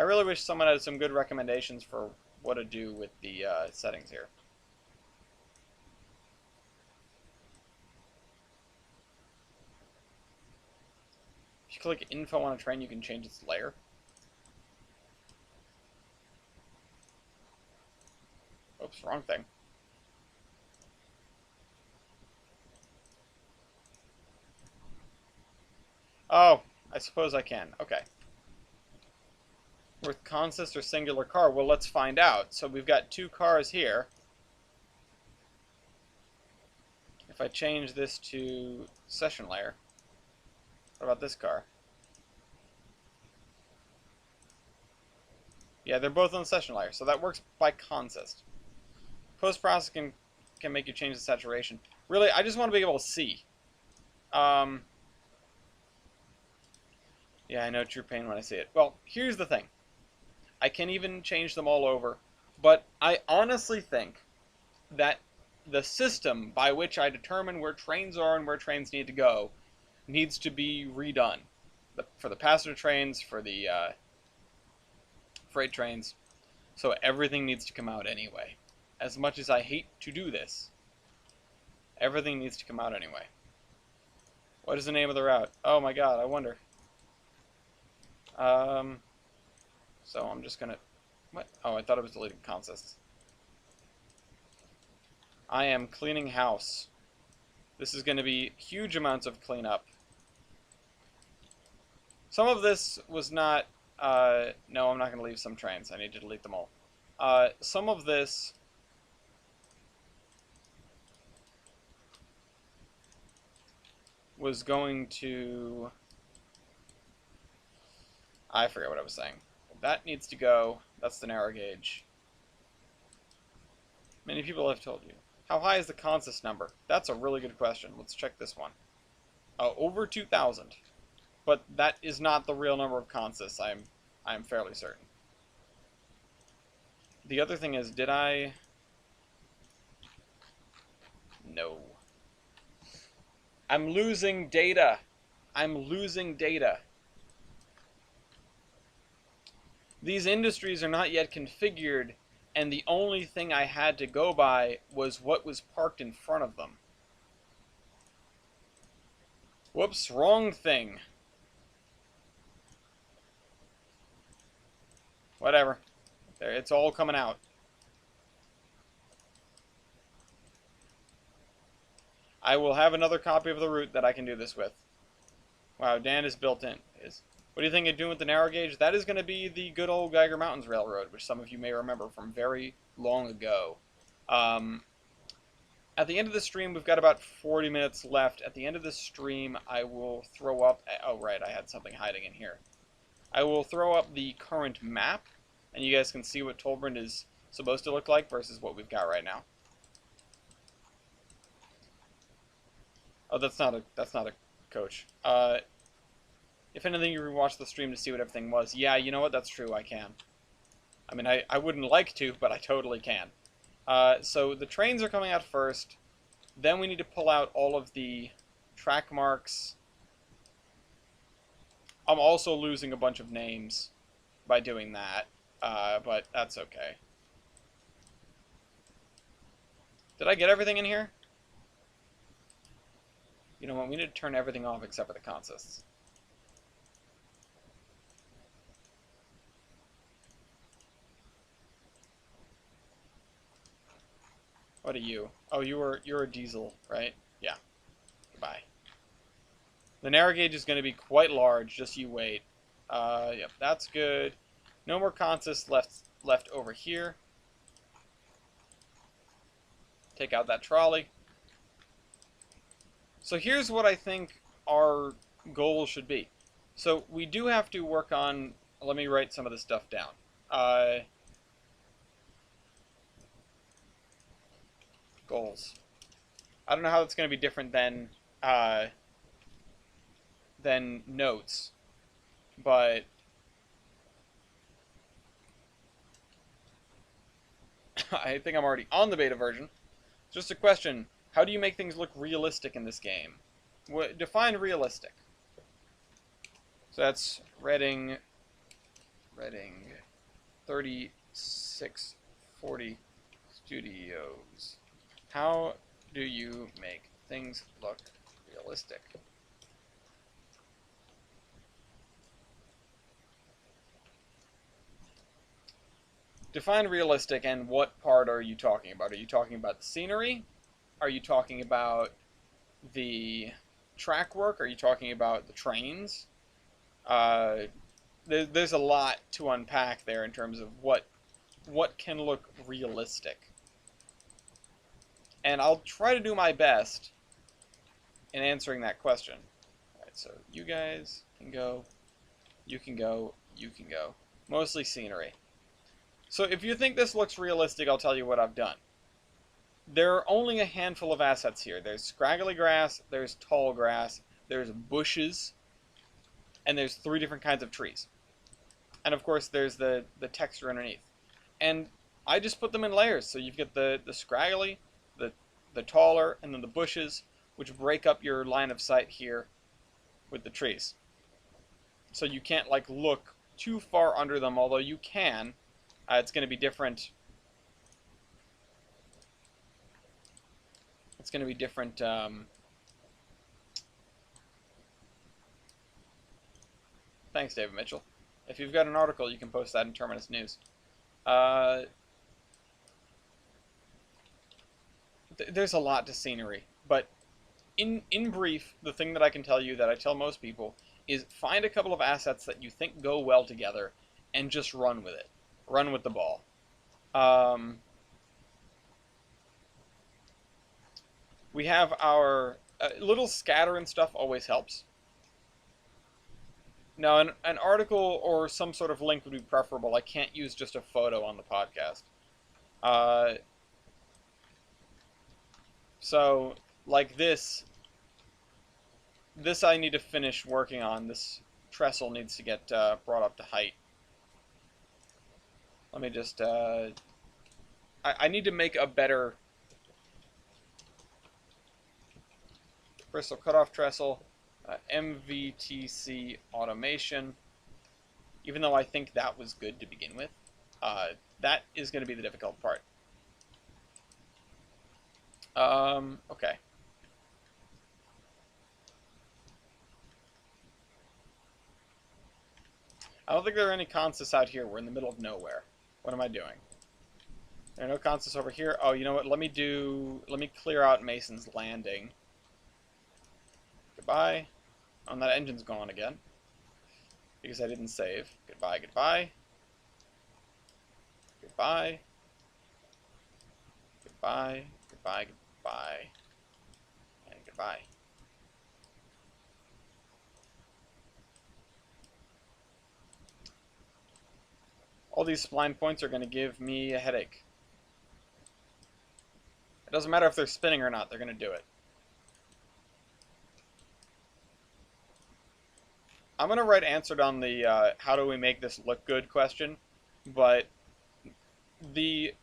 really wish someone had some good recommendations for what to do with the settings here. If you click info on a train, you can change its layer. Oops, wrong thing. Oh, I suppose I can. Okay. With consist or singular car? Well, let's find out. So we've got two cars here. If I change this to session layer, what about this car? Yeah, they're both on the session layer, so that works by consist. Post-processing can make you change the saturation. Really, I just want to be able to see. Yeah, I know, true pain when I see it. Well, here's the thing. I can even change them all over, but I honestly think that the system by which I determine where trains are and where trains need to go needs to be redone. For the passenger trains, for the freight trains. So everything needs to come out anyway. As much as I hate to do this, everything needs to come out anyway. What is the name of the route? Oh my god, I wonder. So I'm just gonna... What? Oh, I thought it was deleting consists. I am cleaning house. This is going to be huge amounts of cleanup. Some of this was not... no, I'm not going to leave some trains. I need to delete them all. Some of this was going to... I forget what I was saying. That needs to go. That's the narrow gauge. Many people have told you. How high is the consensus number? That's a really good question. Let's check this one. Over 2,000. But that is not the real number of consensus, I'm fairly certain. The other thing is, did I... No. I'm losing data. I'm losing data. These industries are not yet configured, and the only thing I had to go by was what was parked in front of them. Whoops, wrong thing. Whatever. There, it's all coming out. I will have another copy of the route that I can do this with. Wow, Dan is built in. What do you think of doing with the narrow gauge? That is going to be the good old Geiger Mountains Railroad, which some of you may remember from very long ago. At the end of the stream, we've got about 40 minutes left. At the end of the stream, I will throw up... Oh, right, I had something hiding in here. I will throw up the current map, and you guys can see what Tolbrand is supposed to look like versus what we've got right now. Oh, that's not a coach. If anything, you rewatch the stream to see what everything was. Yeah, you know what? That's true. I can. I mean, I wouldn't like to, but I totally can. So the trains are coming out first. Then we need to pull out all of the track marks. I'm also losing a bunch of names by doing that, but that's okay. Did I get everything in here? You know what? We need to turn everything off except for the consists. What are you? Oh, you're a diesel, right? Yeah. Goodbye. The narrow gauge is going to be quite large. Just you wait. Yep, that's good. No more consists left over here. Take out that trolley. So here's what I think our goal should be. So we do have to work on... Let me write some of this stuff down. Goals. I don't know how that's going to be different than notes, but I think I'm already on the beta version. Just a question: how do you make things look realistic in this game? Define realistic. So that's Reading 3640 Studios. How do you make things look realistic? Define realistic, and what part are you talking about? Are you talking about the scenery? Are you talking about the track work? Are you talking about the trains? There's a lot to unpack there in terms of what can look realistic. And I'll try to do my best in answering that question. Alright, so you guys can go, you can go, you can go. Mostly scenery. So if you think this looks realistic, I'll tell you what I've done. There are only a handful of assets here. There's scraggly grass, there's tall grass, there's bushes, and there's 3 different kinds of trees. And of course there's the texture underneath. And I just put them in layers. So you've got the scraggly, the taller, and then the bushes, which break up your line of sight here with the trees. So you can't like look too far under them, although you can. It's going to be different. It's going to be different. Thanks, David Mitchell. If you've got an article, you can post that in Terminus News. There's a lot to scenery, but in brief, the thing that I can tell you that I tell most people is find a couple of assets that you think go well together and just run with it. Run with the ball. We have our A little scatter and stuff always helps. Now, an article or some sort of link would be preferable. I can't use just a photo on the podcast. Uh, so, like this I need to finish working on. This trestle needs to get brought up to height. Let me just, I need to make a better bristle cutoff trestle, MVTC automation, even though I think that was good to begin with. That is going to be the difficult part. Okay. I don't think there are any consists out here. We're in the middle of nowhere. What am I doing? There are no consists over here. Oh, you know what? Let me clear out Mason's Landing. Goodbye. Oh, and that engine's gone again. Because I didn't save. Goodbye, goodbye. Goodbye. Goodbye, goodbye, goodbye. And goodbye. All these spline points are going to give me a headache. It doesn't matter if they're spinning or not, they're going to do it. I'm going to write answered on the how do we make this look good question, but the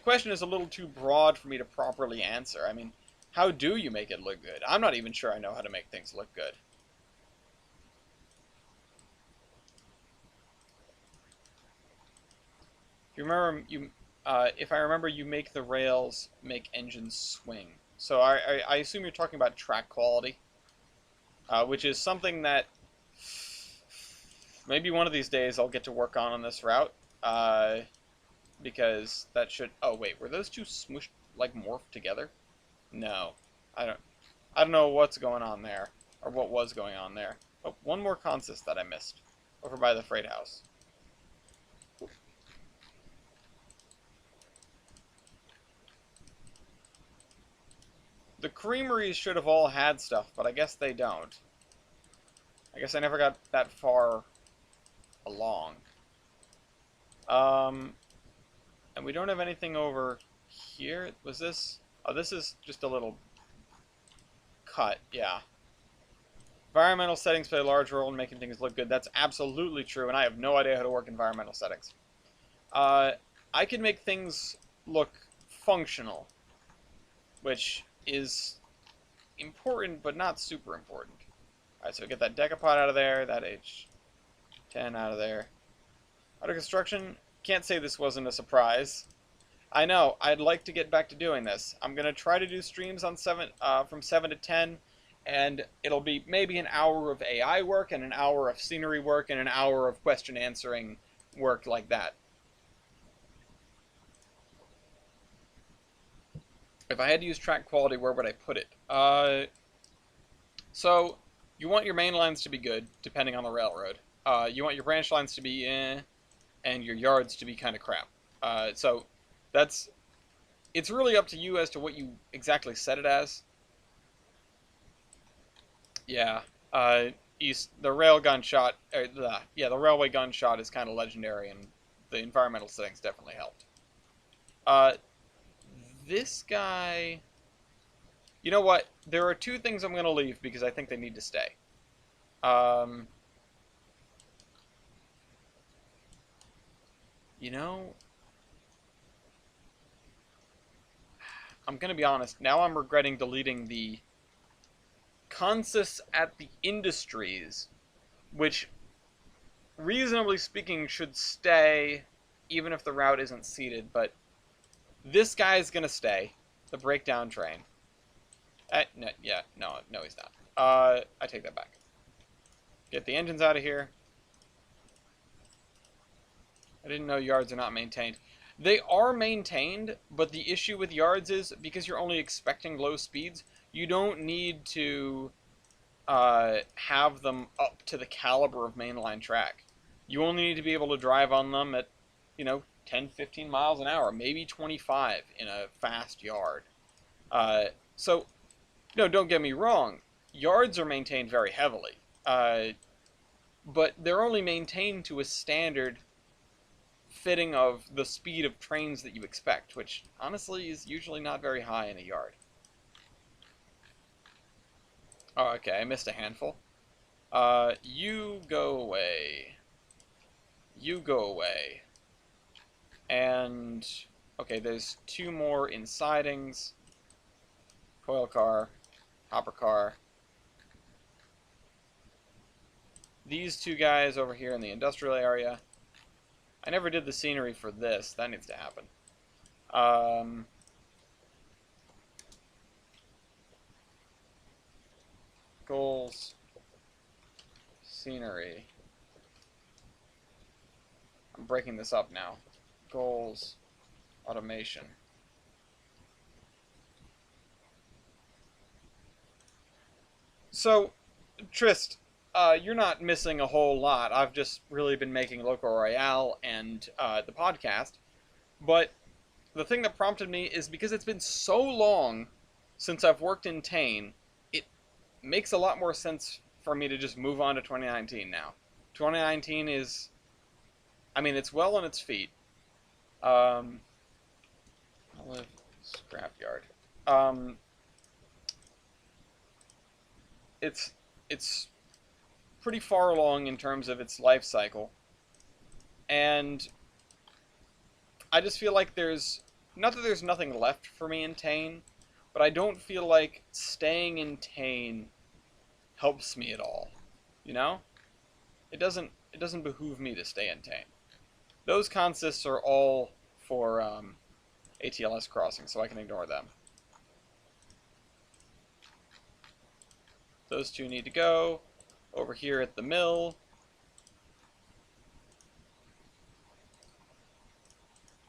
question is a little too broad for me to properly answer. I mean, how do you make it look good? I'm not even sure I know how to make things look good. If you remember, if I remember, you make the rails make engines swing. So I assume you're talking about track quality, which is something that maybe one of these days I'll get to work on this route, because that should. Oh wait, were those two smooshed, like morphed together? No, I don't know what's going on there, or what was going on there. Oh, one more consist that I missed, over by the freight house. The creameries should have all had stuff, but I guess they don't. I guess I never got that far along. And we don't have anything over here. Was this? Oh, this is just a little cut, yeah. Environmental settings play a large role in making things look good. That's absolutely true, and I have no idea how to work environmental settings. I can make things look functional, which is important, but not super important. Alright, so we get that decapod out of there, that H10 out of there. Auto construction, can't say this wasn't a surprise. I know, I'd like to get back to doing this. I'm going to try to do streams on from 7 to 10, and it'll be maybe an hour of AI work, and an hour of scenery work, and an hour of question answering work like that. If I had to use track quality, where would I put it? So, you want your main lines to be good, depending on the railroad. You want your branch lines to be and your yards to be kind of crap. So, it's really up to you as to what you exactly set it as. Yeah, the railgun shot, the railway gun shot is kind of legendary, and the environmental settings definitely helped. This guy... You know what? There are two things I'm going to leave because I think they need to stay. You know... I'm going to be honest. Now I'm regretting deleting the consists at the industries, which, reasonably speaking, should stay even if the route isn't seated, but this guy is going to stay. The breakdown train. No, he's not. I take that back. Get the engines out of here. I didn't know yards are not maintained. They are maintained, but the issue with yards is, because you're only expecting low speeds, you don't need to have them up to the caliber of mainline track. You only need to be able to drive on them at, 10, 15 miles an hour, maybe 25 in a fast yard. So No, don't get me wrong. Yards are maintained very heavily, but they're only maintained to a standard fitting of the speed of trains that you expect, which honestly is usually not very high in a yard. Oh, okay, I missed a handful. You go away. You go away. And, okay, there's two more in sidings. Coil car, hopper car. These two guys over here in the industrial area. I never did the scenery for this. That needs to happen. Goals. Scenery. I'm breaking this up now. Goals. Automation. So, Trist, you're not missing a whole lot. I've just really been making Loco Royale and the podcast. But the thing that prompted me is because it's been so long since I've worked in Tane, it makes a lot more sense for me to just move on to 2019 now. 2019 is, I mean, it's well on its feet. Olive Scrapyard. Um, it's pretty far along in terms of its life cycle, and I just feel like there's not that there's nothing left for me in Tane, but I don't feel like staying in Tane helps me at all. You know, it doesn't behoove me to stay in Tane. Those consists are all for ATLS crossing, so I can ignore them. Those two need to go. Over here at the mill.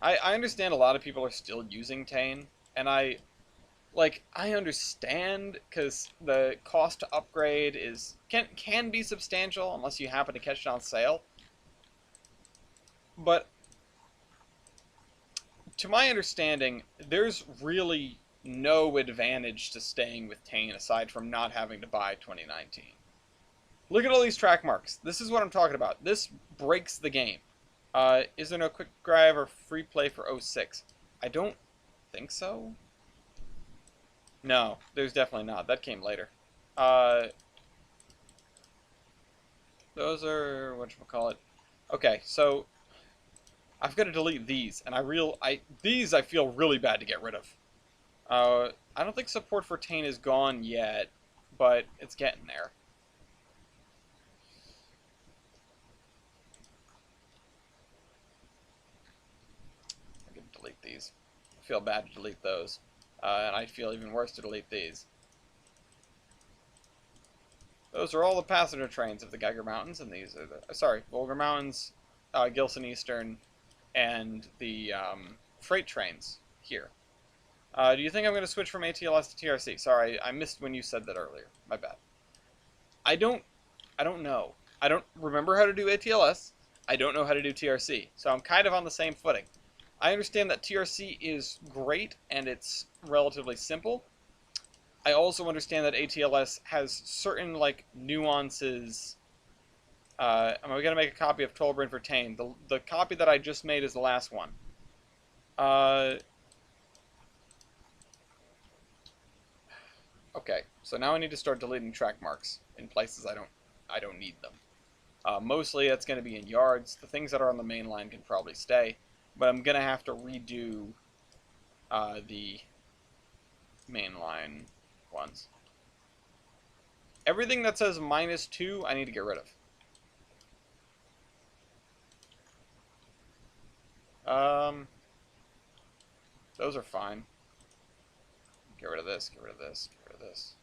I understand a lot of people are still using Tane, and I understand because the cost to upgrade can be substantial unless you happen to catch it on sale. But to my understanding, there's really no advantage to staying with Tane aside from not having to buy 2019. Look at all these track marks. This is what I'm talking about. This breaks the game. Is there no quick drive or free play for 06? I don't think so. No, there's definitely not. That came later. Those are whatchamacallit. Okay, so I've got to delete these, and these I feel really bad to get rid of. I don't think support for Tane is gone yet, but it's getting there. I can delete these. I feel bad to delete those. And I feel even worse to delete these. Those are all the passenger trains of the Geiger Mountains, and these are the... Sorry, Volga Mountains, Gilson Eastern, and the freight trains here. Do you think I'm going to switch from ATLS to TRC? Sorry, I missed when you said that earlier. My bad. I don't know. I don't remember how to do ATLS. I don't know how to do TRC. So I'm kind of on the same footing. I understand that TRC is great and it's relatively simple. I also understand that ATLS has certain like nuances. I'm going to make a copy of Tolbrin for Tane. The copy that I just made is the last one. Okay, so now I need to start deleting track marks in places I don't need them. Mostly that's going to be in yards. The things that are on the main line can probably stay, but I'm going to have to redo the main line ones. Everything that says -2, I need to get rid of. Those are fine. Get rid of this, get rid of this, get rid of this.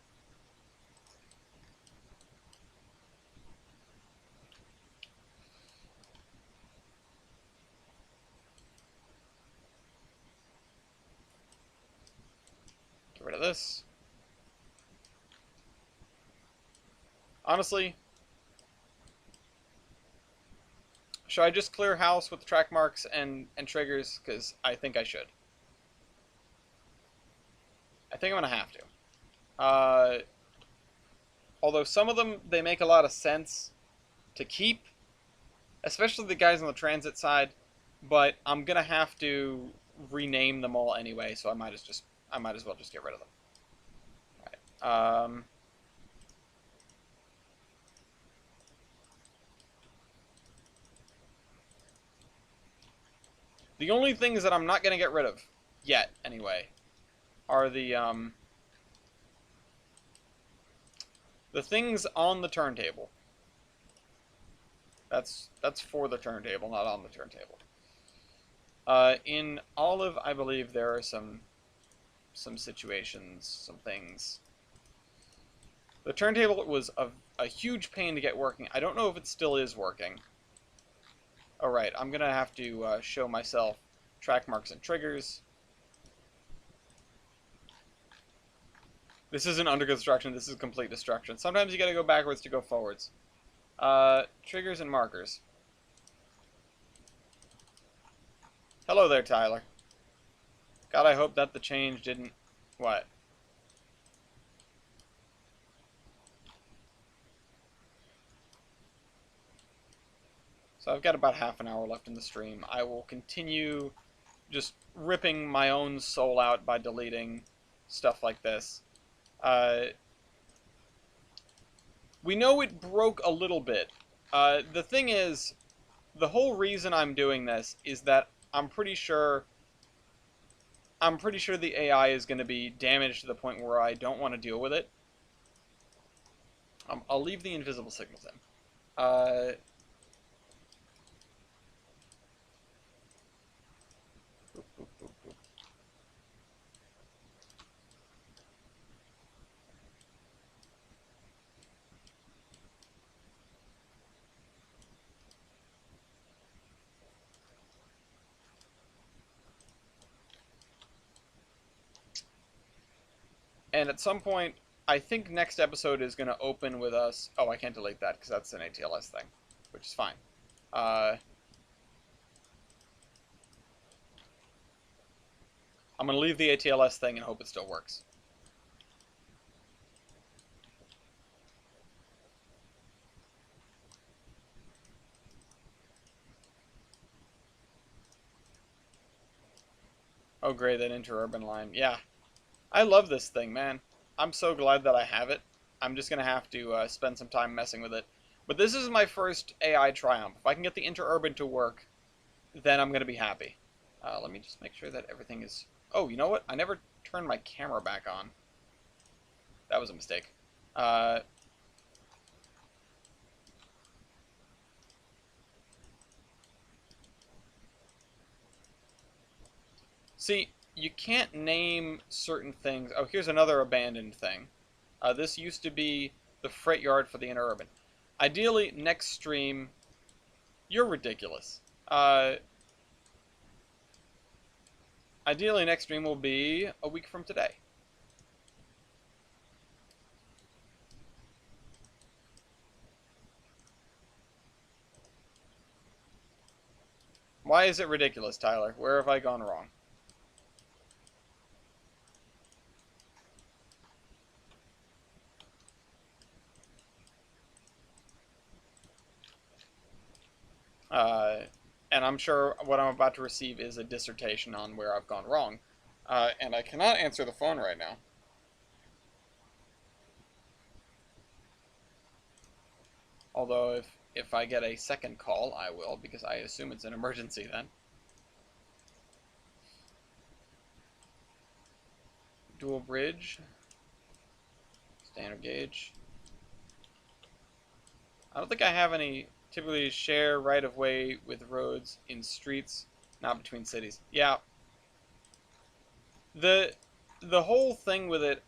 Get rid of this. Honestly, should I just clear house with track marks and triggers? Because I think I should. I think I'm going to have to. Uh, although some of them, they make a lot of sense to keep, especially the guys on the transit side, but I'm gonna have to rename them all anyway, so I might as well just get rid of them. All right. The only things that I'm not gonna get rid of yet, anyway, are the things on the turntable. That's for the turntable, not on the turntable. In Olive, I believe there are some situations, some things. The turntable was a huge pain to get working. I don't know if it still is working. Alright, I'm gonna have to show myself track marks and triggers. This isn't under construction, this is complete destruction. Sometimes you gotta go backwards to go forwards. Triggers and markers. Hello there, Tyler. God, I hope that the change didn't... What? So I've got about half an hour left in the stream. I will continue just ripping my own soul out by deleting stuff like this. We know it broke a little bit. The thing is, the whole reason I'm doing this is that I'm pretty sure the AI is going to be damaged to the point where I don't want to deal with it. I'll leave the invisible signals in. And at some point, I think next episode is going to open with us... Oh, I can't delete that because that's an ATLS thing, which is fine. I'm going to leave the ATLS thing and hope it still works. Oh, great, that interurban line. Yeah. I love this thing, man. I'm so glad that I have it. I'm just going to have to spend some time messing with it. But this is my first AI triumph. If I can get the interurban to work, then I'm going to be happy. Let me just make sure that everything is... Oh, you know what? I never turned my camera back on. That was a mistake. See, you can't name certain things. Oh, here's another abandoned thing. This used to be the freight yard for the interurban. Ideally, next stream... You're ridiculous. Ideally, next stream will be a week from today. Why is it ridiculous, Tyler? Where have I gone wrong? And I'm sure what I'm about to receive is a dissertation on where I've gone wrong. And I cannot answer the phone right now. Although if I get a second call, I will, because I assume it's an emergency then. Dual bridge. Standard gauge. I don't think I have any typically share right-of-way with roads in streets, not between cities. Yeah. The whole thing with it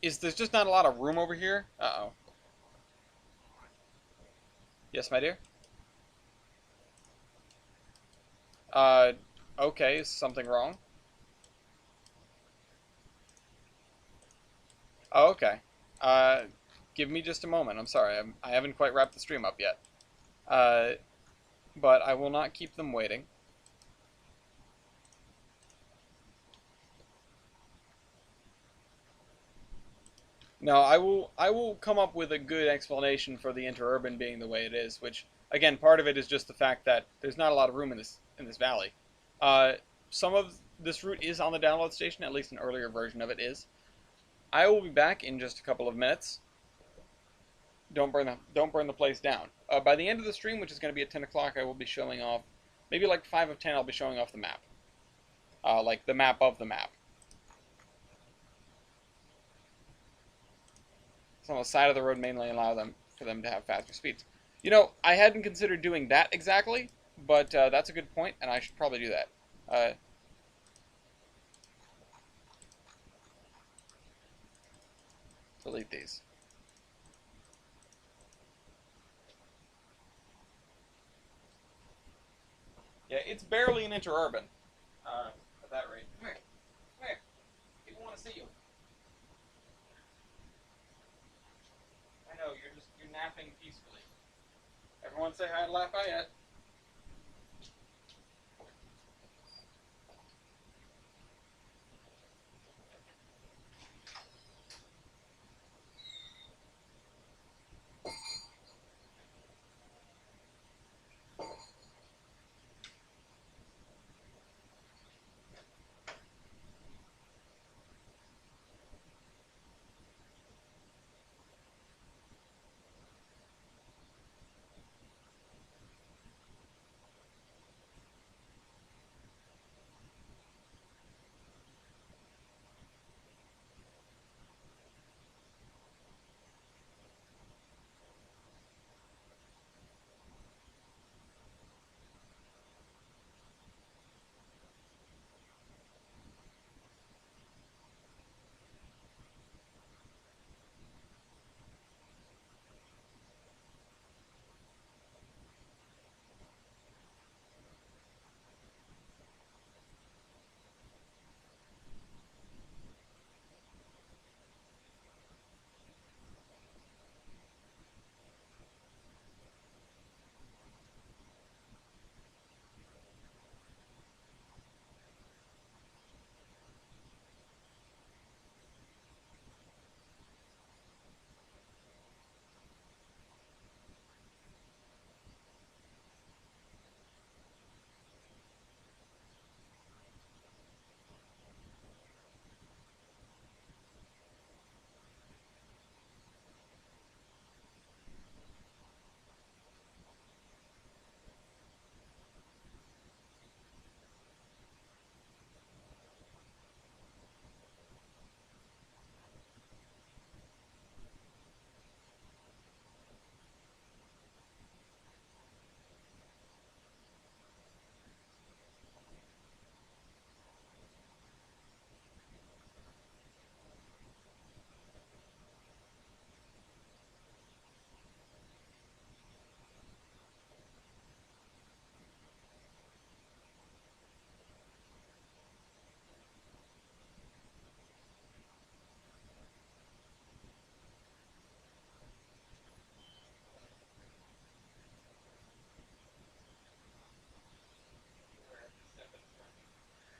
is there's just not a lot of room over here. Uh-oh. Yes, my dear? Okay, is something wrong? Oh, okay. Give me just a moment. I'm sorry. I haven't quite wrapped the stream up yet. But I will not keep them waiting. No, I will come up with a good explanation for the interurban being the way it is, which again, part of it is just the fact that there's not a lot of room in this valley. Uh, some of this route is on the download station, at least an earlier version of it is. I will be back in just a couple of minutes. Don't burn the place down. By the end of the stream, which is going to be at 10 o'clock, I will be showing off, maybe like 5 of 10. I'll be showing off the map, like the map of the map. So on the side of the road mainly allow them for them to have faster speeds. You know, I hadn't considered doing that exactly, but that's a good point, and I should probably do that. Delete these. Yeah, it's barely an interurban. At that rate. Come here. Come here. People want to see you. I know, you're napping peacefully. Everyone say hi to Lafayette.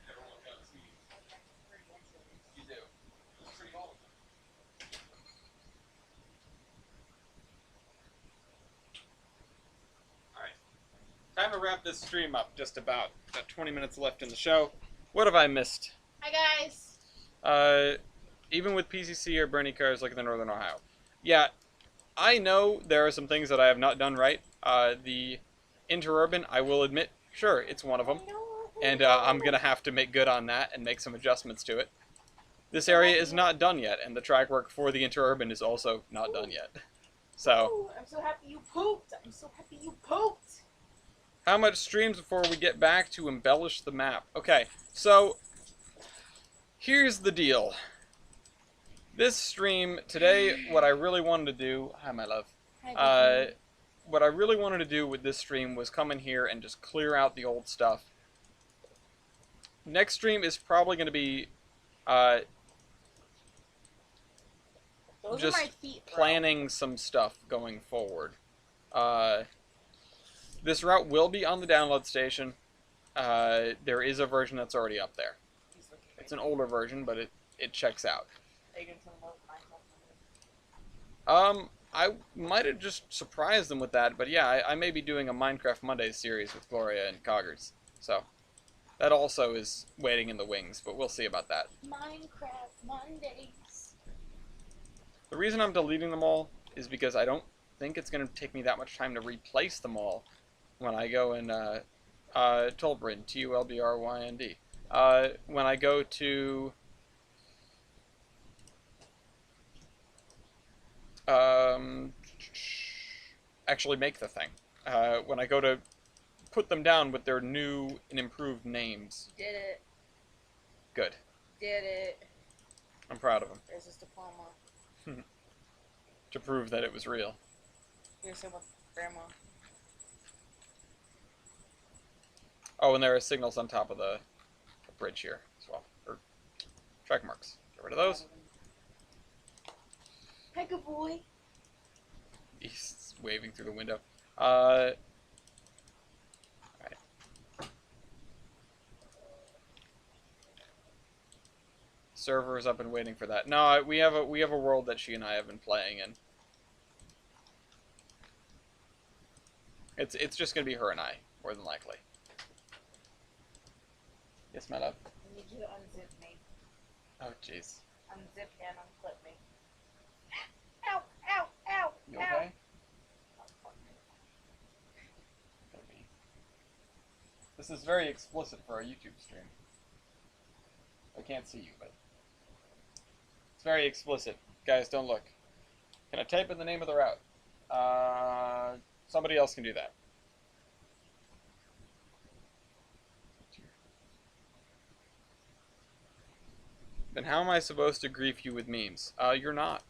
Everyone's got to see you. You do. It's pretty old. Alright. Time to wrap this stream up. Just about 20 minutes left in the show. What have I missed?
Hi guys.
Even with PCC or Bernie cars like the Northern Ohio. Yeah, I know there are some things that I have not done right. The interurban, I will admit, sure, it's one of them. And I'm going to have to make good on that and make some adjustments to it. This area is not done yet, and the track work for the interurban is also not done yet. So,
Ooh, I'm so happy you pooped. I'm so happy you pooped.
how much streams before we get back to embellish the map? Okay, so here's the deal. This stream today, what I really wanted to do, hi my love. What I really wanted to do with this stream was come in here and just clear out the old stuff. Next stream is probably going to be
Those
just
are my feet, bro.
planning some stuff going forward. This route will be on the download station. There is a version that's already up there. It's an older version, but it checks out.
Are you gonna tell them about Minecraft?
I might have just surprised them with that, but yeah, I may be doing a Minecraft Mondays series with Gloria and Coggers. So, that also is waiting in the wings, but we'll see about that.
Minecraft Mondays.
The reason I'm deleting them all is because I don't think it's going to take me that much time to replace them all when I go in, Tulbryn, Tulbrynd. When I go to, um, actually make the thing. When I go to put them down with their new and improved names.
Did it.
Good.
Did it.
I'm proud of him.
There's his diploma.
To prove that it was real.
Here's him with grandma.
Oh, and there are signals on top of the bridge here as well. Or track marks. Get rid of those.
Pekka boy.
He's waving through the window. Server is up and waiting for that. No, we have a world that she and I have been playing in. It's just gonna be her and I, more than likely. Yes, my love.
I need you to unzip me.
Oh, jeez.
Unzip and unclip me. Ow! Ow! Ow!
You
ow.
okay? Maybe. This is very explicit for our YouTube stream. I can't see you, but it's very explicit. Guys, don't look. Can I type in the name of the route? Somebody else can do that. Then how am I supposed to grief you with memes? You're not.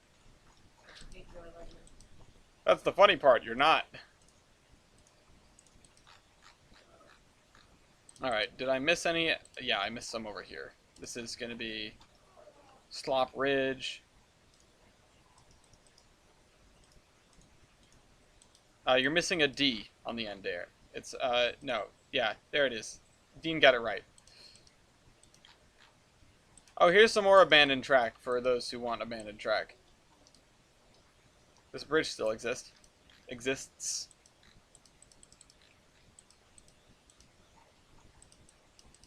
That's the funny part, you're not. Alright, did I miss any? Yeah, I missed some over here. This is going to be Slop Ridge. You're missing a D on the end there. It's, no. Yeah, there it is. Dean got it right. Oh, here's some more abandoned track for those who want abandoned track. This bridge still exists.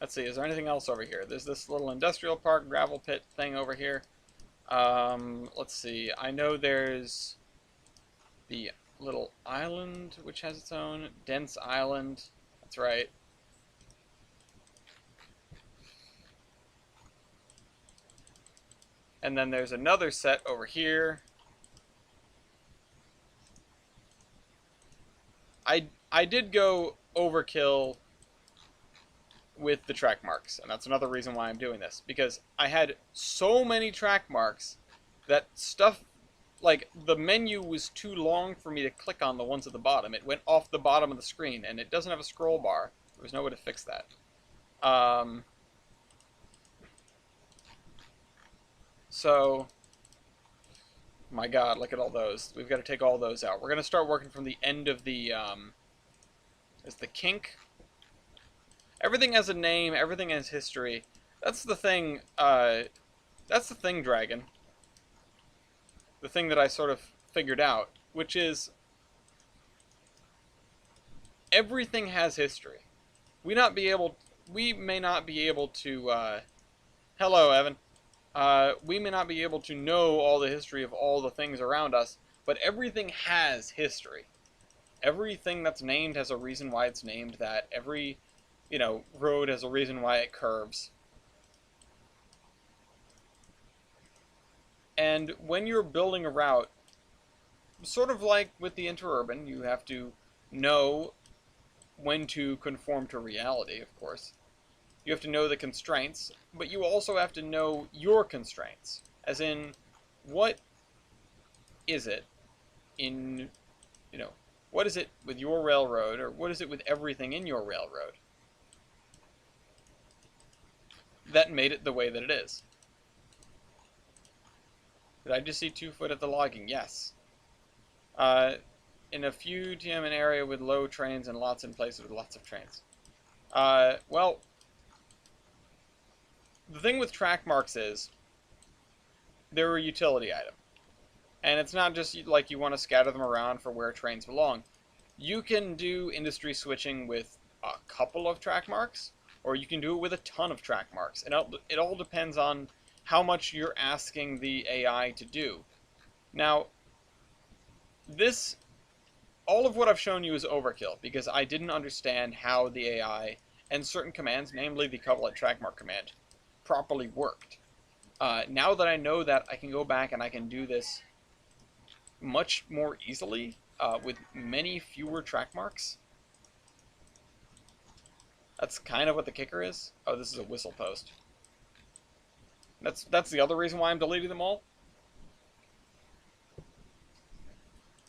Let's see, is there anything else over here? There's this little industrial park gravel pit thing over here. Let's see, I know there's the little island, which has its own dense island. That's right. And then there's another set over here. I did go overkill with the track marks, and that's another reason why I'm doing this, because I had so many track marks that stuff, like, the menu was too long for me to click on the ones at the bottom. It went off the bottom of the screen, and it doesn't have a scroll bar. There was no way to fix that. So, my god, look at all those. We've got to take all those out. We're going to start working from the end of the, is the kink. Everything has a name, everything has history. That's the thing, Dragon. The thing that I sort of figured out, which is everything has history. We may not be able to, hello, Evan. We may not be able to know all the history of all the things around us, but everything has history. Everything that's named has a reason why it's named that. Every, road has a reason why it curves. And when you're building a route, sort of like with the interurban, you have to know when to conform to reality, of course. You have to know the constraints, but you also have to know your constraints. As in, what is it in, what is it with your railroad, or what is it with everything in your railroad that made it the way that it is? Did I just see 2 foot at the logging? Yes. In a few TM an area with low trains and lots in places with lots of trains. Well, the thing with track marks is they're a utility item. And it's not just like you want to scatter them around for where trains belong. You can do industry switching with a couple of track marks, or you can do it with a ton of track marks. And it all depends on how much you're asking the AI to do. Now, this, all of what I've shown you is overkill, because I didn't understand how the AI and certain commands, namely the couple-head track mark command, properly worked. Now that I know that, I can go back and I can do this much more easily with many fewer track marks. That's kind of what the kicker is. Oh, this is a whistle post. That's the other reason why I'm deleting them all.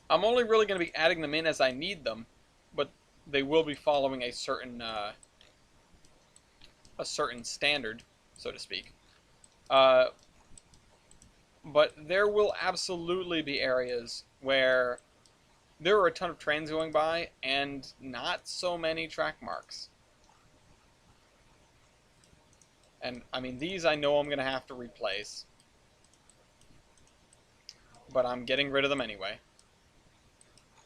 I'm only really going to be adding them in as I need them, but they will be following a certain standard, so to speak. But there will absolutely be areas where there are a ton of trains going by and not so many track marks. And, I mean, these I know I'm going to have to replace. But I'm getting rid of them anyway.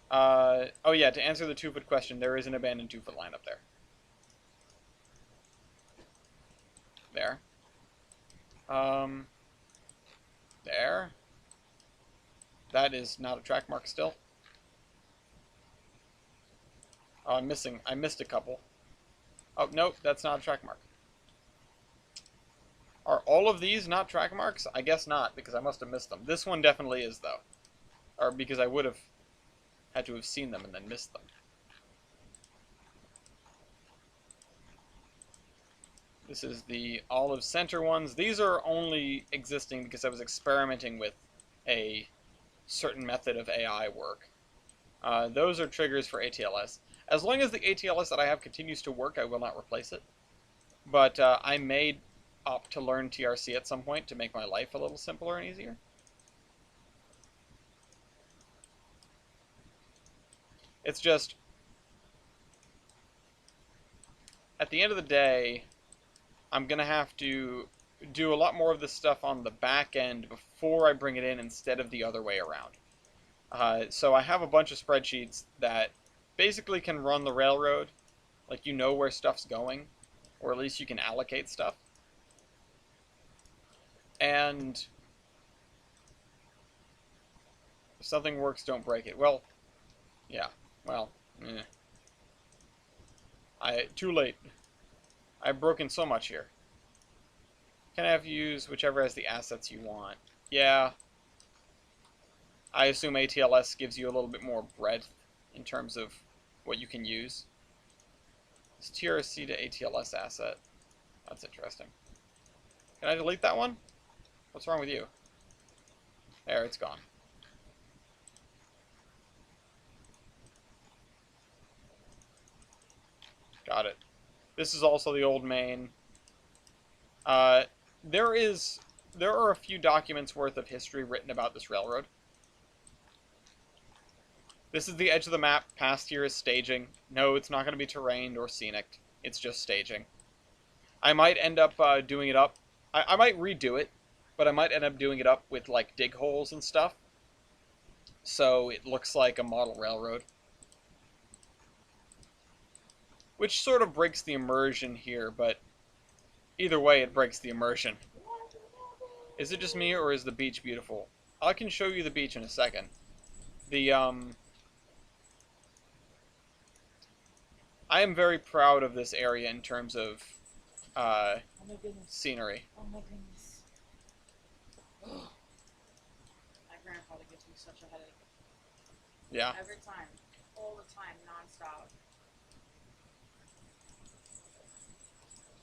Oh yeah, to answer the 2-foot question, there is an abandoned 2-foot line up there. There. There. That is not a track mark still. Oh, I missed a couple. Oh, nope, that's not a track mark. Are all of these not track marks? I guess not, because I must have missed them. This one definitely is, though. Or because I would have had to have seen them and then missed them. This is the olive center ones. These are only existing because I was experimenting with a certain method of AI work. Those are triggers for ATLS. As long as the ATLS that I have continues to work, I will not replace it. But I may opt to learn TRC at some point to make my life a little simpler and easier. It's just, at the end of the day, I'm going to have to do a lot more of this stuff on the back end before I bring it in instead of the other way around. So I have a bunch of spreadsheets that basically can run the railroad, like you know where stuff's going, or at least you can allocate stuff. And if something works, don't break it. Well, yeah, well, too late. I've broken so much here. Can I have you use whichever has the assets you want? Yeah. I assume ATLS gives you a little bit more breadth in terms of what you can use. It's TRC to ATLS asset. That's interesting. Can I delete that one? What's wrong with you? There, it's gone. Got it. This is also the old main. There are a few documents worth of history written about this railroad. This is the edge of the map. Past here is staging. No, it's not going to be terrained or scenic. It's just staging. I might end up doing it up. I might redo it, but I might end up doing it up with like dig holes and stuff. So it looks like a model railroad. Which sort of breaks the immersion here, but either way it breaks the immersion. Is it just me, or is the beach beautiful? I can show you the beach in a second. I am very proud of this area in terms of
Oh my goodness.
scenery.
Oh my goodness. My grandfather gives me such a headache.
Yeah.
Every time. All the time, non-stop.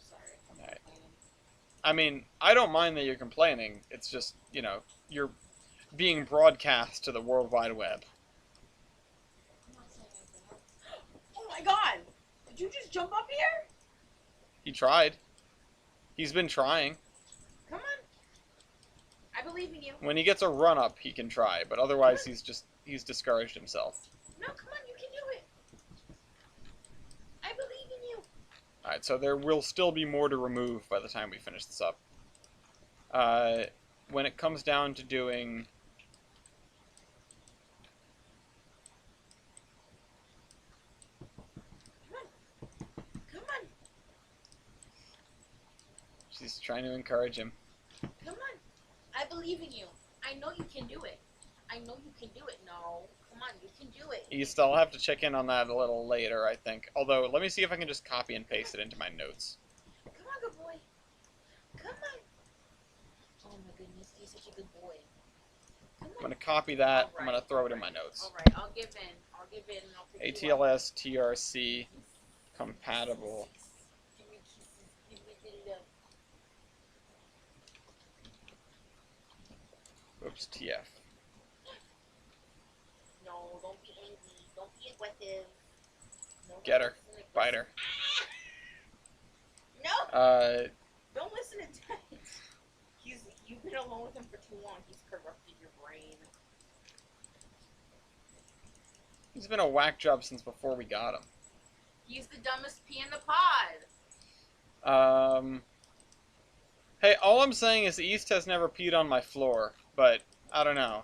Sorry, I'm
Alright.
complaining.
I mean, I don't mind that you're complaining. It's just, you know, you're being broadcast to the World Wide Web.
I'm not saying anything else. Oh my god! Did you just jump up here?
He tried. He's been trying.
Come on. I believe in you.
When he gets a run up, he can try, but otherwise he's discouraged himself.
No, come on, you can do it. I believe in you.
Alright, so there will still be more to remove by the time we finish this up. When it comes down to doing Just trying to encourage him.
Come on. I believe in you. I know you can do it. I know you can do it. No. Come on, you can do it.
East, I'll have to check in on that a little later, I think. Although, let me see if I can just copy and paste it into my notes.
Come on, good boy. Come on. Oh my goodness, he's such a good boy. Come
I'm
on.
going to copy that.
All
I'm
right,
going to throw
all
it in my
right,
notes.
All right, I'll give in. I'll give in. And I'll pick you up.
ATLS TRC compatible.
Give me kisses. Give me the love.
Oops, TF.
No, don't be angry. Don't be aggressive. No,
Get her.
don't listen
Bite her.
No! Don't listen to Ted. You've been alone with him for too long. He's corrupted your brain.
He's been a whack job since before we got him.
He's the dumbest pea in the pod.
Hey, all I'm saying is East has never peed on my floor, but I don't know.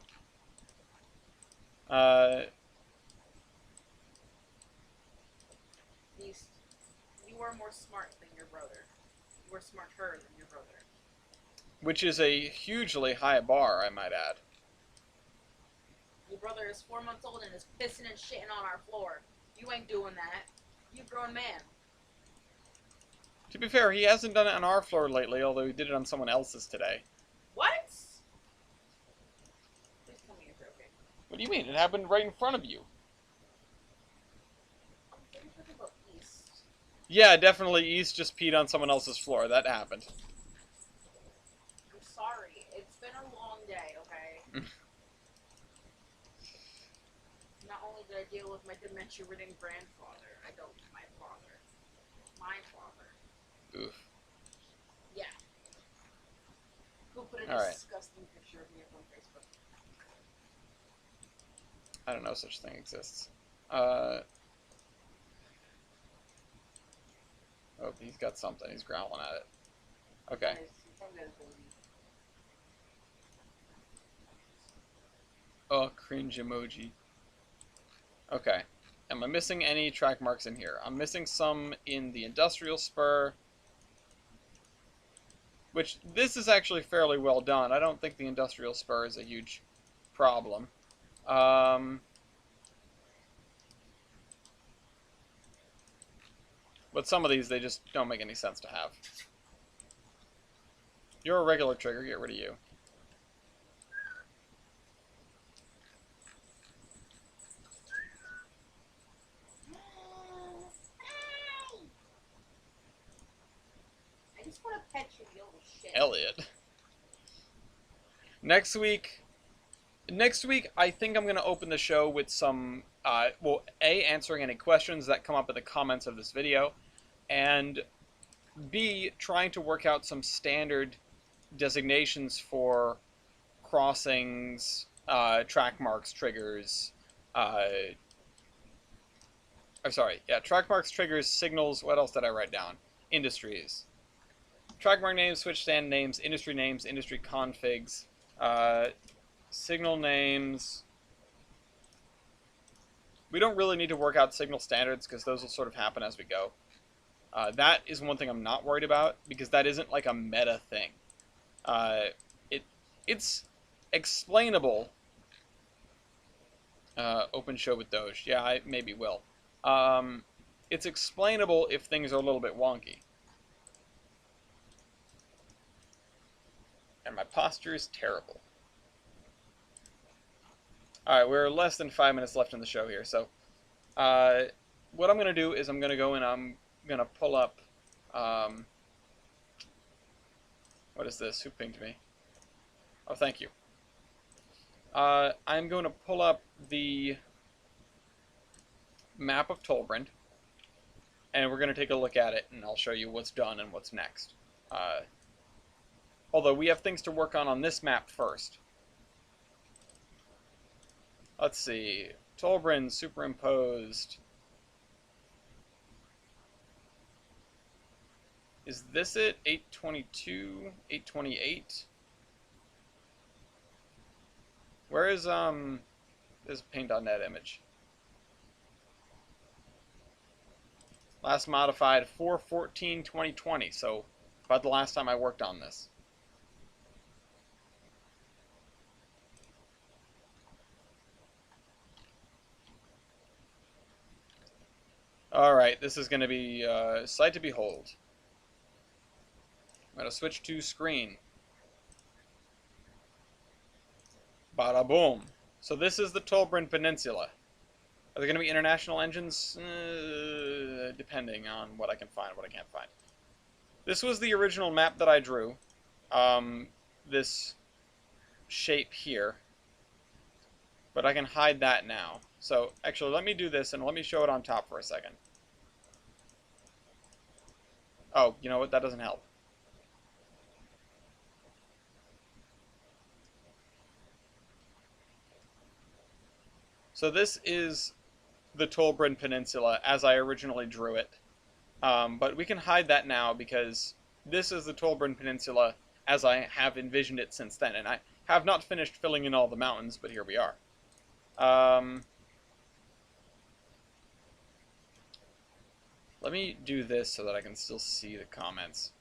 You are more smart than your brother. You are smarter than your brother.
Which is a hugely high bar, I might add.
Your brother is 4 months old and is pissing and shitting on our floor. You ain't doing that. You grown man.
To be fair, he hasn't done it on our floor lately, although he did it on someone else's today.
What? Please tell me you're joking.
What do you mean? It happened right in front of you.
I'm talking about East.
Yeah, definitely East just peed on someone else's floor. That happened.
I'm sorry. It's been a long day, okay? Not only did I deal with my dementia-ridden grandfather, I dealt with my father. My father.
Oof.
Yeah. Who put a
All right.
disgusting picture of me up on Facebook?
I don't know such thing exists. Oh, he's got something. He's growling at it. Okay. Oh, cringe emoji. Okay. Am I missing any track marks in here? I'm missing some in the industrial spur. Which, this is actually fairly well done. I don't think the industrial spur is a huge problem. But some of these, they just don't make any sense to have. You're a regular trigger, get rid of you.
I just want to pet you, you little shit.
Elliot. Next week, I think I'm going to open the show with some, well, A, answering any questions that come up in the comments of this video, and B, trying to work out some standard designations for crossings, track marks, triggers, track marks, triggers, signals, what else did I write down? Industries. Track mark names, switch stand names, industry configs, signal names. We don't really need to work out signal standards because those will sort of happen as we go. That is one thing I'm not worried about because that isn't like a meta thing. It's explainable. Open show with Doge. Yeah, I maybe will. It's explainable if things are a little bit wonky. And my posture is terrible. Alright, we're less than 5 minutes left in the show here, so what I'm going to do is I'm going to go and I'm going to pull up, what is this? Who pinged me? Oh, thank you. I'm going to pull up the map of Tolbrand, and we're going to take a look at it, and I'll show you what's done and what's next. Although we have things to work on this map first. Let's see. Tolbrand superimposed. Is this it? 822? 828? Where is, this paint.net image? Last modified 4/14/2020, so about the last time I worked on this. Alright, this is going to be a sight to behold. I'm going to switch to screen. Bada boom. So this is the Tolbrin Peninsula. Are there going to be international engines? Depending on what I can find, what I can't find. This was the original map that I drew. This shape here. But I can hide that now. So, actually, let me do this and let me show it on top for a second. Oh, you know what? That doesn't help. So this is the Tolbrin Peninsula as I originally drew it. But we can hide that now because this is the Tolbrin Peninsula as I have envisioned it since then. And I have not finished filling in all the mountains, but here we are. Let me do this so that I can still see the comments.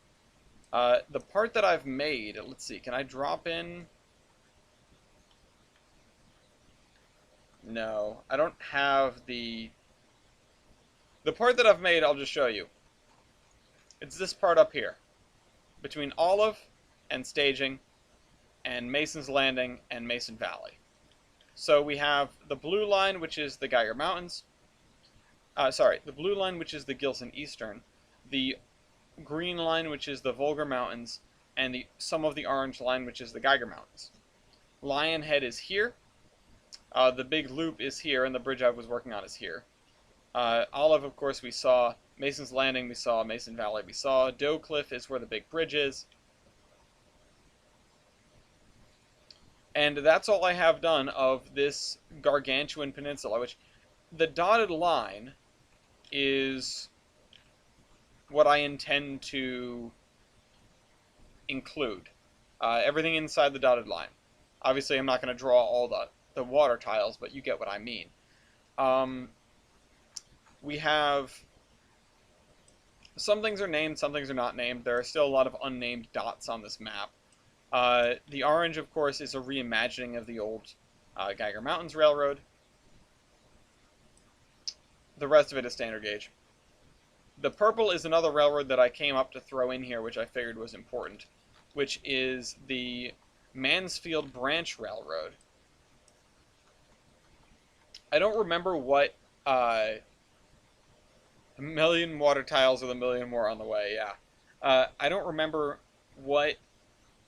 The part that I've made, let's see, can I drop in? No, I don't have the part that I've made, I'll just show you. It's this part up here. Between Olive and Staging and Mason's Landing and Mason Valley. So we have the blue line, which is the Geiger Mountains. The blue line, which is the Gilson Eastern. The green line, which is the Volga Mountains. And some of the orange line, which is the Geiger Mountains. Lionhead is here. The big loop is here, and the bridge I was working on is here. Olive, of course, we saw. Mason's Landing, we saw. Mason Valley, we saw. Doe Cliff is where the big bridge is. And that's all I have done of this gargantuan peninsula, which the dotted line is what I intend to include. Everything inside the dotted line. Obviously, I'm not going to draw all the water tiles, but you get what I mean. We have... Some things are named, some things are not named. There are still a lot of unnamed dots on this map. The orange, of course, is a reimagining of the old Geiger Mountains Railroad. The rest of it is standard gauge. The purple is another railroad that I came up to throw in here, which I figured was important, which is the Mansfield Branch Railroad. I don't remember what... a million water tiles with a million more on the way, yeah. I don't remember what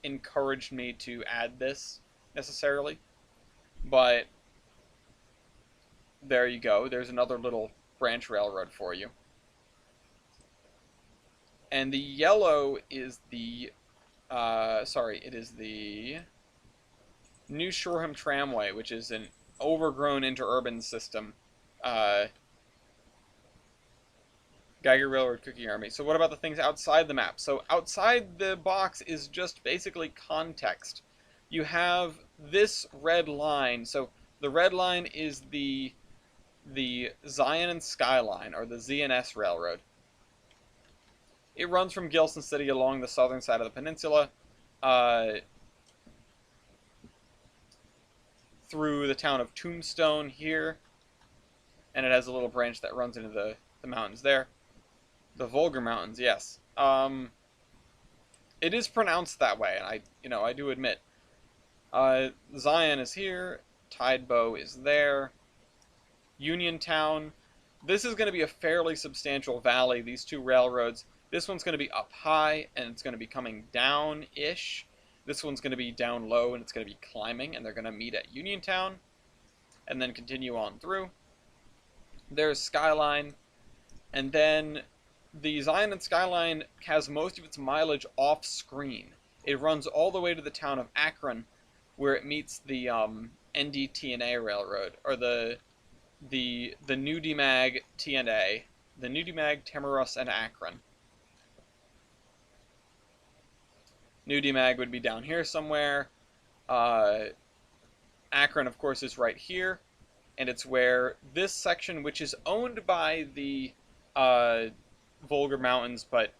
encouraged me to add this, necessarily. But there you go. There's another little branch railroad for you. And the yellow is the... it is the New Shoreham Tramway, which is an overgrown interurban system. Geiger Railroad Cookie Army. So what about the things outside the map? So outside the box is just basically context. You have this red line. So the red line is the Zion and Skyline, or the ZNS Railroad. It runs from Gilson City along the southern side of the peninsula, through the town of Tombstone here, and it has a little branch that runs into the mountains there. The Volga Mountains, yes. It is pronounced that way, and I do admit. Zion is here. Tidebow is there. Uniontown. This is going to be a fairly substantial valley, these two railroads. This one's going to be up high, and it's going to be coming down-ish. This one's going to be down low, and it's going to be climbing, and they're going to meet at Uniontown, and then continue on through. There's Skyline, and then the Zion and Skyline has most of its mileage off-screen. It runs all the way to the town of Akron, where it meets the NDTNA Railroad, or the Nudimag TNA, the Nudimag, Tamaros, and Akron. Nudimag would be down here somewhere. Akron, of course, is right here, and it's where this section, which is owned by the Volga Mountains, but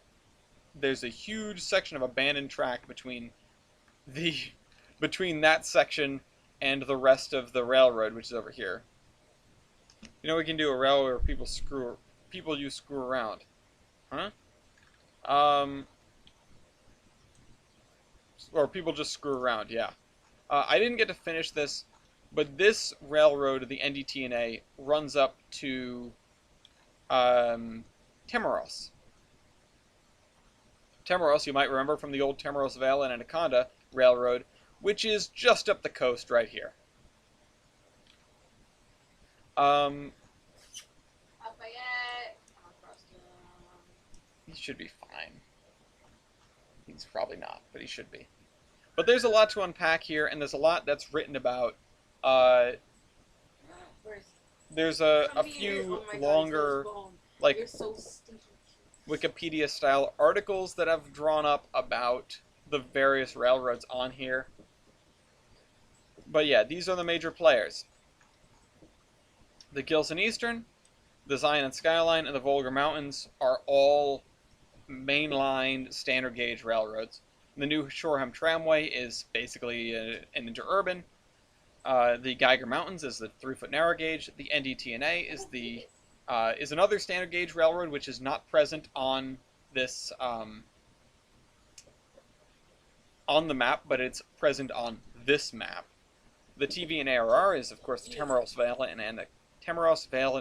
there's a huge section of abandoned track the between that section and the rest of the railroad, which is over here. You know, we can do a railroad where people use screw around, huh? Or people just screw around, yeah. I didn't get to finish this, but this railroad, the NDT&A, runs up to Tamaros. Tamaros, you might remember from the old Tamaros Vale and Anaconda Railroad, which is just up the coast right here.
Lafayette.
He should be fine. He's probably not, but he should be. But there's a lot to unpack here, and there's a lot that's written about. There's a few longer, like, Wikipedia-style articles that I've drawn up about the various railroads on here. But yeah, these are the major players. The Gilson Eastern, the Zion and Skyline, and the Volga Mountains are all mainline standard gauge railroads. The new Shoreham Tramway is basically an interurban. The Geiger Mountains is the 3-foot narrow gauge. The NDT&A is another standard gauge railroad, which is not present on this on the map, but it's present on this map. The TV and ARR is, of course, the Tamaros Vale and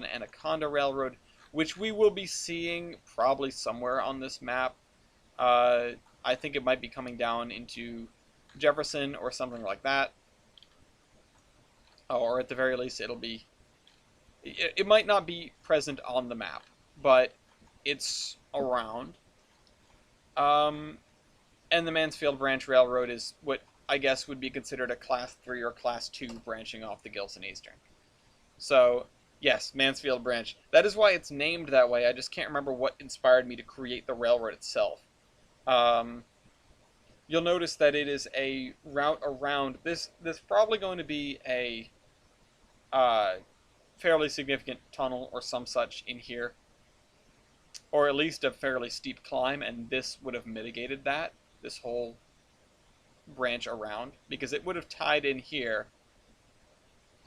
Anaconda Railroad, which we will be seeing probably somewhere on this map. I think it might be coming down into Jefferson or something like that. Or at the very least, it might not be present on the map, but it's around. And the Mansfield Branch Railroad is what I guess would be considered a Class 3 or Class 2 branching off the Gilson Eastern. So, yes, Mansfield Branch. That is why it's named that way. I just can't remember what inspired me to create the railroad itself. You'll notice that it is a route around. This probably going to be a fairly significant tunnel or some such in here, or at least a fairly steep climb, and this would have mitigated that, this whole branch around, because it would have tied in here,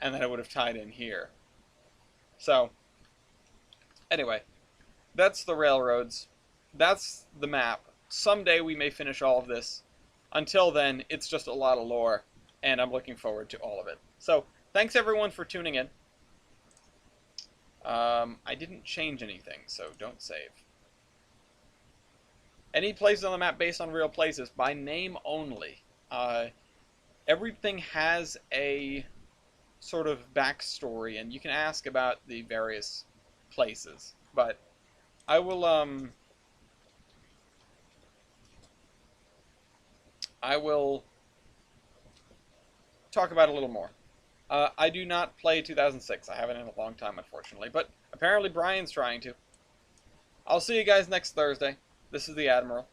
and then it would have tied in here. So, anyway, that's the railroads, that's the map. Someday we may finish all of this. Until then, it's just a lot of lore, and I'm looking forward to all of it. So, thanks everyone for tuning in. I didn't change anything, so don't save. Any places on the map based on real places, by name only. Everything has a sort of backstory, and you can ask about the various places. But I will talk about it a little more. I do not play 2006. I haven't in a long time, unfortunately. But apparently Brian's trying to. I'll see you guys next Thursday. This is the Admiral.